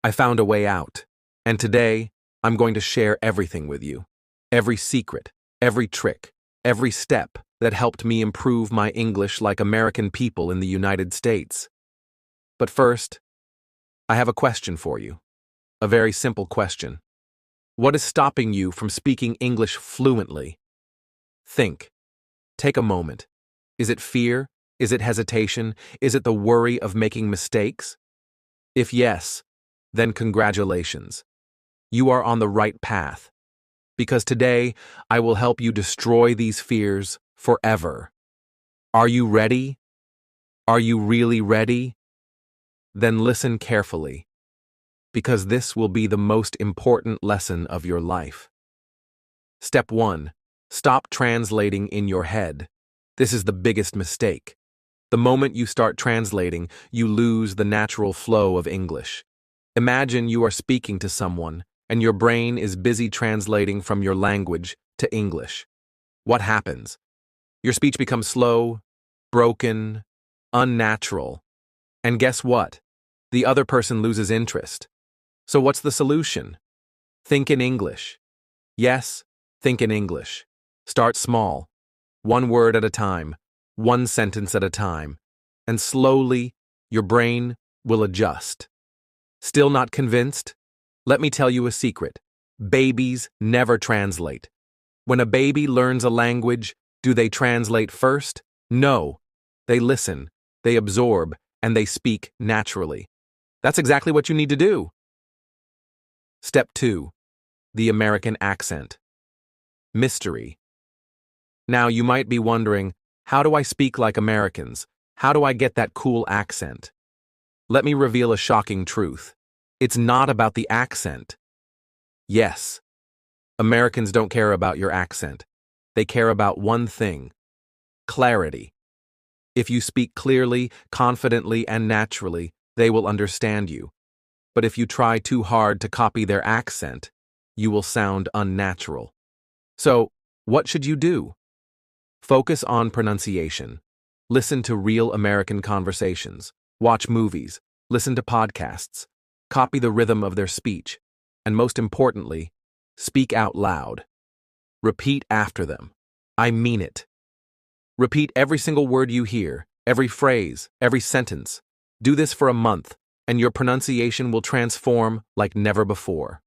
I found a way out, and today I'm going to share everything with you. Every secret, every trick, every step that helped me improve my English like American people in the United States. But first, I have a question for you. A very simple question. What is stopping you from speaking English fluently? Think. Take a moment. Is it fear? Is it hesitation? Is it the worry of making mistakes? If yes, then congratulations. You are on the right path. Because today, I will help you destroy these fears forever. Are you ready? Are you really ready? Then listen carefully, because this will be the most important lesson of your life. Step 1. Stop translating in your head. This is the biggest mistake. The moment you start translating, you lose the natural flow of English. Imagine you are speaking to someone, and your brain is busy translating from your language to English. What happens? Your speech becomes slow, broken, unnatural. And guess what? The other person loses interest. So what's the solution? Think in English. Yes, think in English. Start small. One word at a time, one sentence at a time, and slowly your brain will adjust. Still not convinced? Let me tell you a secret. Babies never translate. When a baby learns a language, do they translate first? No. They listen, they absorb, and they speak naturally. That's exactly what you need to do. Step 2. The American accent. Mystery. Now you might be wondering, how do I speak like Americans? How do I get that cool accent? Let me reveal a shocking truth. It's not about the accent. Yes, Americans don't care about your accent. They care about one thing: clarity. If you speak clearly, confidently, and naturally, they will understand you. But if you try too hard to copy their accent, you will sound unnatural. So, what should you do? Focus on pronunciation. Listen to real American conversations. Watch movies. Listen to podcasts. Copy the rhythm of their speech. And most importantly, speak out loud. Repeat after them. I mean it. Repeat every single word you hear, every phrase, every sentence. Do this for a month, and your pronunciation will transform like never before.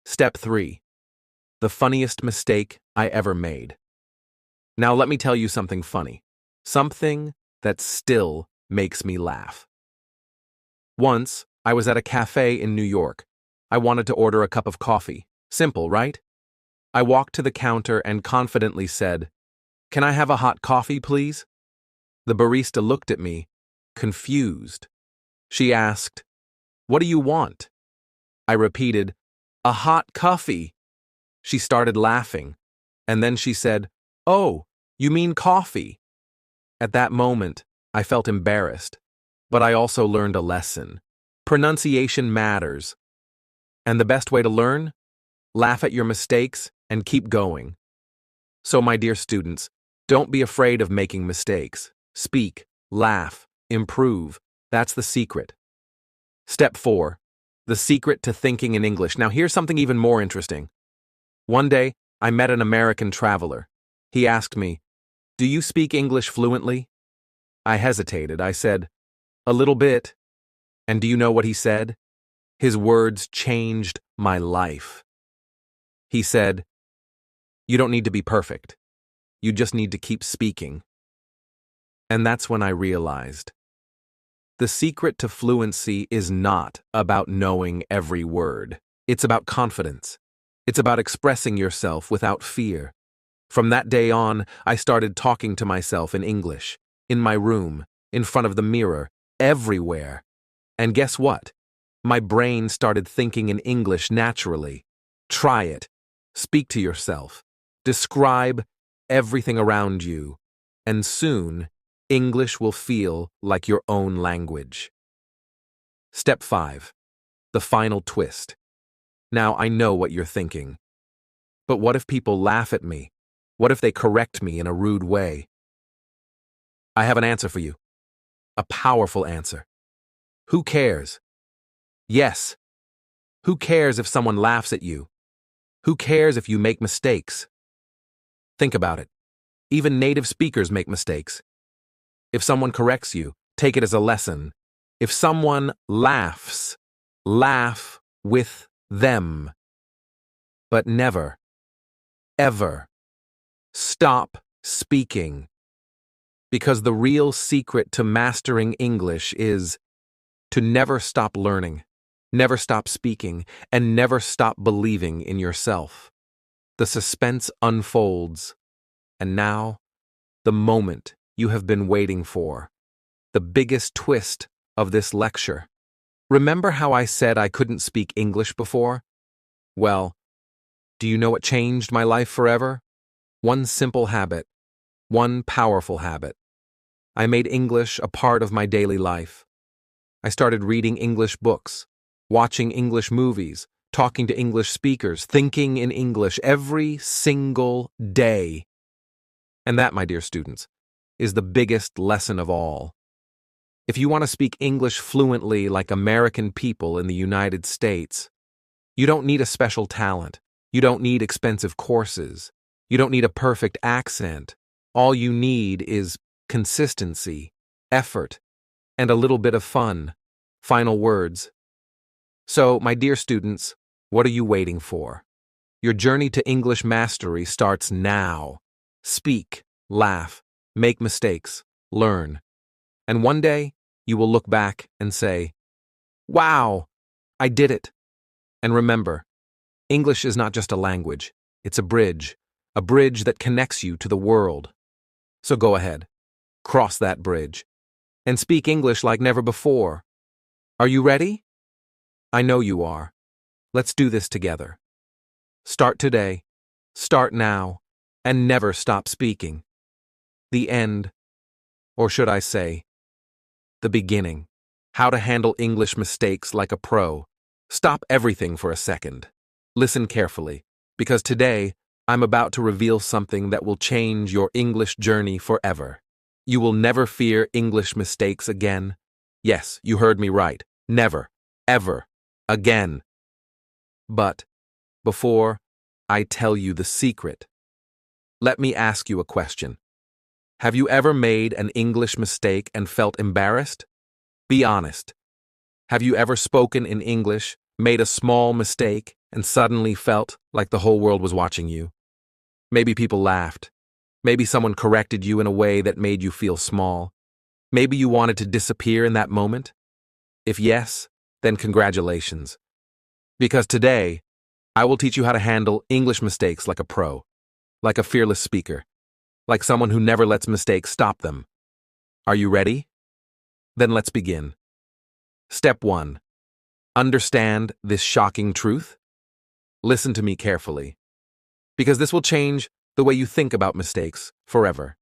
Step 3. The funniest mistake I ever made. Now let me tell you something funny. Something that still makes me laugh. Once, I was at a cafe in New York. I wanted to order a cup of coffee. Simple, right? I walked to the counter and confidently said, "Can I have a hot coffee, please?" The barista looked at me, confused. She asked, "What do you want?" I repeated, "A hot coffee." She started laughing, and then she said, "Oh, you mean coffee?" At that moment, I felt embarrassed, but I also learned a lesson. Pronunciation matters. And the best way to learn? Laugh at your mistakes and keep going. So, my dear students, don't be afraid of making mistakes. Speak, laugh, improve. That's the secret. Step 4. The secret to thinking in English. Now, here's something even more interesting. One day, I met an American traveler. He asked me, "Do you speak English fluently?" I hesitated. I said, "A little bit." And do you know what he said? His words changed my life. He said, "You don't need to be perfect. You just need to keep speaking." And that's when I realized the secret to fluency is not about knowing every word. It's about confidence. It's about expressing yourself without fear. From that day on, I started talking to myself in English, in my room, in front of the mirror, everywhere. And guess what? My brain started thinking in English naturally. Try it. Speak to yourself. Describe everything around you. And soon, English will feel like your own language. Step 5. The final twist. Now, I know what you're thinking. But what if people laugh at me? What if they correct me in a rude way? I have an answer for you. A powerful answer. Who cares? Yes. Who cares if someone laughs at you? Who cares if you make mistakes? Think about it. Even native speakers make mistakes. If someone corrects you, take it as a lesson. If someone laughs, laugh with them. But never, ever stop speaking. Because the real secret to mastering English is to never stop learning, never stop speaking, and never stop believing in yourself. The suspense unfolds, and now, the moment you have been waiting for, the biggest twist of this lecture. Remember how I said I couldn't speak English before? Well, do you know what changed my life forever? One simple habit, one powerful habit. I made English a part of my daily life. I started reading English books, watching English movies, talking to English speakers, thinking in English every single day. And that, my dear students, is the biggest lesson of all. If you want to speak English fluently like American people in the United States, you don't need a special talent. You don't need expensive courses. You don't need a perfect accent. All you need is consistency, effort, and a little bit of fun. Final words. So, my dear students, what are you waiting for? Your journey to English mastery starts now. Speak, laugh, make mistakes, learn. And one day, you will look back and say, "Wow, I did it." And remember, English is not just a language, it's a bridge that connects you to the world. So go ahead, cross that bridge, and speak English like never before. Are you ready? I know you are. Let's do this together. Start today, start now, and never stop speaking. the end, or should I say, the beginning. How to handle English mistakes like a pro. Stop everything for a second. Listen carefully, because today I'm about to reveal something that will change your English journey forever. You will never fear English mistakes again. Yes, you heard me right. Never, ever, again. But before I tell you the secret, let me ask you a question. Have you ever made an English mistake and felt embarrassed? Be honest. Have you ever spoken in English, made a small mistake, and suddenly felt like the whole world was watching you? Maybe people laughed. Maybe someone corrected you in a way that made you feel small. Maybe you wanted to disappear in that moment. If yes, then congratulations. Because today, I will teach you how to handle English mistakes like a pro, like a fearless speaker, like someone who never lets mistakes stop them. Are you ready? Then let's begin. Step 1. Understand this shocking truth? Listen to me carefully, because this will change the way you think about mistakes forever.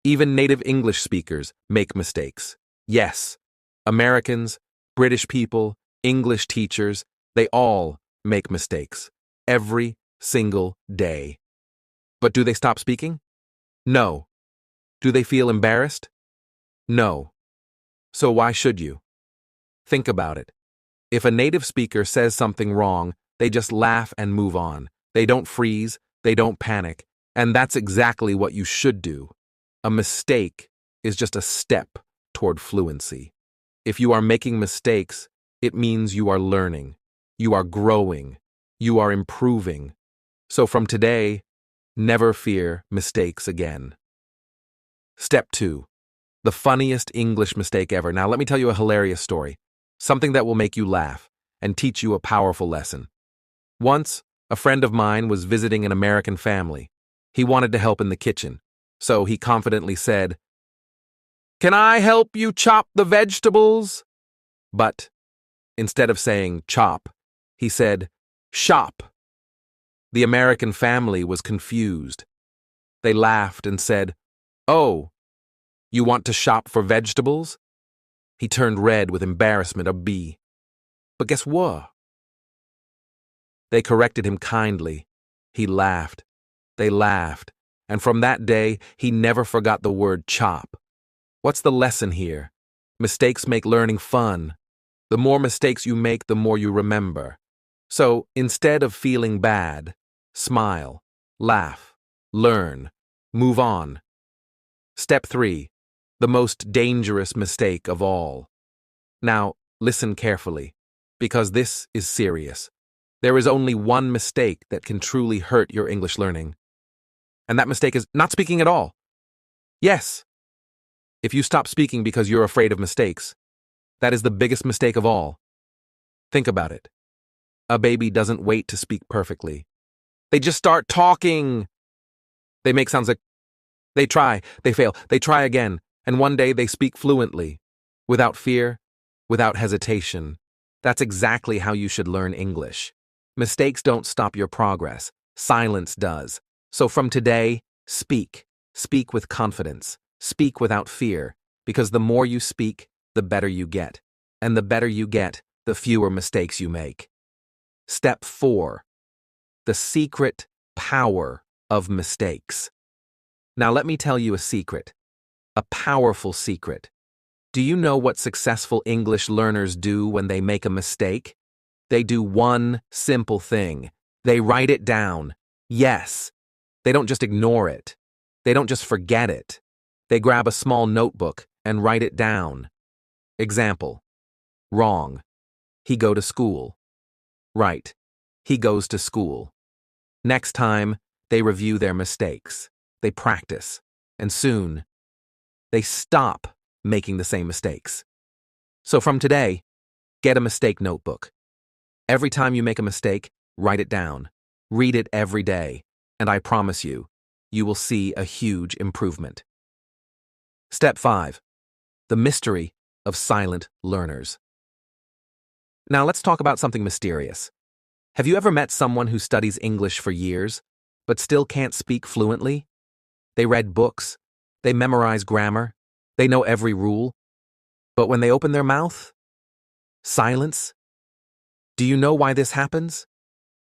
Even native English speakers make mistakes. Yes, Americans, British people, English teachers, they all make mistakes. Every single day. But do they stop speaking? No. Do they feel embarrassed? No. So why should you? Think about it. If a native speaker says something wrong, they just laugh and move on. They don't freeze, they don't panic, and that's exactly what you should do. A mistake is just a step toward fluency. If you are making mistakes, it means you are learning, you are growing, you are improving. So from today, never fear mistakes again. Step 2. The funniest English mistake ever. Now let me tell you a hilarious story. Something that will make you laugh and teach you a powerful lesson. Once, a friend of mine was visiting an American family. He wanted to help in the kitchen, so he confidently said, "Can I help you chop the vegetables?" But instead of saying chop, he said shop. The American family was confused. They laughed and said, "Oh, you want to shop for vegetables?" He turned red with embarrassment. But guess what? They corrected him kindly. He laughed. They laughed. And from that day, he never forgot the word chop. What's the lesson here? Mistakes make learning fun. The more mistakes you make, the more you remember. So instead of feeling bad, smile, laugh, learn, move on. Step 3. The most dangerous mistake of all. Now, listen carefully, because this is serious. There is only one mistake that can truly hurt your English learning. And that mistake is not speaking at all. Yes. If you stop speaking because you're afraid of mistakes, that is the biggest mistake of all. Think about it. A baby doesn't wait to speak perfectly. They just start talking. They make sounds like they try, they fail, they try again, and one day they speak fluently, without fear, without hesitation. That's exactly how you should learn English. Mistakes don't stop your progress. Silence does. So from today, speak. Speak with confidence. Speak without fear, because the more you speak, the better you get. And the better you get, the fewer mistakes you make. Step 4. The secret power of mistakes. Now let me tell you a secret. A powerful secret. Do you know what successful English learners do when they make a mistake? They do one simple thing. They write it down. Yes. They don't just ignore it. They don't just forget it. They grab a small notebook and write it down. Example. Wrong. He go to school. Right. He goes to school. Next time, they review their mistakes. They practice. And soon, they stop making the same mistakes. So from today, get a mistake notebook. Every time you make a mistake, write it down. Read it every day. And I promise you, you will see a huge improvement. Step 5. The mystery of silent learners. Now let's talk about something mysterious. Have you ever met someone who studies English for years, but still can't speak fluently? They read books, They memorize grammar. They know every rule. But when they open their mouth, silence. Do you know why this happens?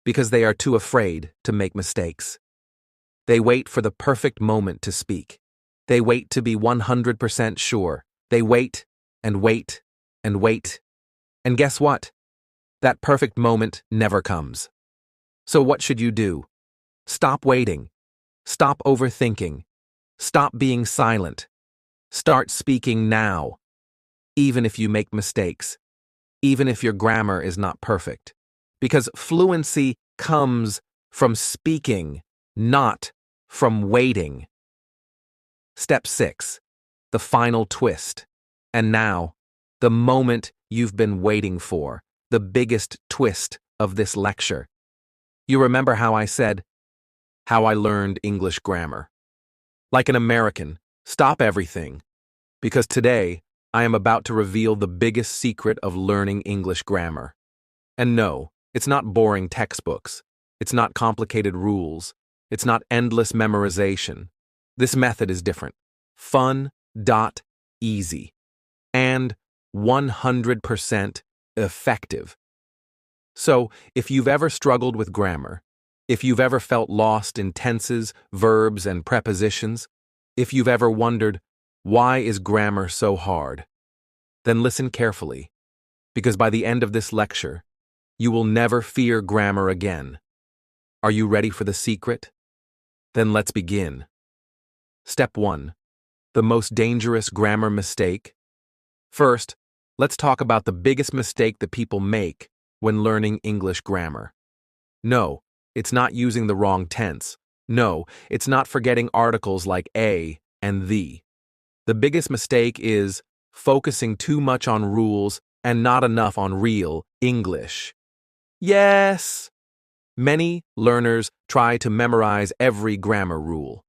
Because they are too afraid to make mistakes. They wait for the perfect moment to speak. They wait to be 100% sure. They wait and wait and wait. And guess what? That perfect moment never comes. So what should you do? Stop waiting. Stop overthinking. Stop being silent. Start speaking now. Even if you make mistakes. Even if your grammar is not perfect. Because fluency comes from speaking, not from waiting. Step 6. The final twist. And now, the moment you've been waiting for, the biggest twist of this lecture. You remember how I said, how I learned English grammar. Like an American, stop everything. Because today, I am about to reveal the biggest secret of learning English grammar. And no, it's not boring textbooks. It's not complicated rules. It's not endless memorization. This method is different. Fun, easy. And 100% effective. So, if you've ever struggled with grammar, if you've ever felt lost in tenses, verbs, and prepositions, if you've ever wondered, why is grammar so hard? Then listen carefully, because by the end of this lecture, you will never fear grammar again. Are you ready for the secret? Then let's begin. Step 1. The most dangerous grammar mistake. First, let's talk about the biggest mistake that people make when learning English grammar. No, it's not using the wrong tense. No, it's not forgetting articles like a and the. The biggest mistake is focusing too much on rules and not enough on real English. Yes! Many learners try to memorize every grammar rule,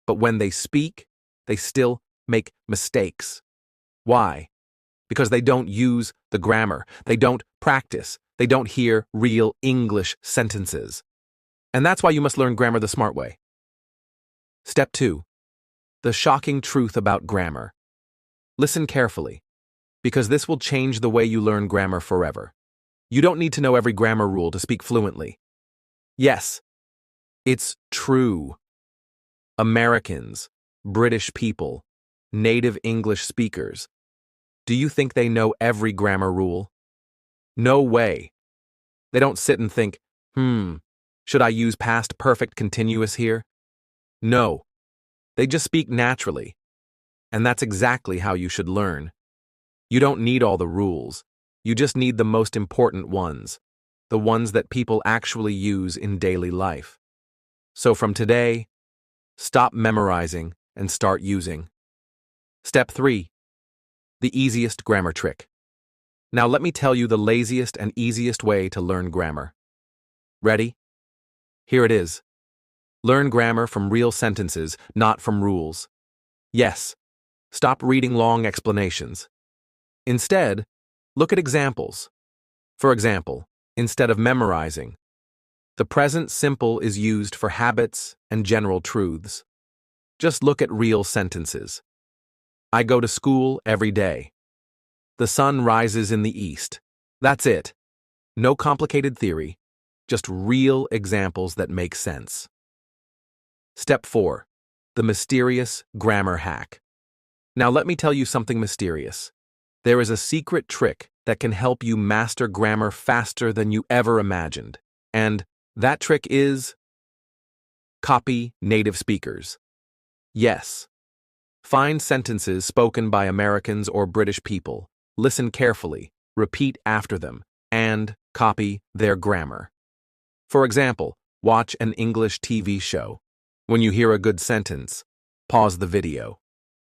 but when they speak, they still make mistakes. Why? Because they don't use the grammar, they don't practice, they don't hear real English sentences. And that's why you must learn grammar the smart way. Step 2. The shocking truth about grammar. Listen carefully, because this will change the way you learn grammar forever. You don't need to know every grammar rule to speak fluently. Yes, it's true. Americans, British people, native English speakers. Do you think they know every grammar rule? No way. They don't sit and think, should I use past perfect continuous here? No. They just speak naturally. And that's exactly how you should learn. You don't need all the rules. You just need the most important ones. The ones that people actually use in daily life. So from today, stop memorizing and start using. Step 3. The easiest grammar trick. Now let me tell you the laziest and easiest way to learn grammar. Ready? Here it is. Learn grammar from real sentences, not from rules. Yes, stop reading long explanations. Instead, look at examples. For example, instead of memorizing, the present simple is used for habits and general truths. Just look at real sentences. I go to school every day. The sun rises in the east. That's it. No complicated theory, just real examples that make sense. Step 4. The mysterious grammar hack. Now let me tell you something mysterious. There is a secret trick that can help you master grammar faster than you ever imagined. And that trick is copy native speakers. Yes. Find sentences spoken by Americans or British people, listen carefully, repeat after them, and copy their grammar. For example, watch an English TV show. When you hear a good sentence, pause the video.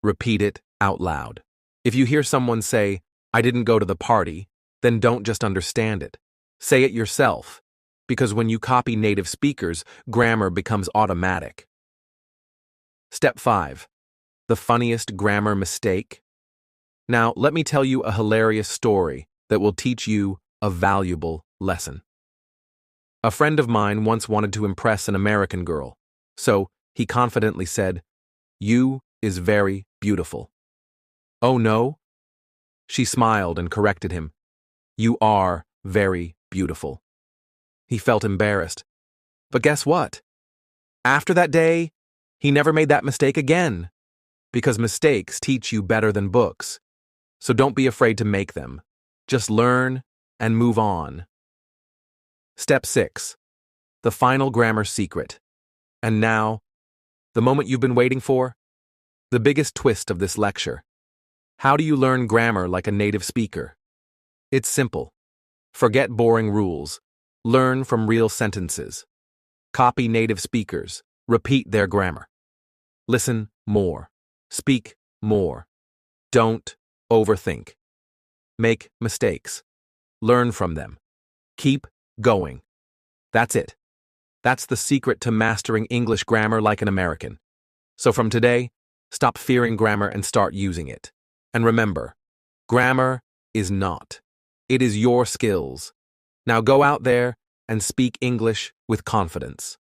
Repeat it out loud. If you hear someone say, I didn't go to the party, then don't just understand it. Say it yourself, because when you copy native speakers, grammar becomes automatic. Step 5. The funniest grammar mistake. Now, let me tell you a hilarious story that will teach you a valuable lesson. A friend of mine once wanted to impress an American girl, so he confidently said, "You is very beautiful. Oh no? She smiled and corrected him. You are very beautiful. He felt embarrassed. But guess what? After that day, he never made that mistake again. Because mistakes teach you better than books. So don't be afraid to make them. Just learn and move on. Step 6. The final grammar secret. And now, the moment you've been waiting for? The biggest twist of this lecture. How do you learn grammar like a native speaker? It's simple. Forget boring rules. Learn from real sentences. Copy native speakers. Repeat their grammar. Listen more. Speak more. Don't overthink. Make mistakes. Learn from them. Keep going. That's it. That's the secret to mastering English grammar like an American. So from today, stop fearing grammar and start using it. And remember, grammar is not. It is your skills. Now go out there and speak English with confidence.